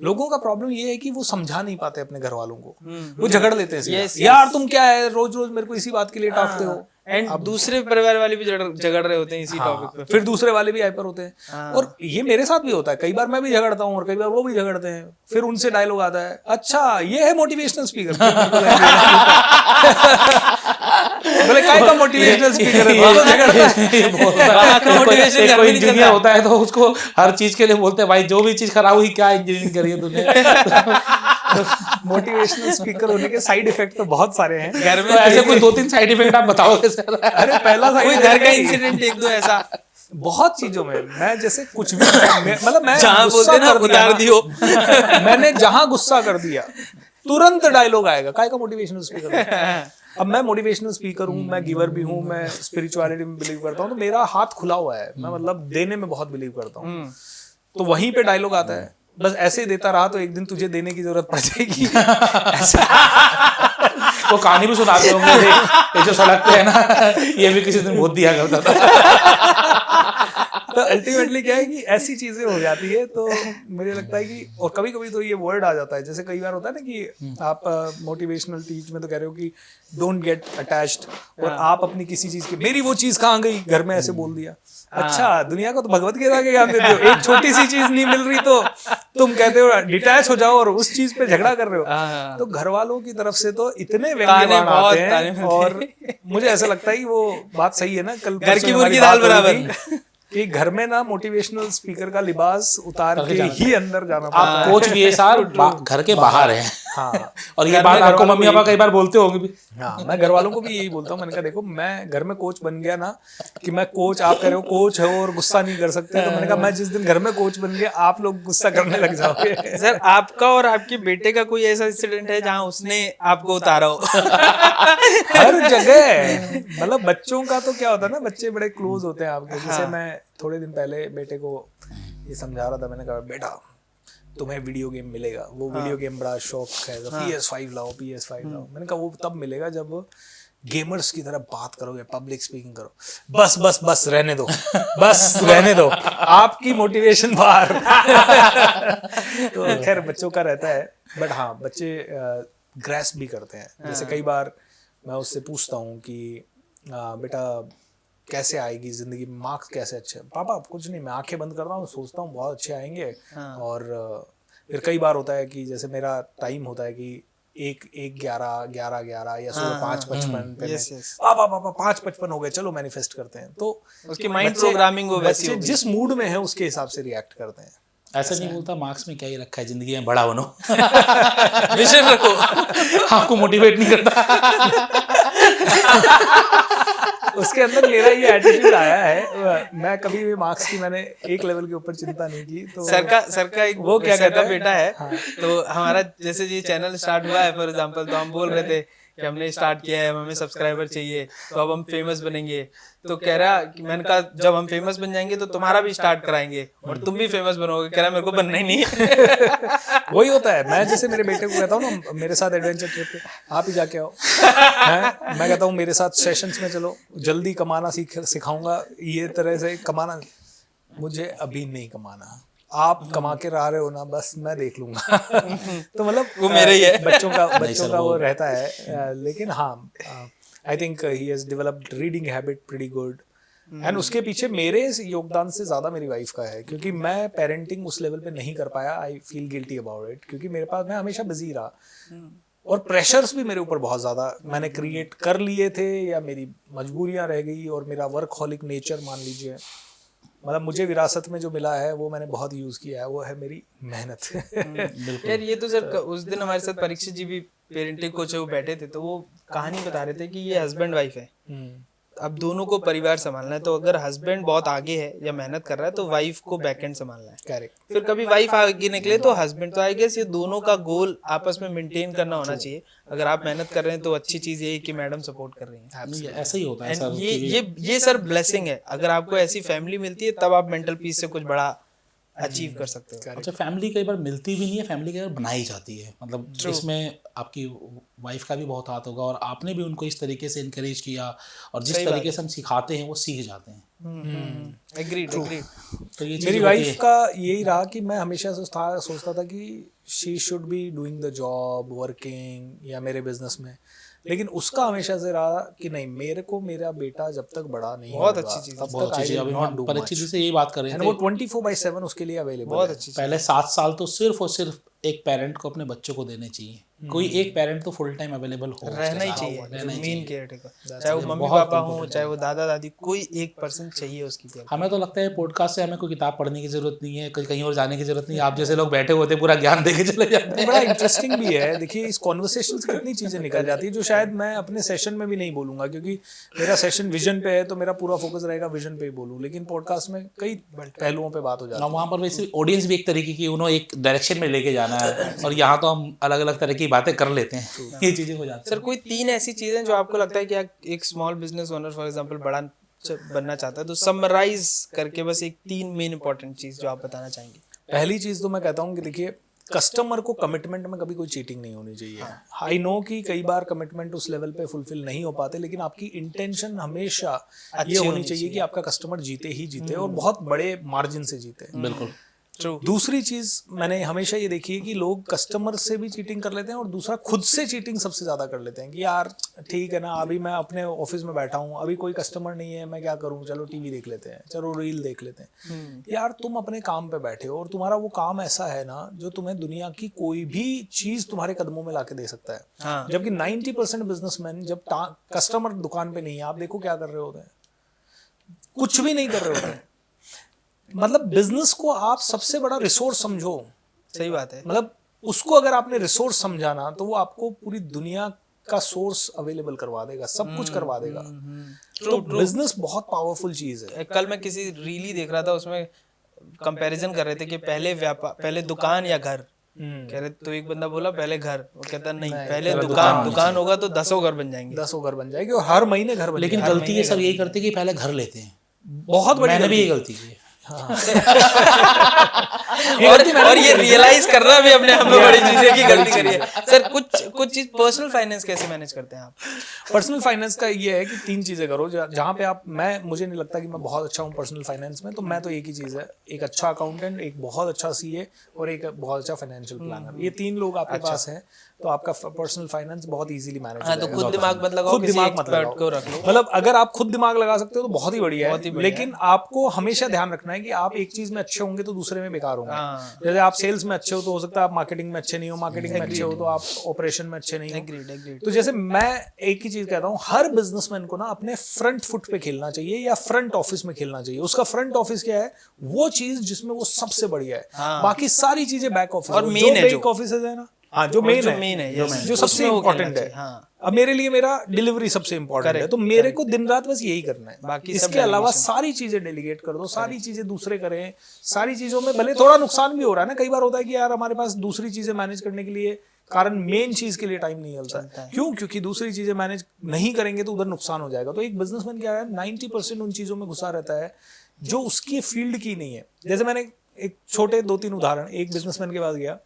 लोगों का प्रॉब्लम ये है कि वो समझा नहीं पाते अपने घर वालों को, वो झगड़ लेते हैं यार तुम क्या है रोज रोज मेरे को इसी बात के लिए टाकते हो। एंड दूसरे परिवार वाले भी झगड़ रहे होते हैं इसी टॉपिक पे, फिर दूसरे वाले भी हाइपर होते हैं। और ये मेरे साथ भी होता है, कई बार मैं भी झगड़ता हूँ और कई बार वो भी झगड़ते हैं। फिर उनसे डायलॉग आता है, अच्छा ये है मोटिवेशनल स्पीकर। बोले काय का मोटिवेशनल स्पीकर है, मोटिवेशन कोई इंजीनियर होता है तो उसको हर चीज के लिए बोलते हैं भाई जो भी चीज खराब हुई क्या इंजीनियरिंग करी है तूने। मोटिवेशनल स्पीकर होने के साइड इफेक्ट तो बहुत सारे हैं घर में, तो ऐसे कोई 2-3 साइड इफेक्ट आप बताओगे सर? अरे पहला कोई घर का इंसिडेंट एक दो ऐसा। बहुत चीजों में मैं जैसे कुछ भी मतलब मैं जहां बोलते ना उतार दियो, मैंने जहां गुस्सा कर दिया तुरंत डायलॉग आएगा काय का मोटिवेशनल स्पीकर। अब मैं मोटिवेशनल स्पीकर हूँ, मैं गिवर भी हूँ, मैं स्पिरिचुअलिटी में बिलीव करता हूँ, तो मेरा हाथ खुला हुआ है, मैं मतलब देने में बहुत बिलीव करता हूँ। तो वहीं पे डायलॉग आता है, बस ऐसे ही देता रहा तो एक दिन तुझे देने की जरूरत पड़ जाएगी। वो कहानी भी सुनाते होंगे, ये जो सड़क पे है ना ये भी किसी दिन बहुत दिया करता था। तो अल्टीमेटली क्या है कि ऐसी चीजें हो जाती है, तो मुझे लगता है कि और कभी कभी तो ये वर्ड आ जाता है, जैसे कई बार होता है ना कि आप मोटिवेशनल टीच में तो कह रहे हो कि डोंट गेट अटैच्ड, और आप अपनी किसी चीज की मेरी वो चीज कहाँ गई घर में ऐसे बोल दिया। अच्छा दुनिया को तो भगवत गीता के ज्ञान देते हो, एक छोटी सी चीज नहीं मिल रही तो तुम कहते हो डिटैच हो जाओ और उस चीज पे झगड़ा कर रहे हो। तो घर वालों की तरफ से तो इतने व्यंग्यवाण आते हैं, और मुझे ऐसा लगता है कि वो बात सही है ना, कल घर की मुर्गी दाल बराबर, कि घर में ना मोटिवेशनल स्पीकर का लिबास उतार के ही अंदर जाना पड़ता आप कोच भी है सर, घर के बाहर है। हाँ, और ये बात आपको मम्मी पापा कई बार बोलते होंगे भी। हाँ, मैं घर वालों को भी यही बोलता हूँ, मैंने कहा देखो मैं घर में कोच बन गया ना, कि मैं कोच, आप कह रहे हो कोच हो और गुस्सा नहीं कर सकते, तो मैंने कहा मैं जिस दिन घर में कोच बन गया आप लोग गुस्सा करने लग जाओगे। सर आपका और आपके बेटे का कोई ऐसा इंसिडेंट है जहाँ उसने आपको उतारा हो? हर जगह, मतलब बच्चों का तो क्या होता है ना, बच्चे बड़े क्लोज होते हैं आपके। जैसे मैं थोड़े दिन पहले बेटे को ये समझा रहा था, मैंने कहा बेटा तुम्हें वीडियो गेम मिलेगा, वो वीडियो गेम बड़ा शौक है, PS5 लाओ, PS5 लाओ। मैंने कहा वो तब मिलेगा जब गेमर्स की तरह बात करोगे, पब्लिक स्पीकिंग करो। बस बस बस रहने दो, बस रहने दो, आपकी मोटिवेशन बाहर। तो खैर बच्चों का रहता है, बट हाँ बच्चे ग्रैस्प भी करते हैं। जैसे कई बार मैं उससे पूछता हूँ कि बेटा कैसे आएगी जिंदगी में, मार्क्स कैसे अच्छे? पापा कुछ नहीं, मैं आंखें बंद करता हूँ सोचता हूँ बहुत अच्छे आएंगे। और फिर कई बार होता है कि जैसे मेरा टाइम होता है कि 1-11 या सुबह 5:55 पे पापा 5:55 हो गए, चलो मैनिफेस्ट करते हैं। तो उसकी माइंड प्रोग्रामिंग वो वैसी बच्चे जिस मूड में है उसके हिसाब से रिएक्ट करते हैं। ऐसा नहीं बोलता मार्क्स में क्या ही रखा है, जिंदगी में बड़ा बनो, विजन रखो, आपको मोटिवेट नहीं करता। उसके अंदर मेरा ये एटीट्यूड आया है, मैं कभी भी मार्क्स की मैंने एक लेवल के ऊपर चिंता नहीं की। तो सर का एक वो क्या कहता बेटा है। हाँ। तो हमारा जैसे ये चैनल स्टार्ट हुआ है फॉर एग्जांपल, तो हम बोल रहे थे कि हमने स्टार्ट किया है, हमें सब्सक्राइबर चाहिए, तो अब हम फेमस बनेंगे। तो कह रहा कि मैंने कहा जब हम फेमस बन जाएंगे तो तुम्हारा भी स्टार्ट कराएंगे और तुम भी फेमस बनोगे। कह रहा मेरे को बनना ही नहीं है। वही होता है, मैं जैसे मेरे बेटे को कहता हूँ ना मेरे साथ एडवेंचर ट्रिप पे आप ही जाके आओ, मैं कहता हूँ मेरे साथ सेशंस में चलो, जल्दी कमाना सिखाऊंगा, ये तरह से कमाना। मुझे अभी नहीं कमाना, आप कमा के रह रहे हो ना, बस मैं देख लूंगा। तो मतलब वो मेरे ही है, बच्चों का वो रहता है। लेकिन हाँ आई think he has developed reading habit pretty good, and उसके पीछे मेरे योगदान से ज्यादा मेरी वाइफ का है, क्योंकि मैं पेरेंटिंग उस लेवल पे नहीं कर पाया। I feel guilty about it, क्योंकि मेरे पास, मैं हमेशा बिजी रहा और प्रेशर्स भी मेरे ऊपर बहुत ज्यादा मैंने क्रिएट कर लिए थे, या मेरी मजबूरियां रह गई और मेरा वर्कहॉलिक नेचर मान लीजिए, मतलब मुझे विरासत में जो मिला है वो मैंने बहुत यूज किया है, वो है मेरी मेहनत। यार ये तो सर उस दिन हमारे साथ परीक्षित जी भी पेरेंटिंग कोच है, वो बैठे थे तो वो कहानी बता रहे थे कि ये हस्बैंड वाइफ है, अब दोनों को परिवार संभालना है, तो अगर हस्बैंड बहुत आगे है या मेहनत कर रहा है तो वाइफ को बैकएंड संभालना है। करेक्ट। फिर कभी वाइफ आगे निकले तो हस्बैंड, तो आई गेस ये दोनों का गोल आपस में मेंटेन करना होना चाहिए। अगर आप मेहनत कर रहे हैं तो अच्छी चीज ये है कि मैडम सपोर्ट कर रही हैं। नहीं, ऐसा ही होता है एंड सर। ये सर ब्लेसिंग है, अगर आपको ऐसी फैमिली मिलती है तब आप मेंटल पीस से कुछ बड़ा अचीव कर सकते हो। अच्छा, फैमिली कई बार मिलती भी नहीं है, फैमिली कई बार बनाई जाती है। मतलब इसमें आपकी वाइफ का भी बहुत हाथ होगा, और आपने भी उनको इस तरीके से इनकरेज किया, और जिस तरीके से हम सिखाते हैं वो सीख जाते हैं। Agreed agreed. तो ये मेरी वाइफ का यही रहा कि मैं हमेशा सोचता था कि she should be doing the job, working या मेरे बिजनेस में, लेकिन उसका हमेशा से रहा कि नहीं, मेरे को मेरा बेटा जब तक बड़ा नहीं बहुत होगा, अच्छी चीज, तब बहुत तक अच्छी आई चीज। विल अभी नॉट हम डू परीक्षित जी मच। से यही बात कर रहे एंड थे, वो 24/7 उसके लिए अवेलेबल बहुत है। अच्छी चीज। पहले 7 साल तो सिर्फ और सिर्फ एक पेरेंट को अपने बच्चों को देने चाहिए। कोई एक पेरेंट तो फुल टाइम अवेलेबल हो, रहना ही चाहिए, रहना ही मेन चाहिए। केयर टेकर, चाहे वो मम्मी बहुत पापा हो, चाहे वो दादा दादी, कोई एक पर्सन चाहिए उसकी केयर। हमें तो लगता है पॉडकास्ट से हमें कोई किताब पढ़ने की जरूरत नहीं है, कहीं और जाने की जरूरत नहीं है। आप जैसे लोग बैठे होते पूरा ज्ञान देके चले जाते हैं। बड़ा इंटरेस्टिंग भी है। देखिए, इस कॉन्वर्सेशन से कितनी चीजें निकल जाती है जो शायद मैं अपने सेशन में भी नहीं बोलूंगा, क्योंकि मेरा सेशन विजन पे है तो मेरा पूरा फोकस रहेगा विजन पे ही बोलूं, लेकिन पॉडकास्ट में कई पहलुओं पे बात हो जाती और है। वहाँ पर वैसे ऑडियंस भी एक तरीके की, उन्होंने एक डायरेक्शन में लेके जाना है, और यहाँ तो हम अलग अलग तरह की बातें कर लेते हैं, ये चीजें हो जाती सर कोई 3 ऐसी चीजें जो आपको लगता है कि एक small business owner for example बड़ा बनना चाहता है, तो समराइज करके बस एक 3 मेन इंपॉर्टेंट चीज जो आप बताना चाहेंगे। पहली चीज तो मैं कहता हूँ कि देखिए, कस्टमर को कमिटमेंट में कभी कोई चीटिंग नहीं होनी चाहिए। आई नो कि कई बार कमिटमेंट उस लेवल पे फुलफिल नहीं हो पाते, लेकिन आपकी इंटेंशन हमेशा ये होनी चाहिए कि आपका कस्टमर जीते ही जीते, और बहुत बड़े मार्जिन से जीते। है। बिल्कुल। दूसरी चीज मैंने हमेशा ये देखी है कि लोग कस्टमर से भी चीटिंग कर लेते हैं, और दूसरा खुद से चीटिंग सबसे ज्यादा कर लेते हैं कि यार ठीक है ना, अभी मैं अपने ऑफिस में बैठा हूँ, अभी कोई कस्टमर नहीं है, मैं क्या करूँ, चलो टीवी देख लेते हैं, चलो रील देख लेते हैं। यार तुम अपने काम पे बैठे हो, और तुम्हारा वो काम ऐसा है ना जो तुम्हें दुनिया की कोई भी चीज तुम्हारे कदमों में लाके दे सकता है। हाँ। जबकि 90% बिजनेसमैन जब कस्टमर दुकान पे नहीं है, आप देखो क्या कर रहे होते हैं, कुछ भी नहीं कर रहे होते हैं। मतलब बिजनेस को आप सबसे बड़ा रिसोर्स समझो। सही बात है। मतलब उसको अगर आपने रिसोर्स समझा ना, तो वो आपको पूरी दुनिया का सोर्स अवेलेबल करवा देगा, सब कुछ करवा देगा। तो बिजनेस बहुत पावरफुल चीज है। कल मैं किसी रील ही देख रहा था, उसमें कंपैरिजन कर रहे थे कि पहले दुकान या घर। कह रहे तो एक बंदा बोला पहले घर, वो कहता नहीं, पहले दुकान होगा तो 10 घर बन जाएंगे। 10 घर बन जाएंगे, और हर महीने घर बन लेकिन जाएंगे। गलती ये सब यही करते कि पहले घर लेते हैं। बहुत बड़ी मैंने भी ये गलती। गलती की है। और ये रियलाइज करना भी अपने आप में बड़ी चीज है कि गलती करी है। सर कुछ चीज पर्सनल फाइनेंस कैसे मैनेज करते हैं आप? पर्सनल फाइनेंस का ये है कि 3 चीजें करो जहाँ पे आप, मुझे नहीं लगता कि मैं बहुत अच्छा हूँ पर्सनल फाइनेंस में, तो मैं तो एक ही चीज है, एक अच्छा अकाउंटेंट, एक बहुत अच्छा सीए, और एक बहुत अच्छा फाइनेंशियल प्लानर। ये 3 लोग आपके पास हैं तो आपका पर्सनल फाइनेंस बहुत इजीली मैनेज हो जाएगा। तो खुद दिमाग मत लगाओ, खुद किसी दिमाग मत एक्सपर्ट लगाओ को रख लो। मतलब अगर आप खुद दिमाग लगा सकते हो तो बहुत ही बढ़िया है, लेकिन आपको हमेशा ध्यान रखना है कि आप एक चीज में अच्छे होंगे तो दूसरे में बेकार होंगे। जैसे आप सेल्स में अच्छे हो तो हो सकता है आप मार्केटिंग में अच्छे नहीं हो, मार्केटिंग में अच्छे हो तो आप ऑपरेशन में अच्छे नहीं हो। तो जैसे मैं एक ही चीज कहता हूँ, हर बिजनेसमैन को ना अपने फ्रंट फुट पे खेलना चाहिए या फ्रंट ऑफिस में खेलना चाहिए। उसका फ्रंट ऑफिस क्या है, वो चीज जिसमें वो सबसे बढ़िया है। बाकी सारी चीजें बैक ऑफिस और मेन है, बैक ऑफिस है ना, हाँ जो मेन है, जो सबसे इम्पोर्टेंट है। अब मेरे लिए मेरा डिलीवरी सबसे इम्पोर्टेंट है, तो मेरे को दिन रात बस यही करना है। बाकी इसके अलावा सारी चीजें डेलीगेट कर दो, सारी चीजें दूसरे करें। सारी चीजों में भले थोड़ा नुकसान भी हो रहा है ना, कई बार होता है कि यार हमारे पास दूसरी चीजें मैनेज करने के लिए कारण मेन चीज के लिए टाइम नहीं मिलता है। क्यों? क्योंकि दूसरी चीजें मैनेज नहीं करेंगे तो उधर नुकसान हो जाएगा। तो एक बिजनेसमैन क्या है, 90% उन चीजों में घुसा रहता है जो उसकी फील्ड की नहीं है। जैसे मैंने एक छोटे 2-3 उदाहरण, एक बिजनेसमैन के पास गया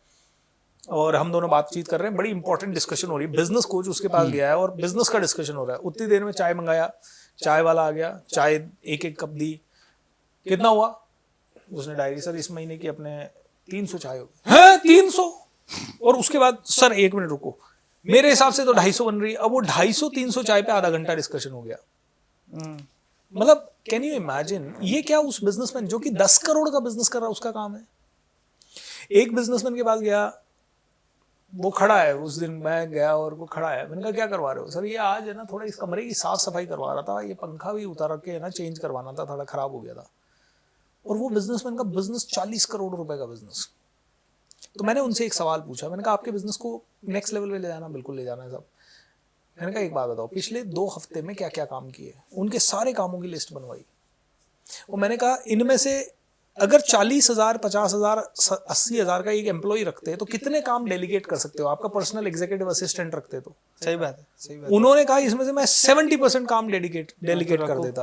और हम दोनों बातचीत कर रहे हैं, बड़ी इंपॉर्टेंट डिस्कशन हो रही है, बिजनेस कोच उसके पास गया है और बिजनेस का डिस्कशन हो रहा है। उतनी देर में चाय मंगाया, चाय वाला आ गया, चाय एक कप दी, कितना हुआ? उसने डायरी, सर इस महीने की अपने 300 चाय होगी। है 300? और उसके बाद सर 1 मिनट रुको, मेरे हिसाब से तो 250 बन रही है। अब वो 250-300 चाय पे आधा घंटा डिस्कशन हो गया। मतलब कैन यू इमेजिन, ये क्या उस बिजनेसमैन जो कि 10 करोड़ का बिजनेस कर रहा है उसका काम है। एक बिजनेसमैन के पास गया, वो खड़ा है, उस दिन मैं गया और वो खड़ा है। मैंने कहा क्या करवा रहे हो? सर ये आज है ना थोड़ा इस कमरे की साफ सफाई करवा रहा था, ये पंखा भी उतार के है ना चेंज करवाना था, थोड़ा खराब हो गया था। और वो बिजनेसमैन का बिजनेस 40 करोड़ रुपए का बिजनेस। तो मैंने उनसे एक सवाल पूछा, मैंने कहा आपके बिजनेस को नेक्स्ट लेवल पे ले जाना, बिल्कुल ले जाना है साहब। मैंने कहा एक बात बताओ, पिछले 2 हफ्ते में क्या क्या काम किए? उनके सारे कामों की लिस्ट बनवाई और मैंने कहा इनमें से अगर 40,000, 50,000, 80,000 का एक एम्प्लॉय रखते तो कितने काम डेलीगेट कर सकते हो? आपका पर्सनल एग्जीक्यूटिव असिस्टेंट रखते तो। सही बात है, सही बात उन्होंने कहा इसमें से मैं 70% काम डेलीगेट कर देता।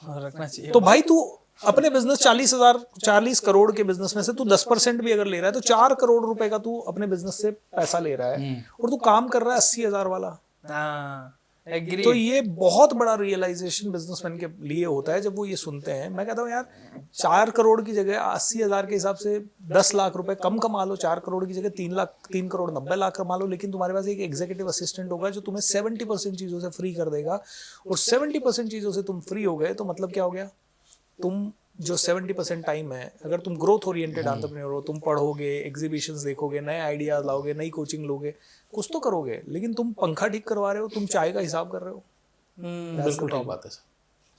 है, रखना चाहिए। तो भाई तू अपने बिजनेस 40 करोड़ के बिजनेस में से तू 10% भी अगर ले रहा है तो 4 करोड़ रुपए का तू अपने बिजनेस से पैसा ले रहा है और तू काम कर रहा है 80,000 वाला। हाँ, एग्री। तो ये बहुत बड़ा रियलाइजेशन बिजनेसमैन के लिए होता है जब वो ये सुनते हैं। मैं कहता हूँ यार 4 करोड़ की जगह 80,000 के हिसाब से 10 लाख रुपए कम कमा लो, 4 करोड़ की जगह 3 करोड़ 90 लाख कमा लो, लेकिन तुम्हारे पास एक एग्जीक्यूटिव असिस्टेंट होगा जो तुम्हें 70% चीजों से फ्री कर देगा। और 70% चीजों से तुम फ्री हो गए तो मतलब क्या हो गया? तुम जो 70% टाइम है, अगर तुम ग्रोथ ओरिएंटेड एंटरप्रेन्योर हो, तुम पढ़ोगे, एग्जीबिशंस देखोगे, नए आइडियाज लाओगे, नई कोचिंग लोगे, कुछ तो करोगे, लेकिन तुम पंखा ठीक करवा रहे हो, तुम चाय का हिसाब कर रहे हो। बिल्कुल ठीक बात है सर।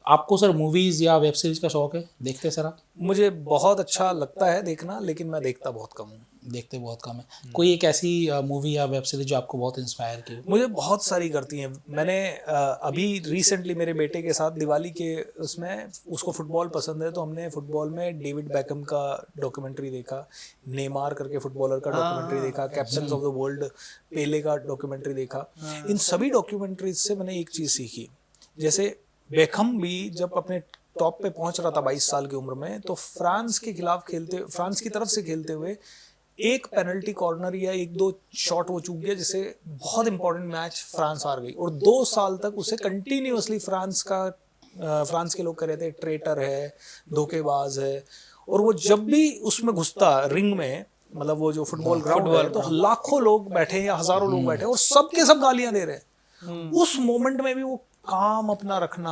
आपको सर मूवीज या वेब सीरीज का शौक है? देखते हैं सर आप? मुझे बहुत अच्छा लगता है देखना, लेकिन मैं देखता बहुत कम हूँ। देखते बहुत कम है। कोई एक ऐसी मूवी या वेब सीरीज जो आपको बहुत इंस्पायर की? मुझे बहुत सारी करती हैं। मैंने अभी रिसेंटली मेरे बेटे के साथ दिवाली के उसमें, उसको फुटबॉल पसंद है तो हमने फुटबॉल में डेविड बैकहम का डॉक्यूमेंट्री देखा, नेमार करके फुटबॉलर का डॉक्यूमेंट्री देखा, कैप्टन्स ऑफ द वर्ल्ड पेले का डॉक्यूमेंट्री देखा। इन सभी डॉक्यूमेंट्रीज से मैंने एक चीज़ सीखी। जैसे बेकहम भी जब अपने टॉप पे पहुंच रहा था 22 साल की उम्र में, तो फ्रांस की तरफ से खेलते हुए एक पेनल्टी कॉर्नर या 1-2 शॉट वो चूक गया जिससे बहुत इंपॉर्टेंट मैच फ्रांस हार गई। और 2 साल तक उसे कंटिन्यूअसली फ्रांस के लोग कह रहे थे ट्रेटर है, धोखेबाज है। और वो जब भी उसमें घुसता रिंग में, मतलब वो जो फुटबॉल ग्राउंड है, तो लाखों लोग बैठे या हजारों लोग बैठे और सबके सब गालियां दे रहे हैं। उस मोमेंट में भी वो काम अपना रखना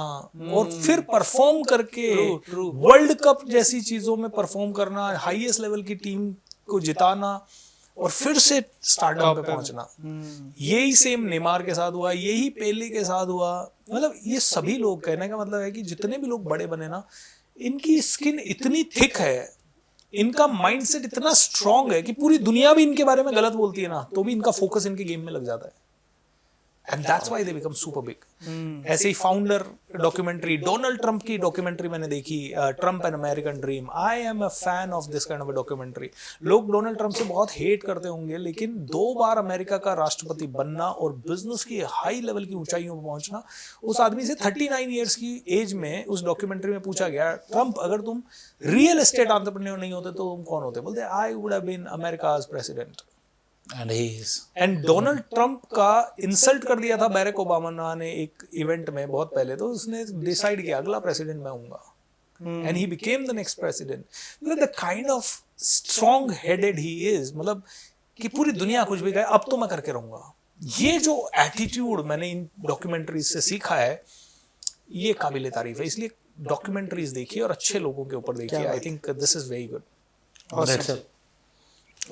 और फिर परफॉर्म करके वर्ल्ड कप जैसी चीजों में परफॉर्म करना, हाईएस्ट लेवल की टीम को जिताना और फिर से स्टारडम पे पहुंचना। यही सेम नेमार के साथ हुआ, यही पेले के साथ हुआ। मतलब ये सभी लोग, कहने का मतलब है कि जितने भी लोग बड़े बने ना, इनकी स्किन इतनी थिक है, इनका माइंडसेट इतना स्ट्रांग है कि पूरी दुनिया भी इनके बारे में गलत बोलती है ना, तो भी इनका फोकस इनके गेम में लग जाता है। And that's why they become super big. ऐसे ही फाउंडर डॉक्यूमेंट्री, डोनाल्ड ट्रंप की डॉक्यूमेंट्री मैंने देखी, Trump an American dream. I am a fan of this kind of documentary. लोग डोनाल्ड ट्रंप से बहुत हेट करते होंगे, लेकिन 2 बार अमेरिका का राष्ट्रपति बनना और बिजनेस की हाई लेवल की ऊंचाइयों पर पहुंचना, उस आदमी से 39 ईयर्स की एज में उस डॉक्यूमेंट्री में पूछा गया, ट्रंप अगर तुम रियल एस्टेट एंटरप्रेन्योर नहीं होते तो तुम कौन होते? बोलते I would have been America's president. And Donald Trump का इंसल्ट कर दिया था बैरक ओबामा ने एक इवेंट में बहुत पहले, तो उसने डिसाइड किया अगला प्रेसिडेंट मैं होऊंगा। And he became the next president. मतलब the kind of strong headed he is, मतलब कि पूरी दुनिया कुछ भी कहे अब तो मैं करके रहूंगा। ये जो एटीट्यूड मैंने इन डॉक्यूमेंट्रीज से सीखा है, ये काबिल तारीफ है। इसलिए डॉक्यूमेंट्रीज देखिए और अच्छे लोगों के ऊपर देखिए। I think this is very good.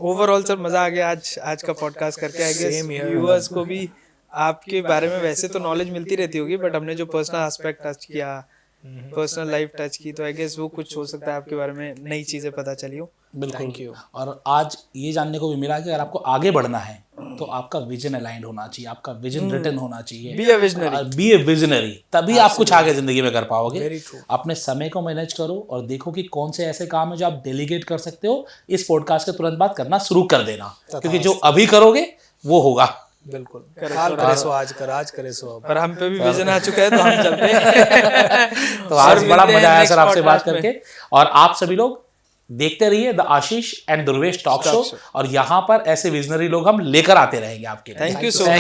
Overall sir मजा आ गया आज का पॉडकास्ट करके। आई गेस व्यूअर्स को भी आपके बारे में वैसे तो नॉलेज मिलती रहती होगी, बट हमने जो पर्सनल एस्पेक्ट टच किया, पर्सनल लाइफ टच की, तो आई गेस वो कुछ हो सकता है आपके बारे में नई चीजें पता चली हो। बिल्कुल। और आज ये जानने को भी मिला कि अगर आपको आगे बढ़ना है तो आपका विजन अलाइंड होना चाहिए, आपका विजन रिटन होना चाहिए। बी ए विजनरी, तभी आप कुछ आगे जिंदगी में कर पाओगे। अपने समय को मैनेज करो और देखो कि कौन से ऐसे काम है जो आप डेलीगेट कर सकते हो। इस पॉडकास्ट के तुरंत बाद करना शुरू कर देना, क्योंकि जो अभी करोगे वो होगा। बिल्कुल। करे सो आज कर, आज करे सो अब। पर हम पे भी विजन आ चुका है तो हम चलते हैं। तो आज बड़ा मजा आया सर आपसे बात करके। और आप सभी लोग देखते रहिए the Ashish and Dhruvesh talk show, और यहाँ पर ऐसे विजनरी लोग हम लेकर आते रहेंगे आपके लिए। Thank you so much.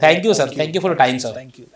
Thank you sir, thank you for time sir. Thank you.